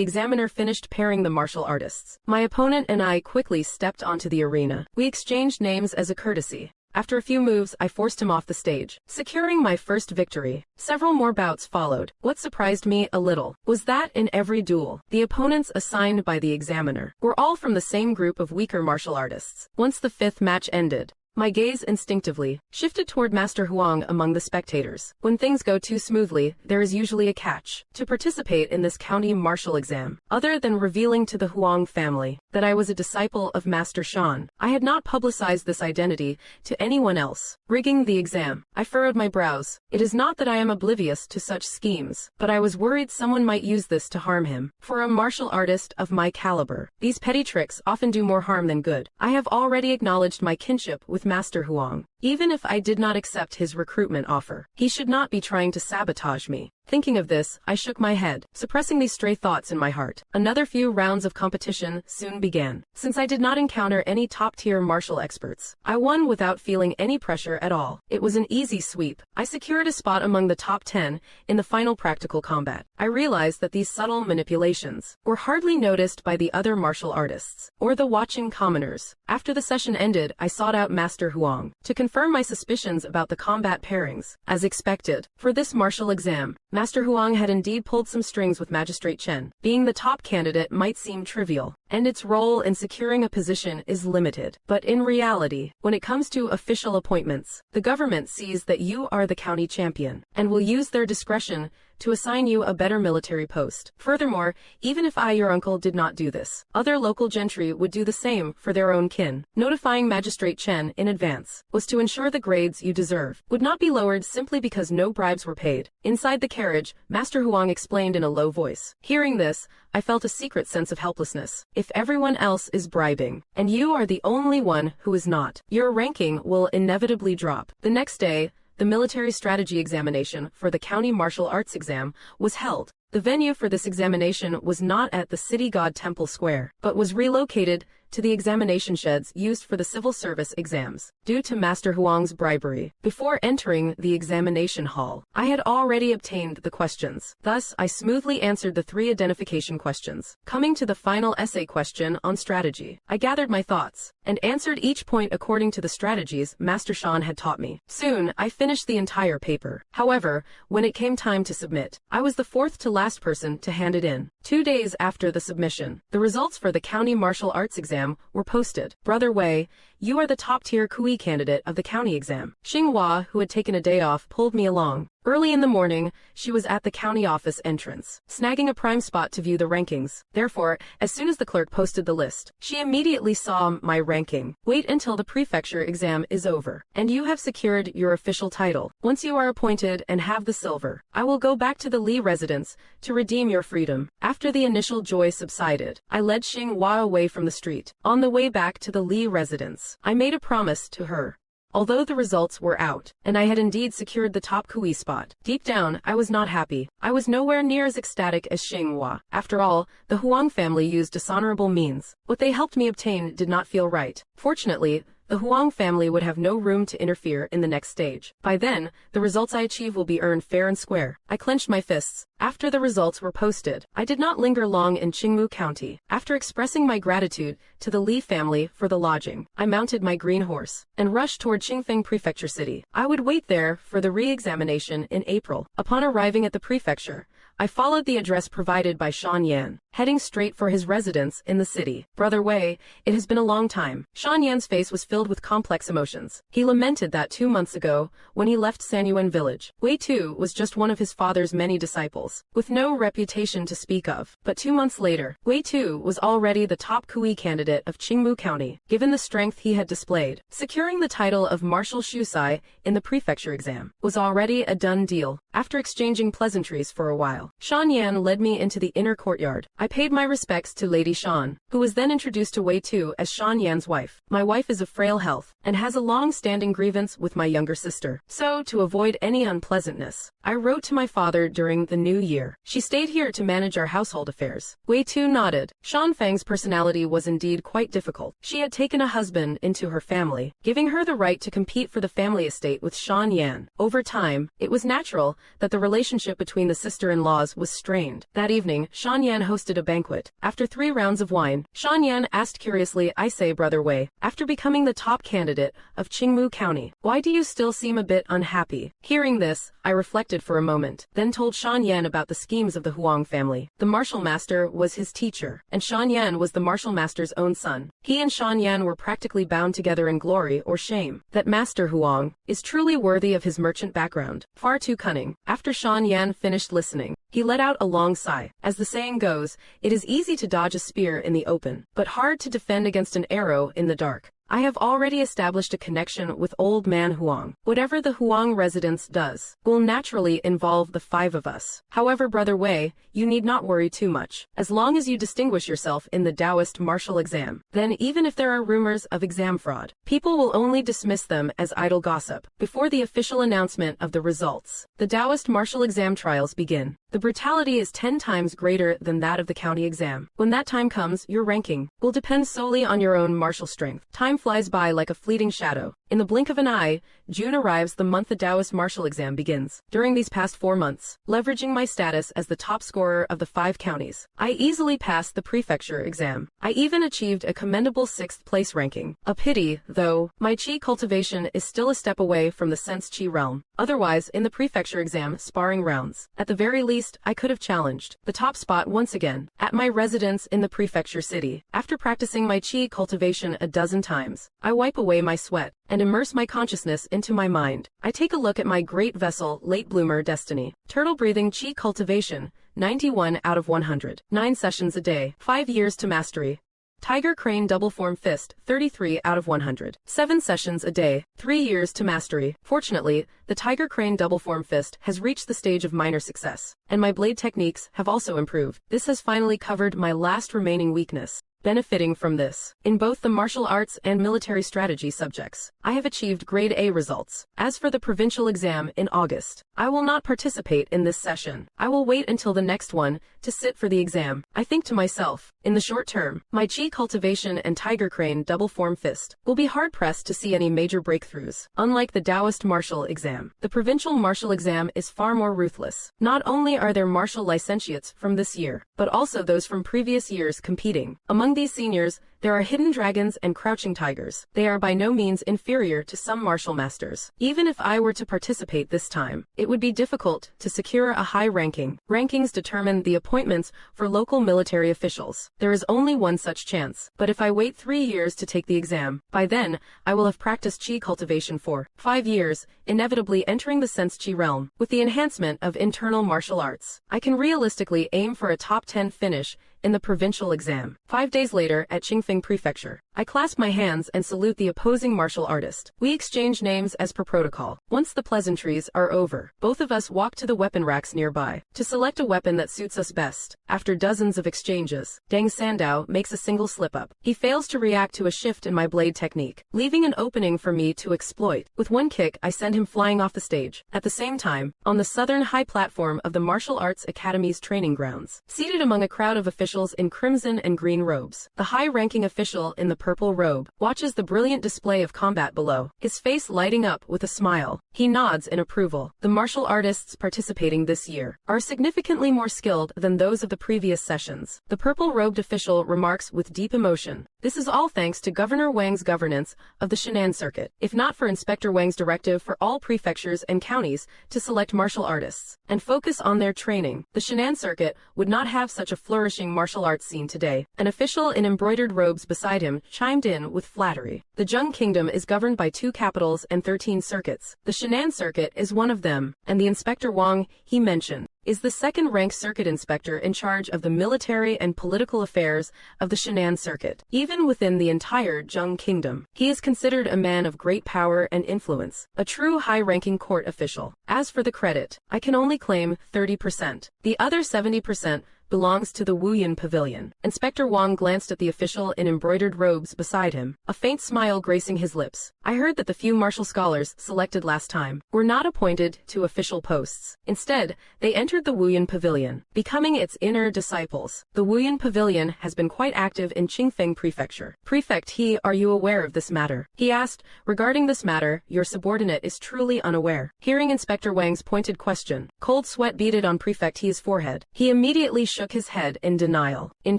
examiner finished pairing the martial artists. My opponent and I quickly stepped onto the arena. We exchanged names as a courtesy. After a few moves, I forced him off the stage, securing my first victory. Several more bouts followed. What surprised me a little was that in every duel, the opponents assigned by the examiner were all from the same group of weaker martial artists. Once the 5th match ended, my gaze instinctively shifted toward Master Huang among the spectators. When things go too smoothly, there is usually a catch. To participate in this county martial exam, other than revealing to the Huang family that I was a disciple of Master Shan, I had not publicized this identity to anyone else. Rigging the exam, I furrowed my brows. It is not that I am oblivious to such schemes, but I was worried someone might use this to harm him. For a martial artist of my caliber, these petty tricks often do more harm than good. I have already acknowledged my kinship with Master Huang. Even if I did not accept his recruitment offer, he should not be trying to sabotage me. Thinking of this, I shook my head, suppressing these stray thoughts in my heart. Another few rounds of competition soon began. Since I did not encounter any top-tier martial experts, I won without feeling any pressure at all. It was an easy sweep. I secured a spot among the top 10 in the final practical combat. I realized that these subtle manipulations were hardly noticed by the other martial artists or the watching commoners. After the session ended, I sought out Master Huang to confirm my suspicions about the combat pairings. As expected, for this martial exam, Master Huang had indeed pulled some strings with Magistrate Chen. Being the top candidate might seem trivial, and its role in securing a position is limited. But in reality, when it comes to official appointments, the government sees that you are the county champion and will use their discretion to assign you a better military post. Furthermore, even if I, your uncle, did not do this, other local gentry would do the same for their own kin. Notifying Magistrate Chen in advance was to ensure the grades you deserve would not be lowered simply because no bribes were paid. Inside the carriage, Master Huang explained in a low voice. Hearing this, I felt a secret sense of helplessness. If everyone else is bribing, and you are the only one who is not, your ranking will inevitably drop. The next day, the military strategy examination for the county martial arts exam was held. The venue for this examination was not at the City God Temple Square, but was relocated to the examination sheds used for the civil service exams. Due to Master Huang's bribery, before entering the examination hall, I had already obtained the questions. Thus, I smoothly answered the 3 identification questions. Coming to the final essay question on strategy, I gathered my thoughts and answered each point according to the strategies Master Shan had taught me. Soon, I finished the entire paper. However, when it came time to submit, I was the 4th to last person to hand it in. 2 days after the submission, the results for the county martial arts exam were posted. Brother Wei, you are the top-tier Kui candidate of the county exam. Xinghua, who had taken a day off, pulled me along. Early in the morning, she was at the county office entrance, snagging a prime spot to view the rankings. Therefore, as soon as the clerk posted the list, she immediately saw my ranking. Wait until the prefecture exam is over, and you have secured your official title. Once you are appointed and have the silver, I will go back to the Li residence to redeem your freedom. After the initial joy subsided, I led Xinghua away from the street. On the way back to the Li residence, I made a promise to her. Although the results were out, and I had indeed secured the top Kui spot, deep down, I was not happy. I was nowhere near as ecstatic as Xinghua. After all, the Huang family used dishonorable means. What they helped me obtain did not feel right. Fortunately, the Huang family would have no room to interfere in the next stage. By then, the results I achieve will be earned fair and square. I clenched my fists. After the results were posted, I did not linger long in Qingmu County. After expressing my gratitude to the Li family for the lodging, I mounted my green horse and rushed toward Qingfeng Prefecture City. I would wait there for the re-examination in April. Upon arriving at the prefecture, I followed the address provided by Shan Yan, heading straight for his residence in the city. Brother Wei, it has been a long time. Shan Yan's face was filled with complex emotions. He lamented that 2 months ago, when he left Sanyuan village, Wei too was just one of his father's many disciples, with no reputation to speak of. But 2 months later, Wei too was already the top Kui candidate of Qingmu County, given the strength he had displayed. Securing the title of Marshal Shusai in the prefecture exam was already a done deal. After exchanging pleasantries for a while, Shan Yan led me into the inner courtyard. I paid my respects to Lady Shan, who was then introduced to Wei Tu as Shan Yan's wife. My wife is of frail health and has a long-standing grievance with my younger sister. So, to avoid any unpleasantness, I wrote to my father during the new year. She stayed here to manage our household affairs. Wei Tu nodded. Shan Feng's personality was indeed quite difficult. She had taken a husband into her family, giving her the right to compete for the family estate with Shan Yan. Over time, it was natural that the relationship between the sister-in-laws was strained. That evening, Shan Yan hosted a banquet. After 3 rounds of wine, Shan Yan asked curiously, I say, Brother Wei, after becoming the top candidate of Qingmu County, why do you still seem a bit unhappy? Hearing this, I reflected for a moment, then told Shan Yan about the schemes of the Huang family. The martial master was his teacher, and Shan Yan was the martial master's own son. He and Shan Yan were practically bound together in glory or shame. That Master Huang is truly worthy of his merchant background, far too cunning. After Shan Yan finished listening, he let out a long sigh. As the saying goes, it is easy to dodge a spear in the open, but hard to defend against an arrow in the dark. I have already established a connection with old man Huang. Whatever the Huang residence does will naturally involve the five of us. However, Brother Wei, you need not worry too much. As long as you distinguish yourself in the Taoist martial exam, then even if there are rumors of exam fraud, people will only dismiss them as idle gossip. Before the official announcement of the results, the Taoist martial exam trials begin. The brutality is 10 times greater than that of the county exam. When that time comes, your ranking will depend solely on your own martial strength. Time flies by like a fleeting shadow. In the blink of an eye, June arrives the month the Taoist martial exam begins. During these past 4 months, leveraging my status as the top scorer of the 5 counties, I easily passed the prefecture exam. I even achieved a commendable 6th place ranking. A pity, though, my chi cultivation is still a step away from the sense chi realm. Otherwise, in the prefecture exam sparring rounds, at the very least, I could have challenged the top spot once again. At my residence in the prefecture city, after practicing my chi cultivation a dozen times, I wipe away my sweat and immerse my consciousness into my mind. I take a look at my great vessel, late bloomer destiny. Turtle breathing chi cultivation, 91 out of 100. 9 sessions a day, 5 years to mastery. Tiger crane double form fist, 33 out of 100. 7 sessions a day, 3 years to mastery. Fortunately, the tiger crane double form fist has reached the stage of minor success, and my blade techniques have also improved. This has finally covered my last remaining weakness. Benefiting from this, in both the martial arts and military strategy subjects, I have achieved grade A results. As for the provincial exam in August, I will not participate in this session. I will wait until the next one to sit for the exam. I think to myself, in the short term, my chi cultivation and tiger crane double form fist will be hard-pressed to see any major breakthroughs. Unlike the Taoist martial exam, the provincial martial exam is far more ruthless. Not only are there martial licentiates from this year, but also those from previous years competing. Among these seniors, there are hidden dragons and crouching tigers. They are by no means inferior to some martial masters. Even if I were to participate this time, it would be difficult to secure a high ranking. Rankings determine the appointments for local military officials. There is only one such chance, but if I wait 3 years to take the exam, by then, I will have practiced chi cultivation for 5 years, inevitably entering the sense chi realm. With the enhancement of internal martial arts, I can realistically aim for a top 10 finish in the provincial exam. 5 days later at Qingfeng Prefecture, I clasp my hands and salute the opposing martial artist. We exchange names as per protocol. Once the pleasantries are over, both of us walk to the weapon racks nearby to select a weapon that suits us best. After dozens of exchanges, Deng Sandow makes a single slip-up. He fails to react to a shift in my blade technique, leaving an opening for me to exploit. With one kick, I send him flying off the stage. At the same time, on the southern high platform of the Martial Arts Academy's training grounds, seated among a crowd of officials in crimson and green robes, the high-ranking official in the purple robe watches the brilliant display of combat below, his face lighting up with a smile. He nods in approval. The martial artists participating this year are significantly more skilled than those of the previous sessions. The purple-robed official remarks with deep emotion, "This is all thanks to Governor Wang's governance of the Shannan Circuit. If not for Inspector Wang's directive for all prefectures and counties to select martial artists and focus on their training, the Shannan Circuit would not have such a flourishing martial arts scene today." An official in embroidered robes beside him chimed in with flattery. The Zheng Kingdom is governed by 2 capitals and 13 circuits. The Shannan Circuit is one of them, and the Inspector Wang he mentioned is the second-ranked circuit inspector in charge of the military and political affairs of the Shannan Circuit. Even within the entire Zheng Kingdom, he is considered a man of great power and influence, a true high-ranking court official. As for the credit, I can only claim 30%. The other 70% belongs to the Wuyan Pavilion. Inspector Wang glanced at the official in embroidered robes beside him, a faint smile gracing his lips. I heard that the few martial scholars selected last time were not appointed to official posts. Instead, they entered the Wuyan Pavilion, becoming its inner disciples. The Wuyan Pavilion has been quite active in Qingfeng Prefecture. Prefect He, are you aware of this matter? He asked. Regarding this matter, your subordinate is truly unaware. Hearing Inspector Wang's pointed question, cold sweat beaded on Prefect He's forehead. He immediately shook his head in denial. In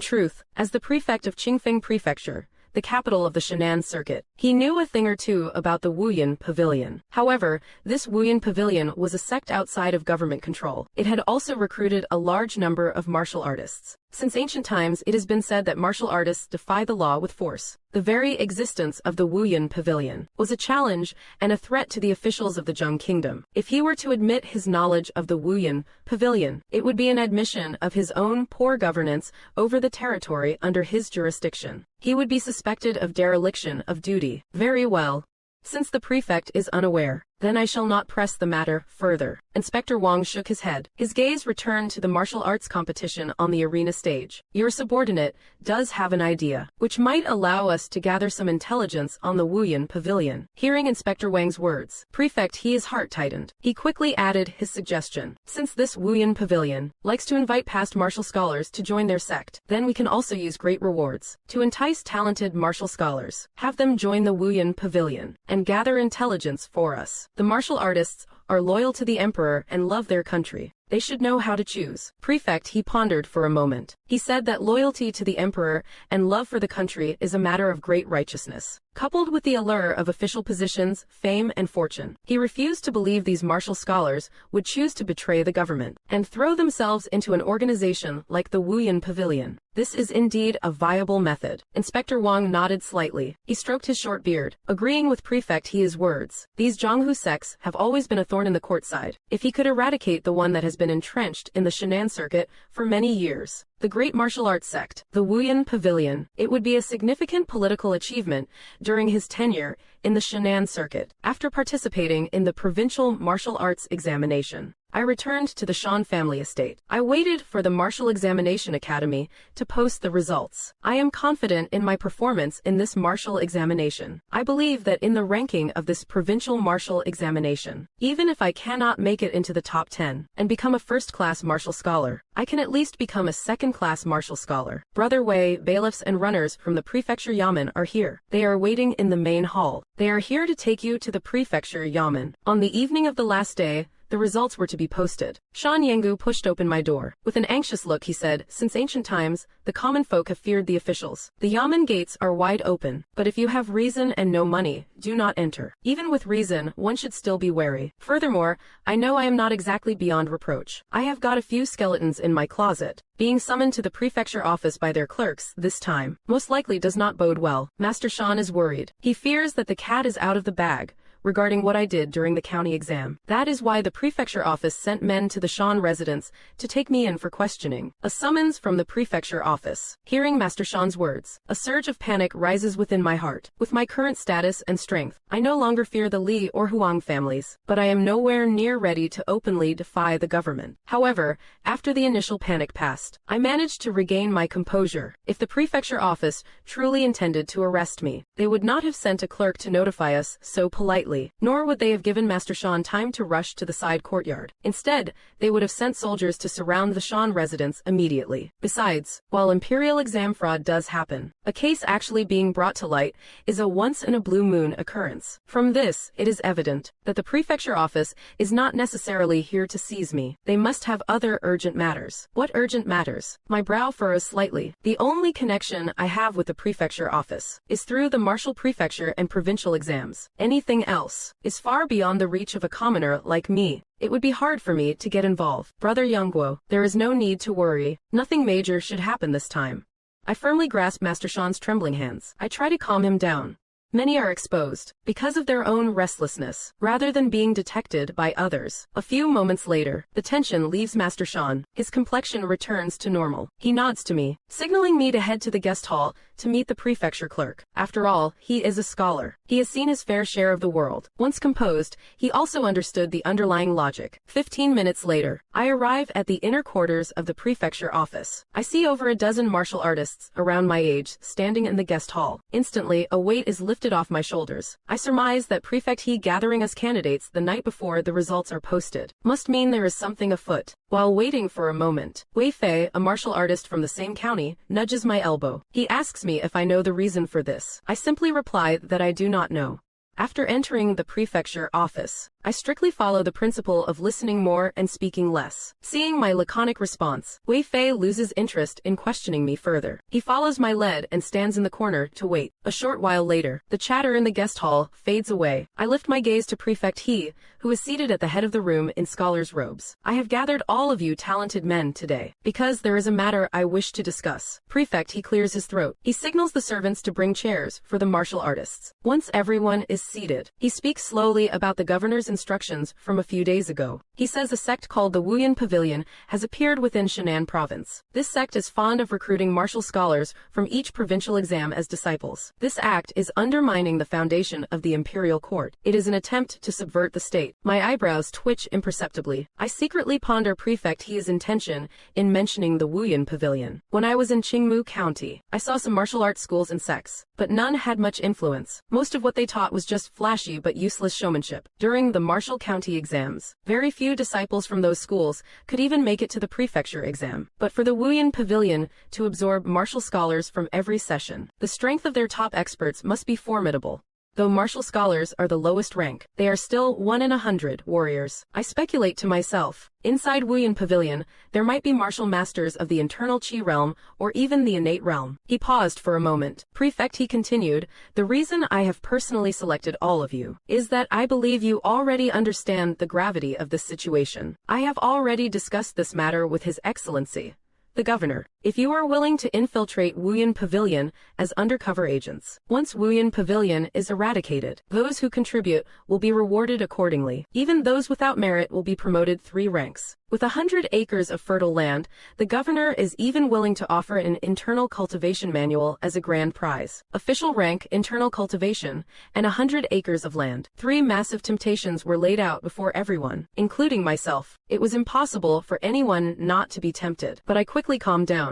truth, as the prefect of Qingfeng Prefecture, the capital of the Shannan Circuit, he knew a thing or two about the Wuyan Pavilion. However, this Wuyan Pavilion was a sect outside of government control. It had also recruited a large number of martial artists. Since ancient times, it has been said that martial artists defy the law with force. The very existence of the Wuyan Pavilion was a challenge and a threat to the officials of the Zheng Kingdom. If he were to admit his knowledge of the Wuyan Pavilion, it would be an admission of his own poor governance over the territory under his jurisdiction. He would be suspected of dereliction of duty. Very well. Since the prefect is unaware, then I shall not press the matter further. Inspector Wang shook his head. His gaze returned to the martial arts competition on the arena stage. Your subordinate does have an idea, which might allow us to gather some intelligence on the Wuyan Pavilion. Hearing Inspector Wang's words, Prefect, his heart tightened. He quickly added his suggestion. Since this Wuyan Pavilion likes to invite past martial scholars to join their sect, then we can also use great rewards to entice talented martial scholars. Have them join the Wuyan Pavilion and gather intelligence for us. The martial artists are loyal to the emperor and love their country. They should know how to choose. Prefect, he pondered for a moment. He said that loyalty to the emperor and love for the country is a matter of great righteousness, coupled with the allure of official positions, fame, and fortune. He refused to believe these martial scholars would choose to betray the government and throw themselves into an organization like the Wuyan Pavilion. This is indeed a viable method. Inspector Wang nodded slightly. He stroked his short beard, agreeing with Prefect He's words. These Zhonghu sects have always been a thorn in the courtside. If he could eradicate the one that has been entrenched in the Shan'an circuit for many years, the great martial arts sect, the Wuyan Pavilion, it would be a significant political achievement during his tenure in the Shan'an circuit. After participating in the provincial martial arts examination, I returned to the Shan family estate. I waited for the Martial Examination Academy to post the results. I am confident in my performance in this martial examination. I believe that in the ranking of this provincial martial examination, even if I cannot make it into the top 10 and become a first-class martial scholar, I can at least become a second-class martial scholar. Brother Wei, bailiffs and runners from the prefecture yamen are here. They are waiting in the main hall. They are here to take you to the prefecture yamen. On the evening of the last day, the results were to be posted. Shan Yengu pushed open my door. With an anxious look, he said, since ancient times, the common folk have feared the officials. The yamen gates are wide open, but if you have reason and no money, do not enter. Even with reason, one should still be wary. Furthermore, I know I am not exactly beyond reproach. I have got a few skeletons in my closet. Being summoned to the prefecture office by their clerks this time most likely does not bode well. Master Shan is worried. He fears that the cat is out of the bag regarding what I did during the county exam. That is why the prefecture office sent men to the Shan residence to take me in for questioning. A summons from the prefecture office. Hearing Master Shan's words, a surge of panic rises within my heart. With my current status and strength, I no longer fear the Li or Huang families, but I am nowhere near ready to openly defy the government. However, after the initial panic passed, I managed to regain my composure. If the prefecture office truly intended to arrest me, they would not have sent a clerk to notify us so politely. Nor would they have given Master Shan time to rush to the side courtyard. Instead, they would have sent soldiers to surround the Shan residence immediately. Besides, while imperial exam fraud does happen, a case actually being brought to light is a once-in-a-blue-moon occurrence. From this, it is evident that the prefecture office is not necessarily here to seize me. They must have other urgent matters. What urgent matters? My brow furrows slightly. The only connection I have with the prefecture office is through the martial prefecture and provincial exams. Anything else is far beyond the reach of a commoner like me. It would be hard for me to get involved. Brother Yongguo, there is no need to worry. Nothing major should happen this time. I firmly grasp Master Shan's trembling hands. I try to calm him down. Many are exposed because of their own restlessness, rather than being detected by others. A few moments later, the tension leaves Master Shan. His complexion returns to normal. He nods to me, signaling me to head to the guest hall to meet the prefecture clerk. After all, he is a scholar. He has seen his fair share of the world. Once composed, he also understood the underlying logic. 15 minutes later, I arrive at the inner quarters of the prefecture office. I see over a dozen martial artists around my age standing in the guest hall. Instantly, a weight is lifted off my shoulders. I surmise that Prefect He gathering us candidates the night before the results are posted must mean there is something afoot. While waiting for a moment, Wei Fei, a martial artist from the same county, nudges my elbow. He asks me if I know the reason for this. I simply reply that I do not know. After entering the prefecture office, I strictly follow the principle of listening more and speaking less. Seeing my laconic response, Wei Fei loses interest in questioning me further. He follows my lead and stands in the corner to wait. A short while later, the chatter in the guest hall fades away. I lift my gaze to Prefect He, who is seated at the head of the room in scholar's robes. I have gathered all of you talented men today, because there is a matter I wish to discuss. Prefect He clears his throat. He signals the servants to bring chairs for the martial artists. Once everyone is seated, he speaks slowly about the governor's instructions from a few days ago. He says a sect called the Wuyan Pavilion has appeared within Shannan province. This sect is fond of recruiting martial scholars from each provincial exam as disciples. This act is undermining the foundation of the imperial court. It is an attempt to subvert the state. My eyebrows twitch imperceptibly. I secretly ponder Prefect He's intention in mentioning the Wuyan Pavilion. When I was in Qingmu County, I saw some martial arts schools and sects, but none had much influence. Most of what they taught was just flashy but useless showmanship. During the Marshall County exams, very few disciples from those schools could even make it to the prefecture exam. But for the Wuyan Pavilion to absorb martial scholars from every session, the strength of their top experts must be formidable. Though martial scholars are the lowest rank, they are still 1 in 100 warriors. I speculate to myself, inside Wuyan Pavilion, there might be martial masters of the internal Qi realm or even the innate realm. He paused for a moment. Prefect He continued, the reason I have personally selected all of you is that I believe you already understand the gravity of this situation. I have already discussed this matter with His Excellency, the governor. If you are willing to infiltrate Wuyan Pavilion as undercover agents, once Wuyan Pavilion is eradicated, those who contribute will be rewarded accordingly. Even those without merit will be promoted 3 ranks. With 100 acres of fertile land, the governor is even willing to offer an internal cultivation manual as a grand prize. Official rank, internal cultivation, and 100 acres of land. 3 massive temptations were laid out before everyone, including myself. It was impossible for anyone not to be tempted, but I quickly calmed down.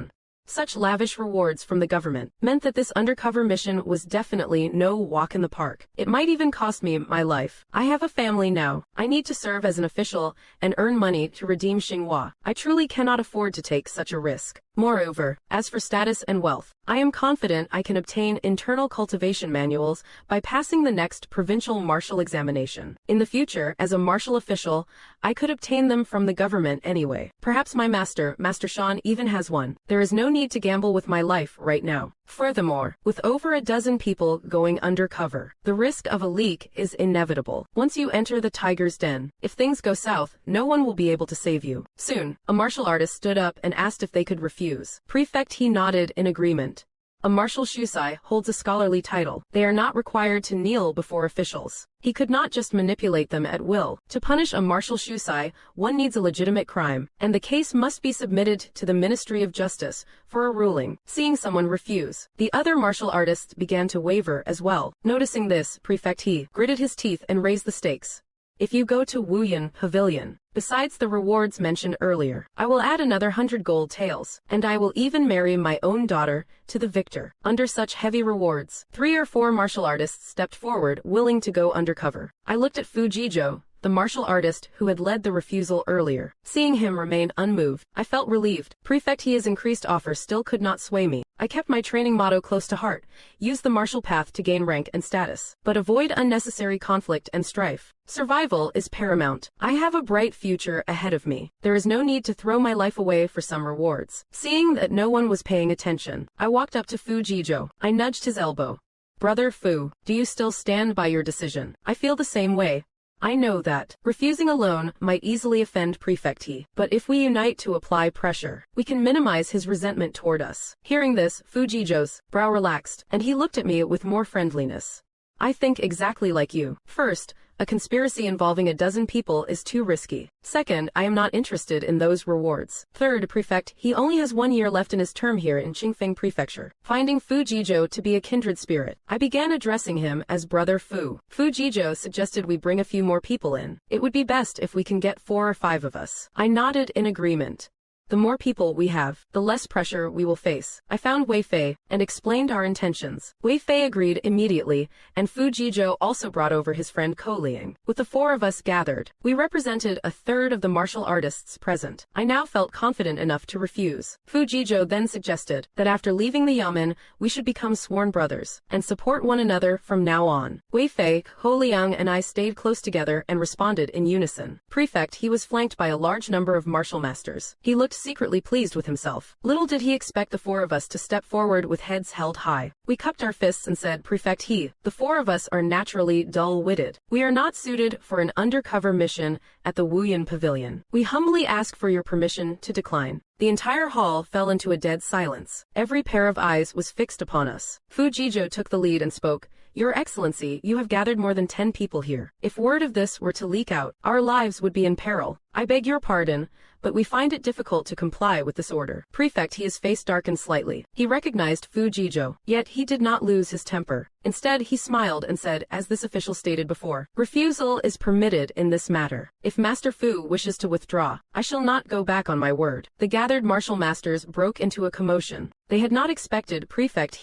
Such lavish rewards from the government meant that this undercover mission was definitely no walk in the park. It might even cost me my life. I have a family now. I need to serve as an official and earn money to redeem Xinhua. I truly cannot afford to take such a risk. Moreover, as for status and wealth, I am confident I can obtain internal cultivation manuals by passing the next provincial martial examination. In the future, as a martial official, I could obtain them from the government anyway. Perhaps my master, Master Shan, even has one. There is no need to gamble with my life right now. Furthermore, with over a dozen people going undercover, the risk of a leak is inevitable. Once you enter the tiger's den, if things go south, no one will be able to save you. Soon, a martial artist stood up and asked if they could refuse. Prefect He nodded in agreement. A martial shusai holds a scholarly title. They are not required to kneel before officials. He could not just manipulate them at will. To punish a martial shusai, one needs a legitimate crime, and the case must be submitted to the Ministry of Justice for a ruling. Seeing someone refuse, the other martial artists began to waver as well. Noticing this, Prefect He gritted his teeth and raised the stakes. If you go to Wuyan Pavilion, besides the rewards mentioned earlier, I will add another 100 gold taels, and I will even marry my own daughter to the victor. Under such heavy rewards, 3 or 4 martial artists stepped forward, willing to go undercover. I looked at Fu Jijo, the martial artist who had led the refusal earlier. Seeing him remain unmoved, I felt relieved. Prefect He's increased offer still could not sway me. I kept my training motto close to heart: use the martial path to gain rank and status, but avoid unnecessary conflict and strife. Survival is paramount. I have a bright future ahead of me. There is no need to throw my life away for some rewards. Seeing that no one was paying attention, I walked up to Fu Jijo. I nudged his elbow. Brother Fu, do you still stand by your decision? I feel the same way. I know that refusing alone might easily offend Prefect He, but if we unite to apply pressure, we can minimize his resentment toward us. Hearing this, Fu Jijo's brow relaxed, and he looked at me with more friendliness. I think exactly like you. First, a conspiracy involving a dozen people is too risky. Second, I am not interested in those rewards. Third, Prefect He only has 1 year left in his term here in Qingfeng Prefecture. Finding Fu Jijo to be a kindred spirit, I began addressing him as Brother Fu. Fu Jijo suggested we bring a few more people in. It would be best if we can get 4 or 5 of us. I nodded in agreement. The more people we have, the less pressure we will face. I found Wei Fei and explained our intentions. Wei Fei agreed immediately, and Fu Jizhou also brought over his friend Ko Liang. With the four of us gathered, we represented a third of the martial artists present. I now felt confident enough to refuse. Fu Jizhou then suggested that after leaving the yamen, we should become sworn brothers and support one another from now on. Wei Fei, Ko Liang and I stayed close together and responded in unison. Prefect, he was flanked by a large number of martial masters. He looked secretly pleased with himself. Little did he expect the four of us to step forward with heads held high. We cupped our fists and said, Prefect, the four of us are naturally dull-witted. We are not suited for an undercover mission at the Wuyan Pavilion. We humbly ask for your permission to decline. The entire hall fell into a dead silence. Every pair of eyes was fixed upon us. Fu Jizhou took the lead and spoke. Your Excellency, you have gathered more than 10 people here. If word of this were to leak out, our lives would be in peril. I beg your pardon, but we find it difficult to comply with this order. Prefect, his face darkened slightly. He recognized Fu Jizhou, yet he did not lose his temper. Instead, he smiled and said, as this official stated before, refusal is permitted in this matter. If Master Fu wishes to withdraw, I shall not go back on my word. The gathered martial masters broke into a commotion. They had not expected Prefect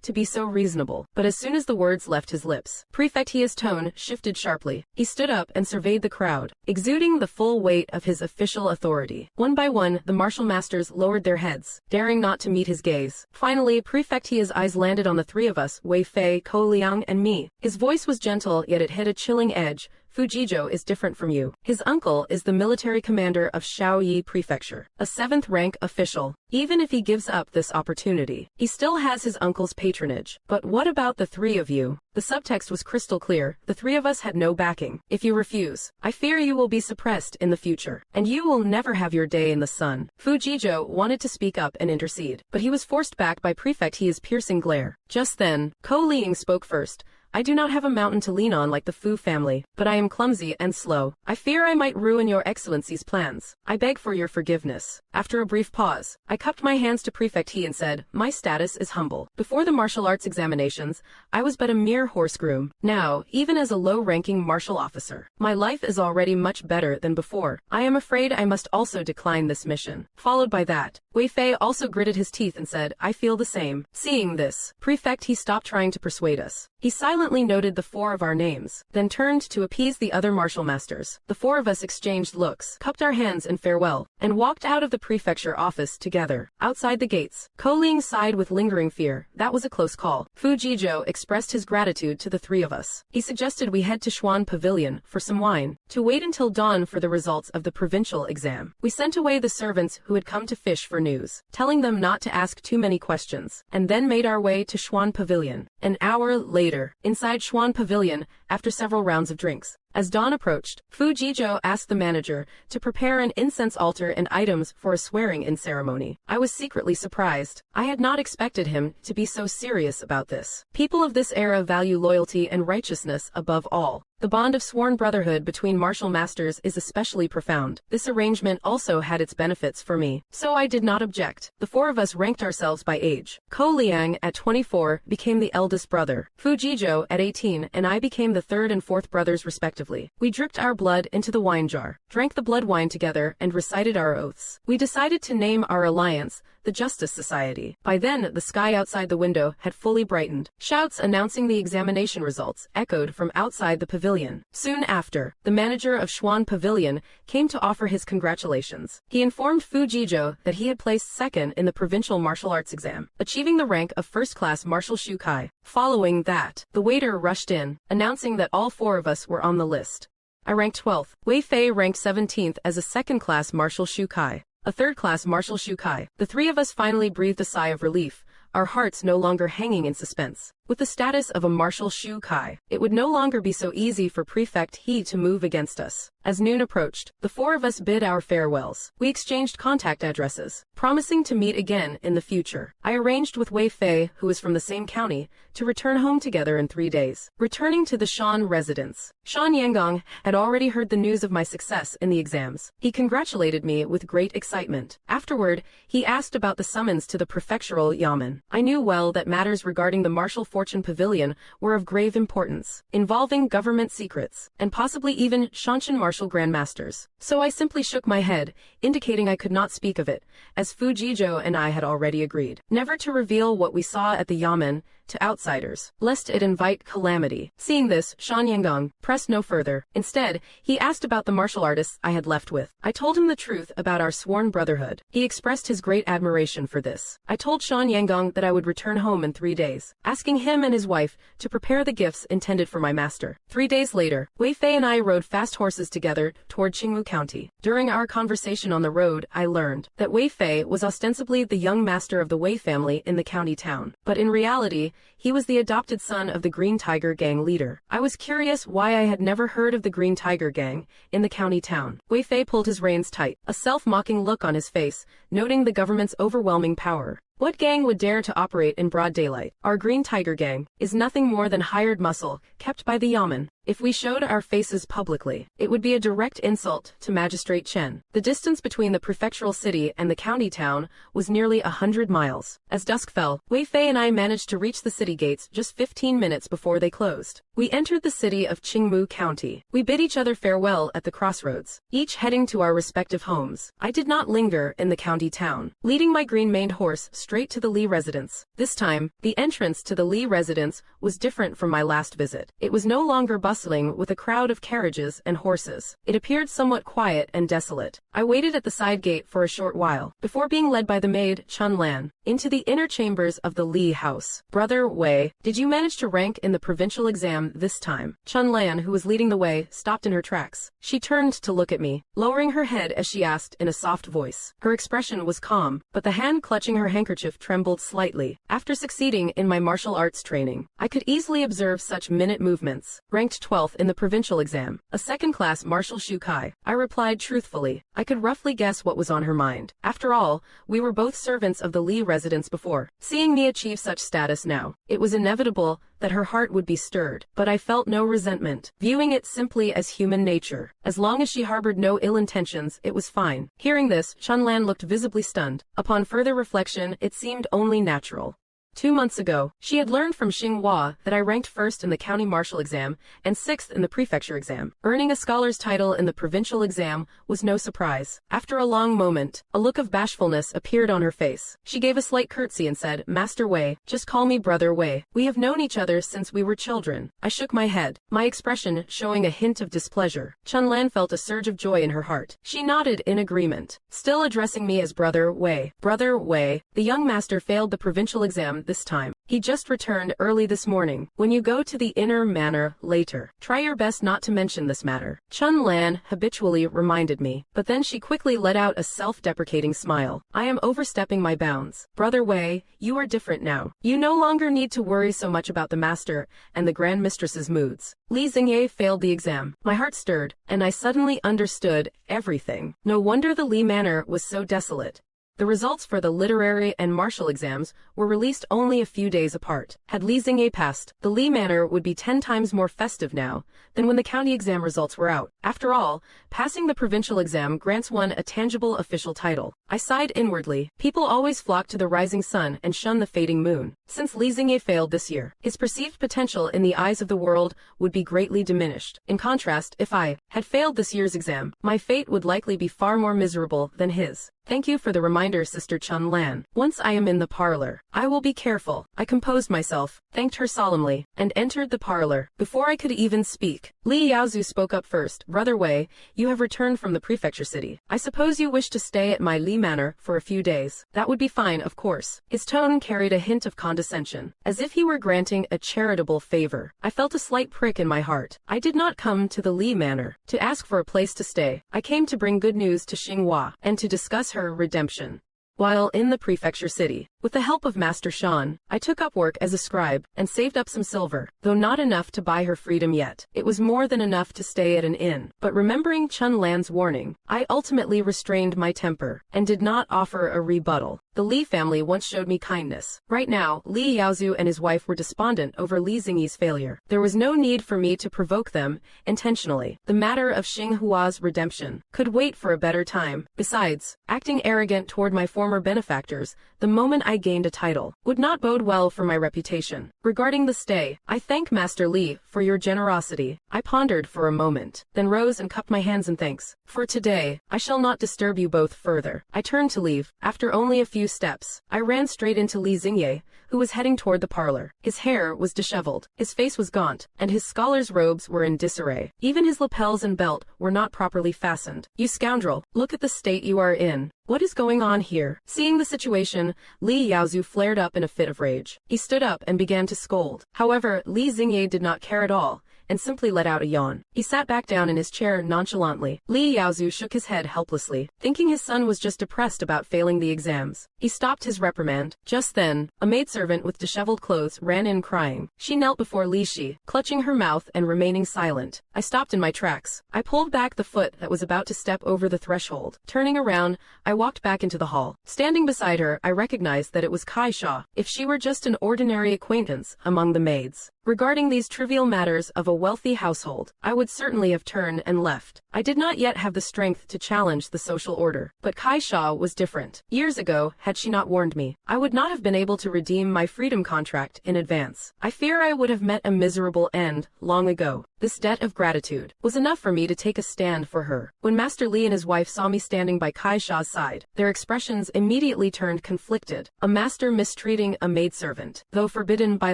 to be so reasonable, but as soon as the words left his lips, Prefect his tone shifted sharply. He stood up and surveyed the crowd, exuding the full weight of his official authority. One by one, the martial masters lowered their heads, daring not to meet his gaze. Finally, Prefect his eyes landed on the three of us, Wei Fei, Ko Liang, and me. His voice was gentle, yet it had a chilling edge. Fu Jizhou is different from you. His uncle is the military commander of Shaoyi Prefecture, a 7th rank official. Even if he gives up this opportunity, he still has his uncle's patronage. But what about the three of you? The subtext was crystal clear. The three of us had no backing. If you refuse, I fear you will be suppressed in the future, and you will never have your day in the sun. Fu Jizhou wanted to speak up and intercede, but he was forced back by Prefect his piercing glare. Just then, Ko Liang spoke first. I do not have a mountain to lean on like the Fu family, but I am clumsy and slow. I fear I might ruin your Excellency's plans. I beg for your forgiveness. After a brief pause, I cupped my hands to Prefect and said, my status is humble. Before the martial arts examinations, I was but a mere horse groom. Now, even as a low-ranking martial officer, my life is already much better than before. I am afraid I must also decline this mission. Followed by that, Wei Fei also gritted his teeth and said, I feel the same. Seeing this, Prefect stopped trying to persuade us. He silently noted the four of our names, then turned to appease the other martial masters. The four of us exchanged looks, cupped our hands in farewell, and walked out of the prefecture office together. Outside the gates, Ko Liang sighed with lingering fear. That was a close call. Fu Jizhou expressed his gratitude to the three of us. He suggested we head to Xuan Pavilion for some wine, to wait until dawn for the results of the provincial exam. We sent away the servants who had come to fish for news, telling them not to ask too many questions, and then made our way to Xuan Pavilion. An hour later, inside Xuan Pavilion, after several rounds of drinks, as dawn approached, Fu Jizhou asked the manager to prepare an incense altar and items for a swearing-in ceremony. I was secretly surprised. I had not expected him to be so serious about this. People of this era value loyalty and righteousness above all. The bond of sworn brotherhood between martial masters is especially profound. This arrangement also had its benefits for me, so I did not object. The four of us ranked ourselves by age. Ko Liang, at 24, became the eldest brother. Fu Jizhou, at 18, and I became the third and fourth brothers respectively. We dripped our blood into the wine jar, drank the blood wine together, and recited our oaths. We decided to name our alliance the Justice Society. By then, the sky outside the window had fully brightened. Shouts announcing the examination results echoed from outside the pavilion. Soon after, the manager of Xuan Pavilion came to offer his congratulations. He informed Fu Jizhou that he had placed second in the provincial martial arts exam, achieving the rank of first-class martial shukai. Following that, the waiter rushed in, announcing that all four of us were on the list. I ranked 12th. Wei Fei ranked 17th as a second-class martial shukai, a third-class martial shukai. The three of us finally breathed a sigh of relief, our hearts no longer hanging in suspense. With the status of a martial shukai, it would no longer be so easy for Prefect to move against us. As noon approached, the four of us bid our farewells. We exchanged contact addresses, promising to meet again in the future. I arranged with Wei Fei, who was from the same county, to return home together in 3 days. Returning to the Shan residence, Shan Yanggong had already heard the news of my success in the exams. He congratulated me with great excitement. Afterward, he asked about the summons to the prefectural yamen. I knew well that matters regarding the Martial Fortune Pavilion were of grave importance, involving government secrets, and possibly even Shanshan martial grandmasters. So I simply shook my head, indicating I could not speak of it, as Fujijo and I had already agreed never to reveal what we saw at the yamen to outsiders, lest it invite calamity. Seeing this, Shan Yanggong pressed no further. Instead, he asked about the martial artists I had left with. I told him the truth about our sworn brotherhood. He expressed his great admiration for this. I told Shan Yanggong that I would return home in 3 days, asking him and his wife to prepare the gifts intended for my master. 3 days later, Wei Fei and I rode fast horses together toward Qingwu County. During our conversation on the road, I learned that Wei Fei was ostensibly the young master of the Wei family in the county town, but in reality, he was the adopted son of the Green Tiger Gang leader. I was curious why I had never heard of the Green Tiger Gang in the county town. Wei Fei pulled his reins tight, a self-mocking look on his face, noting the government's overwhelming power. What gang would dare to operate in broad daylight? Our Green Tiger Gang is nothing more than hired muscle kept by the yamen. If we showed our faces publicly, it would be a direct insult to Magistrate Chen. The distance between the prefectural city and the county town was nearly 100 miles. As dusk fell, Wei Fei and I managed to reach the city gates just 15 minutes before they closed. We entered the city of Qingwu County. We bid each other farewell at the crossroads, each heading to our respective homes. I did not linger in the county town, leading my green-maned horse straight to the Li residence. This time, the entrance to the Li residence was different from my last visit. It was no longer bustling with a crowd of carriages and horses. It appeared somewhat quiet and desolate. I waited at the side gate for a short while, before being led by the maid, Chun Lan, into the inner chambers of the Li house. Brother Wei, did you manage to rank in the provincial exam this time? Chun Lan, who was leading the way, stopped in her tracks. She turned to look at me, lowering her head as she asked in a soft voice. Her expression was calm, but the hand clutching her handkerchief trembled slightly. After succeeding in my martial arts training, I could easily observe such minute movements. Ranked 12th in the provincial exam, a second-class martial shukai. I replied truthfully. I could roughly guess what was on her mind. After all, we were both servants of the Li residence before. Seeing me achieve such status now, it was inevitable that her heart would be stirred, but I felt no resentment, viewing it simply as human nature. As long as she harbored no ill intentions, it was fine. Hearing this, Chun Lan looked visibly stunned. Upon further reflection, it seemed only natural. 2 months ago, she had learned from Xinghua that I ranked first in the county martial exam and 6th in the prefecture exam. Earning a scholar's title in the provincial exam was no surprise. After a long moment, a look of bashfulness appeared on her face. She gave a slight curtsy and said, "Master Wei, just call me Brother Wei. We have known each other since we were children." I shook my head, my expression showing a hint of displeasure. Chun Lan felt a surge of joy in her heart. She nodded in agreement, still addressing me as Brother Wei. Brother Wei, the young master failed the provincial exam this time. He just returned early this morning. When you go to the inner manor later, try your best not to mention this matter. Chun Lan habitually reminded me, but then she quickly let out a self-deprecating smile. I am overstepping my bounds. Brother Wei, you are different now. You no longer need to worry so much about the master and the grand mistress's moods. Li Xingye failed the exam. My heart stirred, and I suddenly understood everything. No wonder the Li manor was so desolate. The results for the literary and martial exams were released only a few days apart. Had Li Xingye passed, the Li manor would be 10 times more festive now than when the county exam results were out. After all, passing the provincial exam grants one a tangible official title. I sighed inwardly. People always flock to the rising sun and shun the fading moon. Since Li Xingye failed this year, his perceived potential in the eyes of the world would be greatly diminished. In contrast, if I had failed this year's exam, my fate would likely be far more miserable than his. Thank you for the reminder, Sister Chun Lan. Once I am in the parlor, I will be careful. I composed myself, thanked her solemnly, and entered the parlor. Before I could even speak, Li Yaozu spoke up first. Brother Wei, you have returned from the prefecture city. I suppose you wish to stay at my Li manor for a few days. That would be fine, of course. His tone carried a hint of condescension, as if he were granting a charitable favor. I felt a slight prick in my heart. I did not come to the Li manor to ask for a place to stay. I came to bring good news to Xinghua and to discuss her redemption. While in the prefecture city, with the help of Master Shan, I took up work as a scribe and saved up some silver, though not enough to buy her freedom yet. It was more than enough to stay at an inn. But remembering Chun Lan's warning, I ultimately restrained my temper and did not offer a rebuttal. The Li family once showed me kindness. Right now, Li Yaozu and his wife were despondent over Li Xingyi's failure. There was no need for me to provoke them intentionally. The matter of Xinghua's redemption could wait for a better time. Besides, acting arrogant toward my former benefactors, the moment I gained a title, would not bode well for my reputation. Regarding the stay, I thank Master Li for your generosity. I pondered for a moment, then rose and cupped my hands in thanks. For today, I shall not disturb you both further. I turned to leave. After only a few steps, I ran straight into Li Xingye, who was heading toward the parlor. His hair was disheveled, his face was gaunt, and his scholar's robes were in disarray. Even his lapels and belt were not properly fastened. You scoundrel, look at the state you are in. What is going on here? Seeing the situation, Li Yaozu flared up in a fit of rage. He stood up and began to scold. However, Li Xingye did not care at all, and simply let out a yawn. He sat back down in his chair nonchalantly. Li Yaozu shook his head helplessly, thinking his son was just depressed about failing the exams. He stopped his reprimand. Just then, a maidservant with disheveled clothes ran in crying. She knelt before Li Shi, clutching her mouth and remaining silent. I stopped in my tracks. I pulled back the foot that was about to step over the threshold. Turning around, I walked back into the hall. Standing beside her, I recognized that it was Kai Sha, if she were just an ordinary acquaintance among the maids. Regarding these trivial matters of a wealthy household, I would certainly have turned and left. I did not yet have the strength to challenge the social order, but Kai Sha was different. Years ago, had she not warned me, I would not have been able to redeem my freedom contract in advance. I fear I would have met a miserable end long ago. This debt of gratitude was enough for me to take a stand for her. When Master Li and his wife saw me standing by Kai Sha's side, their expressions immediately turned conflicted. A master mistreating a maidservant, though forbidden by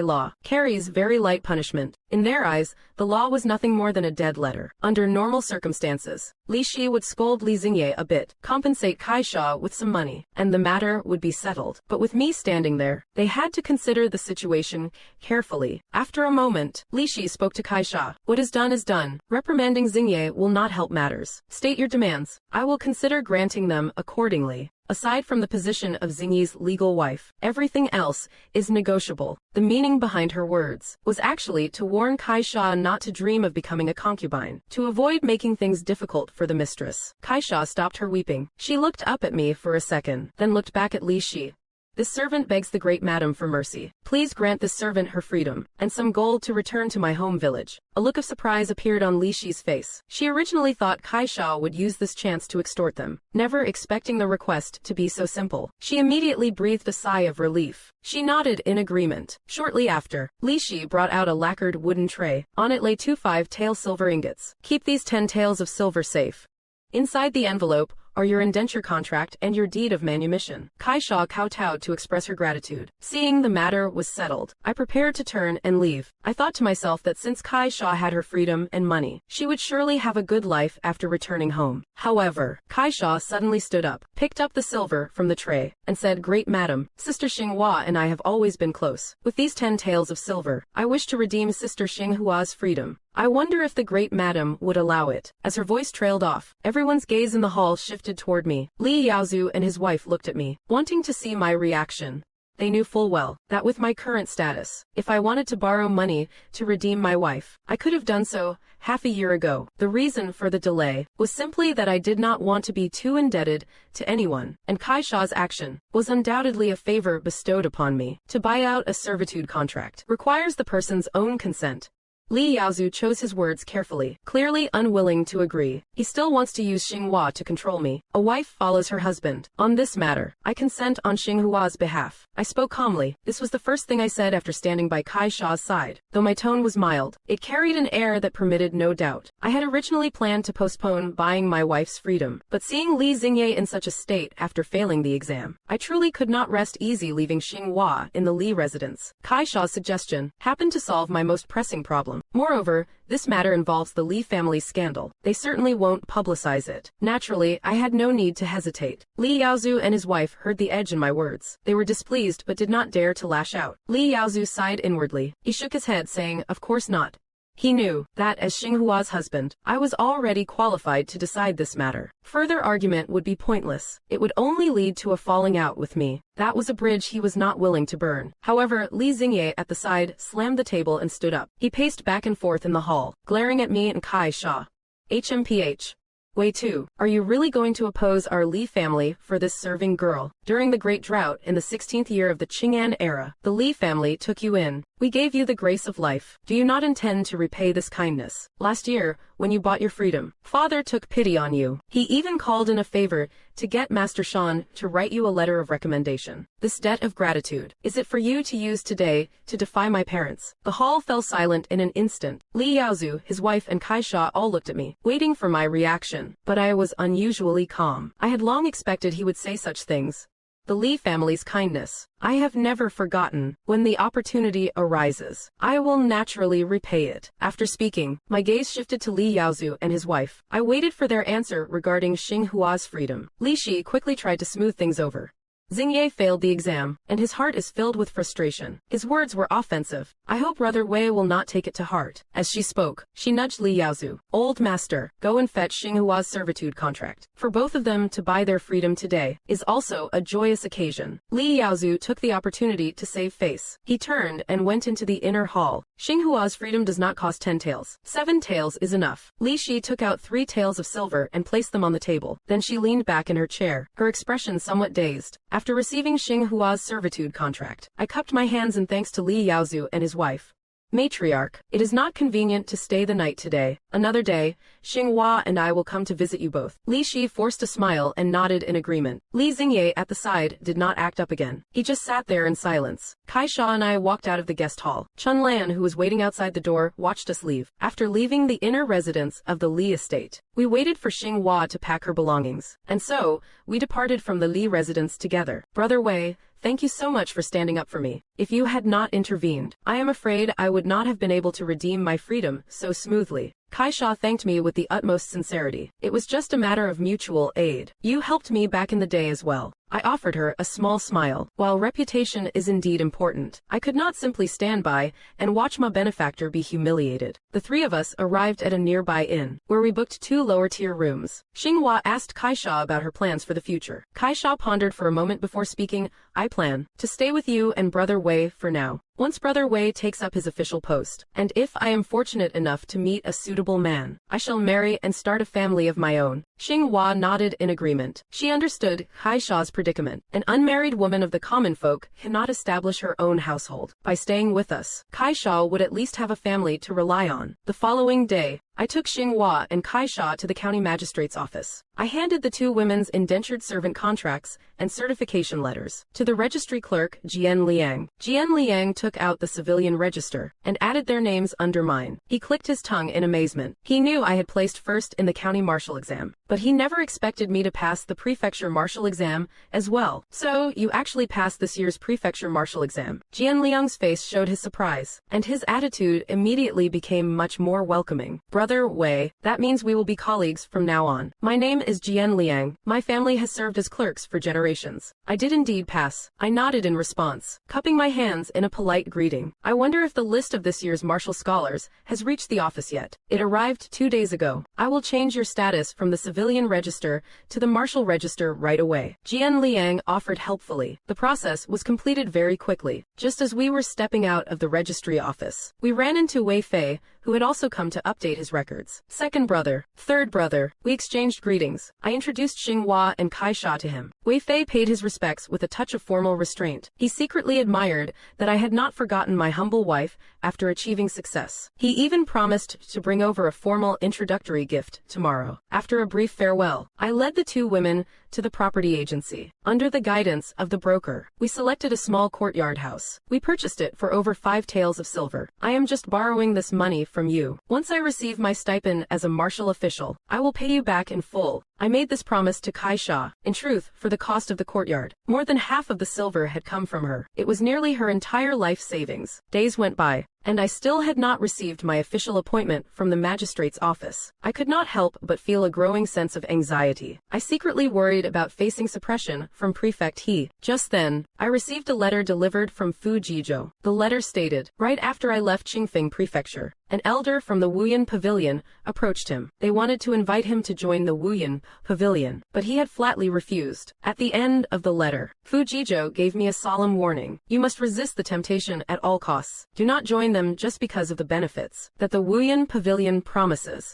law, carries very light punishment. In their eyes, the law was nothing more than a dead letter. Under normal circumstances, Li Shi would scold Li Xingye a bit, compensate Kai Sha with some money, and the matter would be settled. But with me standing there, they had to consider the situation carefully. After a moment, Li Shi spoke to Kai Sha. What is done. Reprimanding Xingye will not help matters. State your demands. I will consider granting them accordingly. Aside from the position of Xingyi's legal wife, everything else is negotiable. The meaning behind her words was actually to warn Kai Sha not to dream of becoming a concubine, to avoid making things difficult for the mistress. Kai Sha stopped her weeping. She looked up at me for a second, then looked back at Li Shi. This servant begs the great madam for mercy. Please grant this servant her freedom, and some gold to return to my home village. A look of surprise appeared on Li Shi's face. She originally thought Kai Sha would use this chance to extort them, never expecting the request to be so simple. She immediately breathed a sigh of relief. She nodded in agreement. Shortly after, Li Shi brought out a lacquered wooden tray. On it lay 2 5-tael silver ingots. Keep these 10 taels of silver safe. Inside the envelope are your indenture contract and your deed of manumission. Kai Sha kowtowed to express her gratitude. Seeing the matter was settled, I prepared to turn and leave. I thought to myself that since Kai Sha had her freedom and money, she would surely have a good life after returning home. However, Kai Sha suddenly stood up, picked up the silver from the tray, and said, "Great madam, Sister Xinghua and I have always been close. With these 10 taels of silver, I wish to redeem Sister Xinghua's freedom. I wonder if the great madam would allow it." As her voice trailed off, everyone's gaze in the hall shifted toward me. Li Yaozu and his wife looked at me, wanting to see my reaction. They knew full well that with my current status, if I wanted to borrow money to redeem my wife, I could have done so half a year ago. The reason for the delay was simply that I did not want to be too indebted to anyone, and Kai Sha's action was undoubtedly a favor bestowed upon me. To buy out a servitude contract requires the person's own consent. Li Yaozu chose his words carefully, clearly unwilling to agree. He still wants to use Xinghua to control me. A wife follows her husband. On this matter, I consent on Xinghua's behalf. I spoke calmly. This was the first thing I said after standing by Kai Sha's side. Though my tone was mild, it carried an air that permitted no doubt. I had originally planned to postpone buying my wife's freedom, but seeing Li Xingye in such a state after failing the exam, I truly could not rest easy leaving Xinghua in the Li residence. Kai Sha's suggestion happened to solve my most pressing problem. Moreover, this matter involves the Li family scandal. They certainly won't publicize it. Naturally, I had no need to hesitate. Li Yaozu and his wife heard the edge in my words. They were displeased but did not dare to lash out. Li Yaozu sighed inwardly. He shook his head, saying, "Of course not." He knew that, as Xinghua's husband, I was already qualified to decide this matter. Further argument would be pointless. It would only lead to a falling out with me. That was a bridge he was not willing to burn. However, Li Xingye at the side slammed the table and stood up. He paced back and forth in the hall, glaring at me and Kai Sha. HMPH. Wei 2, are you really going to oppose our Li family for this serving girl? During the Great Drought in the 16th year of the Qing'an era, the Li family took you in. We gave you the grace of life. Do you not intend to repay this kindness? Last year, when you bought your freedom, Father took pity on you. He even called in a favor to get Master Shan to write you a letter of recommendation. This debt of gratitude, is it for you to use today to defy my parents? The hall fell silent in an instant. Li Yaozu, his wife and Kai Sha all looked at me, waiting for my reaction. But I was unusually calm. I had long expected he would say such things. The Li family's kindness, I have never forgotten. When the opportunity arises, I will naturally repay it. After speaking, my gaze shifted to Li Yaozu and his wife. I waited for their answer regarding Xinghua's freedom. Li Shi quickly tried to smooth things over. Xingye failed the exam, and his heart is filled with frustration. His words were offensive. I hope Brother Wei will not take it to heart. As she spoke, she nudged Li Yaozu. Old master, go and fetch Xinghua's servitude contract. For both of them to buy their freedom today is also a joyous occasion. Li Yaozu took the opportunity to save face. He turned and went into the inner hall. Xinghua's freedom does not cost 10 taels. 7 taels is enough. Li Shi took out 3 taels of silver and placed them on the table. Then she leaned back in her chair, her expression somewhat dazed. After receiving Xinghua's servitude contract, I cupped my hands in thanks to Li Yaozu and his wife. Matriarch, it is not convenient to stay the night today. Another day, Xinghua and I will come to visit you both. Li Shi forced a smile and nodded in agreement. Li Xingye at the side did not act up again. He just sat there in silence. Kai Sha and I walked out of the guest hall. Chun Lan, who was waiting outside the door, watched us leave. After leaving the inner residence of the Li estate, we waited for Xinghua to pack her belongings. And so, we departed from the Li residence together. Brother Wei, thank you so much for standing up for me. If you had not intervened, I am afraid I would not have been able to redeem my freedom so smoothly. Kai Sha thanked me with the utmost sincerity. It was just a matter of mutual aid. You helped me back in the day as well. I offered her a small smile. While reputation is indeed important, I could not simply stand by and watch my benefactor be humiliated. The 3 of us arrived at a nearby inn, where we booked 2 lower-tier rooms. Xinghua asked Kai Sha about her plans for the future. Kai Sha pondered for a moment before speaking. I plan to stay with you and Brother Wei for now. Once Brother Wei takes up his official post, and if I am fortunate enough to meet a suitable man, I shall marry and start a family of my own. Xinghua nodded in agreement. She understood Kai Sha's predicament. An unmarried woman of the common folk cannot establish her own household. By staying with us, Kai Sha would at least have a family to rely on. The following day, I took Xinghua and Kai Sha to the county magistrate's office. I handed the 2 women's indentured servant contracts and certification letters to the registry clerk, Jian Liang. Jian Liang took out the civilian register and added their names under mine. He clicked his tongue in amazement. He knew I had placed first in the county marshal exam, but he never expected me to pass the prefecture marshal exam as well. So, you actually passed this year's prefecture marshal exam. Jian Liang's face showed his surprise, and his attitude immediately became much more welcoming. Brother Wei, that means we will be colleagues from now on. My name is Jian Liang. My family has served as clerks for generations. I did indeed pass. I nodded in response, cupping my hands in a polite greeting. I wonder if the list of this year's martial scholars has reached the office yet. It arrived 2 days ago. I will change your status from the civilian register to the martial register right away. Jian Liang offered helpfully. The process was completed very quickly. Just as we were stepping out of the registry office, we ran into Wei Fei, who had also come to update his records. Second brother, third brother, we exchanged greetings. I introduced Xinghua and Kai Sha to him. Wei Fei paid his respects with a touch of formal restraint. He secretly admired that I had not forgotten my humble wife after achieving success. He even promised to bring over a formal introductory gift tomorrow. After a brief farewell, I led the 2 women to the property agency. Under the guidance of the broker, we selected a small courtyard house. We purchased it for over 5 taels of silver. I am just borrowing this money from you. Once I receive my stipend as a martial official, I will pay you back in full. I made this promise to Kai Sha, in truth, for the cost of the courtyard. More than half of the silver had come from her. It was nearly her entire life savings. Days went by, and I still had not received my official appointment from the magistrate's office. I could not help but feel a growing sense of anxiety. I secretly worried about facing suppression from Prefect He. Just then, I received a letter delivered from Fu Jizhou. The letter stated, right after I left Qingfeng Prefecture, an elder from the Wuyan Pavilion approached him. They wanted to invite him to join the Wuyan Pavilion, but he had flatly refused. At the end of the letter, Fu Jizhou gave me a solemn warning. You must resist the temptation at all costs. Do not join them just because of the benefits that the Wuyan Pavilion promises.